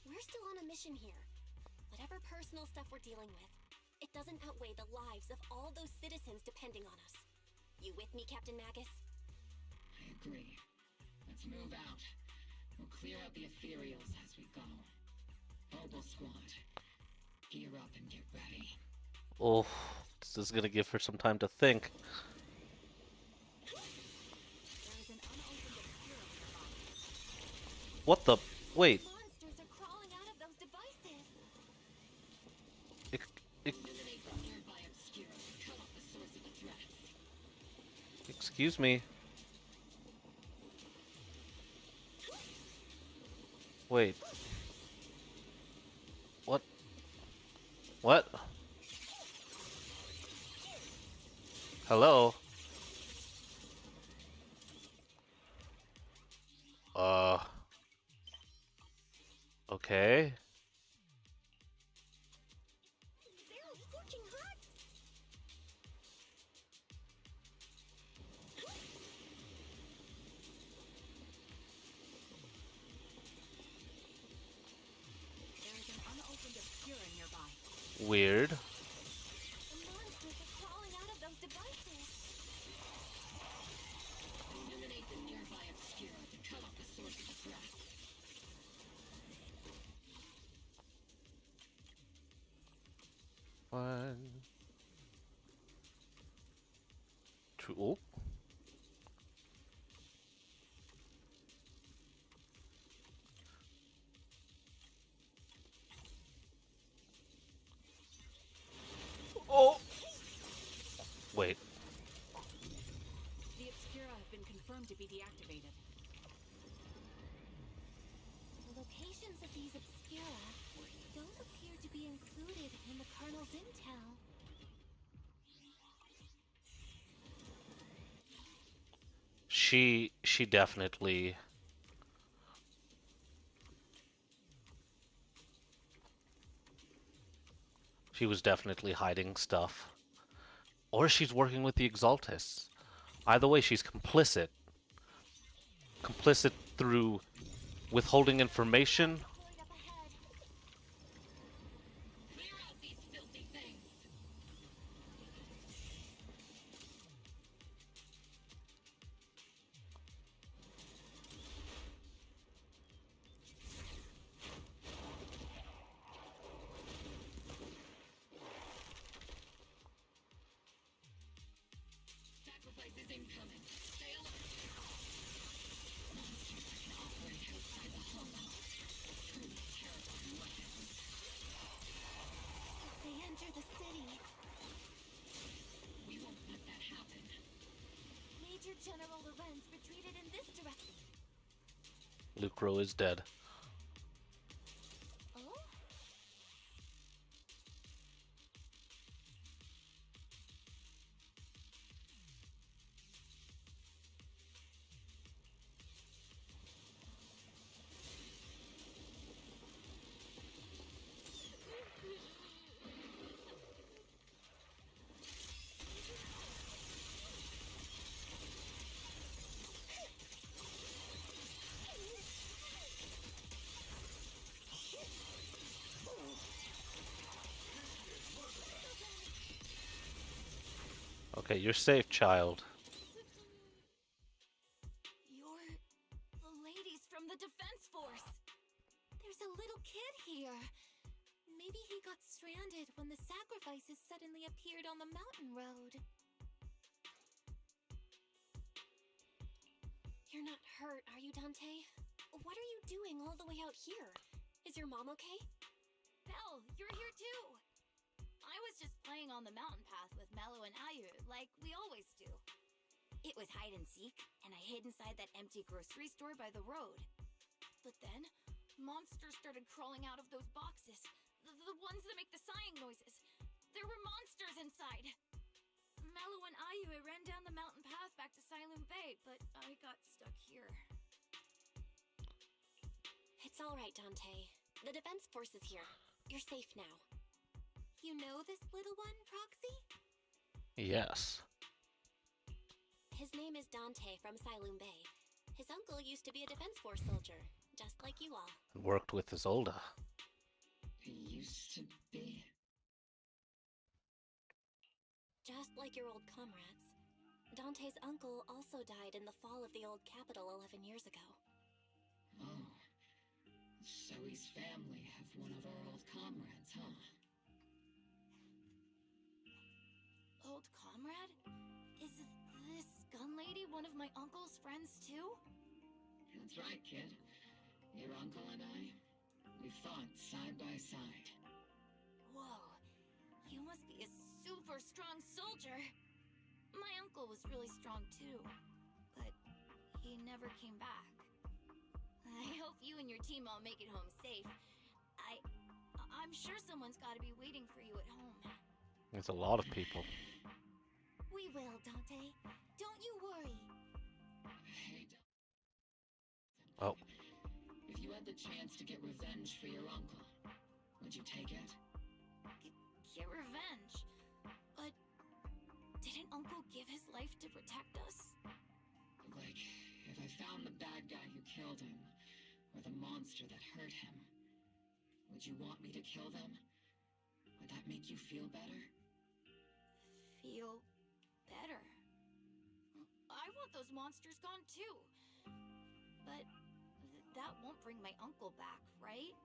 [SPEAKER 5] We're still on a mission here. Whatever personal stuff we're dealing with, it doesn't outweigh the lives of all those citizens depending on us. You with me, Captain Magus?
[SPEAKER 6] I agree. Let's move out. We'll clear out the ethereals as we go. Mobile squad, gear up and get ready.
[SPEAKER 1] Oh, this is gonna give her some time to think. What the? Wait.
[SPEAKER 10] Monsters are crawling out of those devices.
[SPEAKER 1] Excuse me. Wait. What? What? Hello? Okay. Weird.
[SPEAKER 10] The monsters are crawling out of those devices.
[SPEAKER 6] Illuminate the nearby obscura to cut off the source of the threat.
[SPEAKER 1] One. Two. Oh. Oh. Wait.
[SPEAKER 18] The obscura have been confirmed to be deactivated.
[SPEAKER 10] The locations of these obscura don't appear to be included in the Colonel's intel.
[SPEAKER 1] She definitely. She was definitely hiding stuff. Or she's working with the Exaltists. Either way, she's complicit. Complicit through withholding information.
[SPEAKER 6] Sacrifice is incoming. Stay alert. Monsters that can operate outside the hollow. Truly terrifying weapons.
[SPEAKER 10] They enter the city.
[SPEAKER 6] We won't let that happen.
[SPEAKER 10] Major General Lorenz retreated in this direction.
[SPEAKER 1] Lucro is dead.
[SPEAKER 10] Oh?
[SPEAKER 1] Okay, you're safe, child.
[SPEAKER 10] You're the ladies from the Defense Force. There's a little kid here. Maybe he got stranded when the sacrifices suddenly appeared on the mountain road.
[SPEAKER 5] You're not hurt, are you, Dante? What are you doing all the way out here? Is your mom okay?
[SPEAKER 10] Belle, you're here too. I was just playing on the mountain path with Mello and Ayu, like we always do. It was hide and seek, and I hid inside that empty grocery store by the road. But then, monsters started crawling out of those boxes. The ones that make the sighing noises. There were monsters inside. Mello and Ayu ran down the mountain path back to Siloon Bay, but I got stuck here.
[SPEAKER 5] It's all right, Dante. The defense force is here. You're safe now.
[SPEAKER 10] You know this little one, Proxy?
[SPEAKER 1] Yes.
[SPEAKER 5] His name is Dante from Siloon Bay. His uncle used to be a defense force soldier, just like you all.
[SPEAKER 1] Worked with Isolda.
[SPEAKER 6] He used to be.
[SPEAKER 5] Just like your old comrades. Dante's uncle also died in the fall of the old capital 11 years ago.
[SPEAKER 6] Oh. So he's family of one of our old comrades, huh?
[SPEAKER 10] Old comrade? Is this gun lady one of my uncle's friends too?
[SPEAKER 6] That's right, kid. Your uncle and I, we fought side by side.
[SPEAKER 10] Whoa. You must be a super strong soldier. My uncle was really strong too, but he never came back. I hope you and your team all make it home safe. I'm sure someone's got to be waiting for you at home.
[SPEAKER 1] There's a lot of people.
[SPEAKER 10] We will, Dante. Don't you worry.
[SPEAKER 1] Oh.
[SPEAKER 6] If you had the chance to get revenge for your uncle, would you take it?
[SPEAKER 10] Get revenge? But didn't Uncle give his life to protect us?
[SPEAKER 6] Like, if I found the bad guy who killed him, or the monster that hurt him, would you want me to kill them? Would that make you feel better?
[SPEAKER 10] Feel better? I want those monsters gone too. But that won't bring my uncle back, right?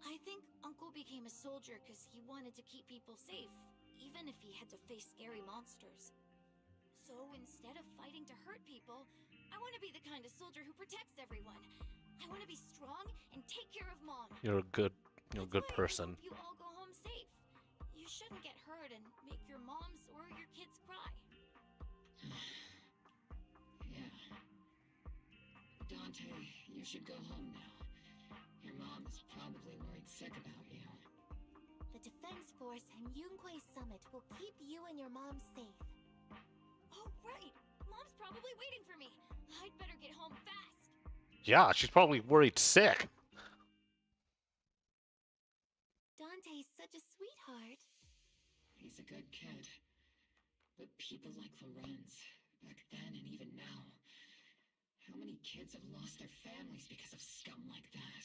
[SPEAKER 10] I think Uncle became a soldier because he wanted to keep people safe, even if he had to face scary monsters. So instead of fighting to hurt people, I want to be the kind of soldier who protects everyone. I want to be strong and take care of Mom.
[SPEAKER 1] You're a good person.
[SPEAKER 10] You all go home safe. You shouldn't get hurt and make your moms or your kids cry.
[SPEAKER 6] Yeah. Dante, you should go home now. Your mom is probably worried sick about you.
[SPEAKER 7] The Defense Force and Yunquei Summit will keep you and your mom safe.
[SPEAKER 10] Oh, right! Mom's probably waiting for me. I'd better get home fast.
[SPEAKER 1] Yeah, she's probably worried sick.
[SPEAKER 7] Dante's such a sweetheart.
[SPEAKER 6] He's a good kid. But people like Lorenz, back then and even now, how many kids have lost their families because of scum like that?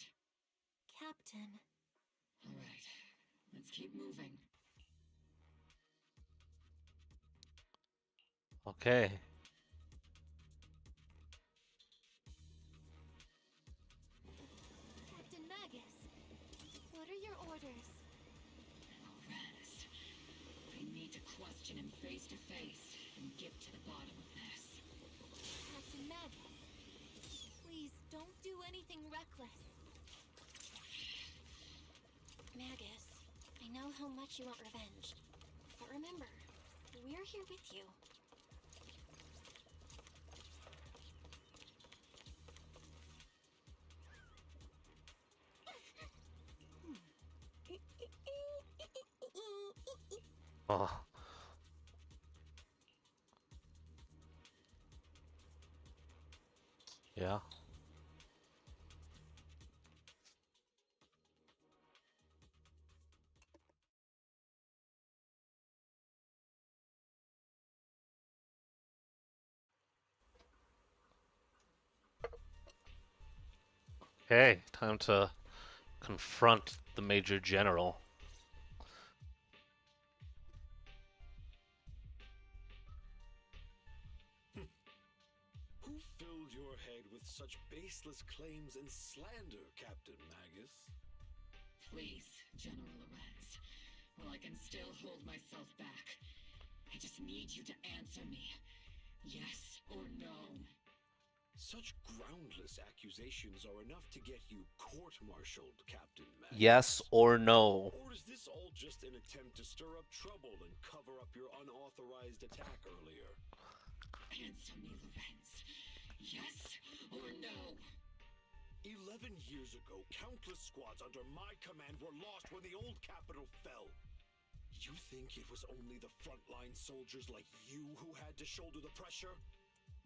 [SPEAKER 7] Captain.
[SPEAKER 6] All right, let's keep moving.
[SPEAKER 1] Okay.
[SPEAKER 7] Captain Magus, what are your orders?
[SPEAKER 6] Lorenz, I need to question him face to face and get to the bottom of this.
[SPEAKER 7] Captain Magus, please don't do anything reckless.
[SPEAKER 5] Magus, I know how much you want revenge. But remember, we're here with you.
[SPEAKER 1] Oh. Yeah. Okay, time to confront the Major General.
[SPEAKER 8] Who filled your head with such baseless claims and slander, Captain Magus?
[SPEAKER 6] Please, General Lorenz. Well, I can still hold myself back. I just need you to answer me. Yes or no?
[SPEAKER 8] Such groundless accusations are enough to get you court-martialed, Captain Magus.
[SPEAKER 1] Yes or no?
[SPEAKER 8] Or is this all just an attempt to stir up trouble and cover up your unauthorized attack earlier?
[SPEAKER 6] Answer me, Lorenz. Yes or no?
[SPEAKER 8] 11 years ago, countless squads under my command were lost when the old capital fell. You think it was only the frontline soldiers like you who had to shoulder the pressure?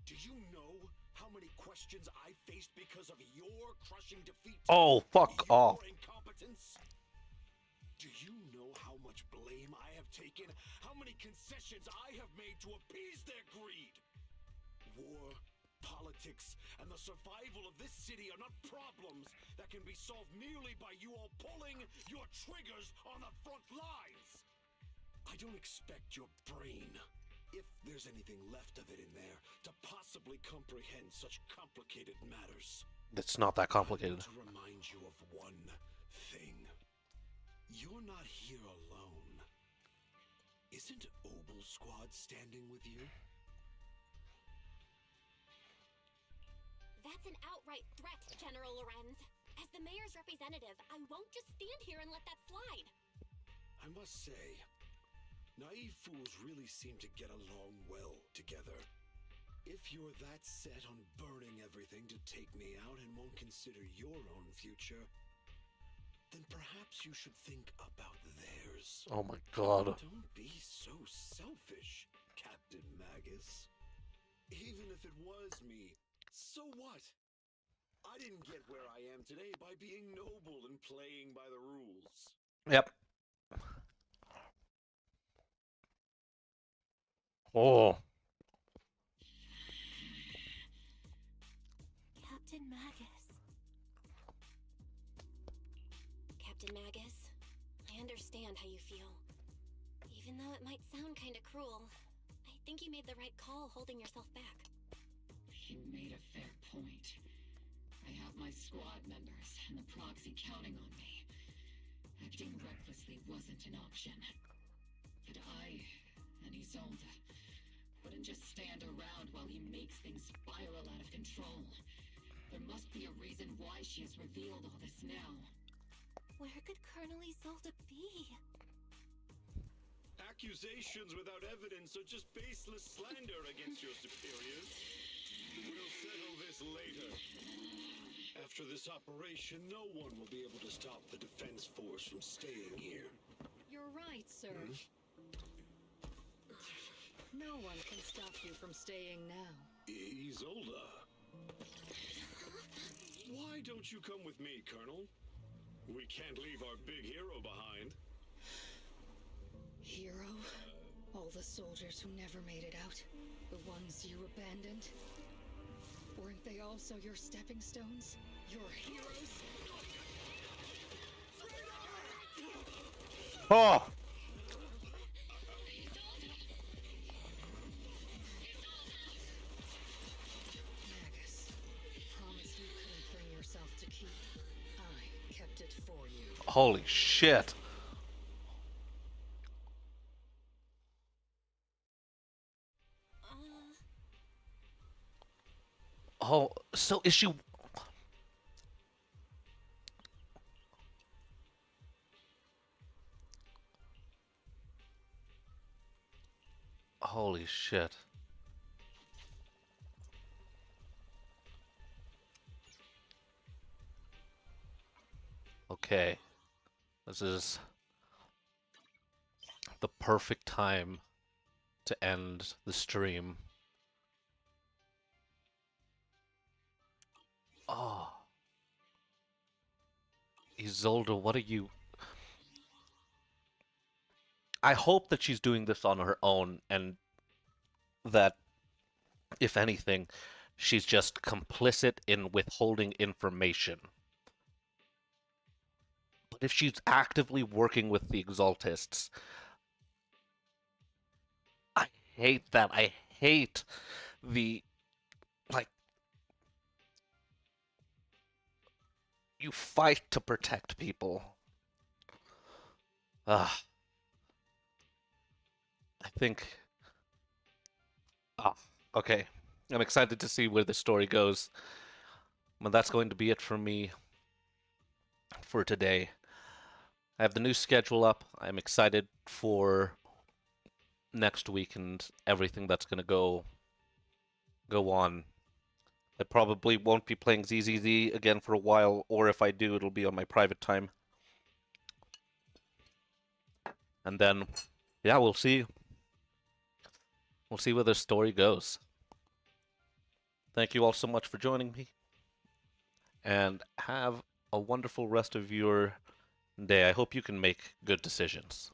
[SPEAKER 8] Do you know how many questions I faced because of your crushing defeat?
[SPEAKER 1] Oh, fuck off.
[SPEAKER 8] Incompetence? Do you know how much blame I have taken? How many concessions I have made to appease their greed? War, politics, and the survival of this city are not problems that can be solved merely by you all pulling your triggers on the front lines. I don't expect your brain, if there's anything left of it in there, to possibly comprehend such complicated matters.
[SPEAKER 1] It's not that complicated.
[SPEAKER 8] I want to remind you of one thing. You're not here alone. Isn't Obel Squad standing with you?
[SPEAKER 5] That's an outright threat, General Lorenz. As the mayor's representative, I won't just stand here and let that slide.
[SPEAKER 8] I must say, naive fools really seem to get along well together. If you're that set on burning everything to take me out and won't consider your own future, then perhaps you should think about theirs.
[SPEAKER 1] Oh my god.
[SPEAKER 8] Don't be so selfish, Captain Magus. Even if it was me, so what? I didn't get where I am today by being noble and playing by the rules.
[SPEAKER 1] Yep. Oh.
[SPEAKER 5] Captain Magus. Captain Magus, I understand how you feel. Even though it might sound kinda cruel, I think you made the right call holding yourself back.
[SPEAKER 6] You made a fair point. I have my squad members and the proxy counting on me. Acting recklessly wasn't an option. But I and Isolde wouldn't just stand around while he makes things spiral out of control. There must be a reason why she has revealed all this now.
[SPEAKER 5] Where could Colonel Isolde be?
[SPEAKER 4] Accusations without evidence are just baseless slander against your superiors. We'll settle this later. After this operation, no one will be able to stop the defense force from staying here.
[SPEAKER 15] You're right, sir. No one can stop you from staying now.
[SPEAKER 4] Isolde. Why don't you come with me, Colonel? We can't leave our big hero behind.
[SPEAKER 15] Hero? All the soldiers who never made it out? The ones you abandoned? Weren't they also your stepping stones? Your heroes?
[SPEAKER 1] Oh!
[SPEAKER 15] Magus, promise you couldn't bring yourself to keep. I kept it for you.
[SPEAKER 1] Holy shit. Oh, so is she... Holy shit. Okay. This is the perfect time to end the stream. Oh. Isolde, what are you... I hope that she's doing this on her own and that, if anything, she's just complicit in withholding information. But if she's actively working with the Exaltists, I hate that. I hate the, like, you fight to protect people. I think... okay. I'm excited to see where the story goes. But that's going to be it for me for today. I have the new schedule up. I'm excited for next week and everything that's going to go on. I probably won't be playing ZZZ again for a while, or if I do, it'll be on my private time. And then, yeah, we'll see. We'll see where the story goes. Thank you all so much for joining me, and have a wonderful rest of your day. I hope you can make good decisions.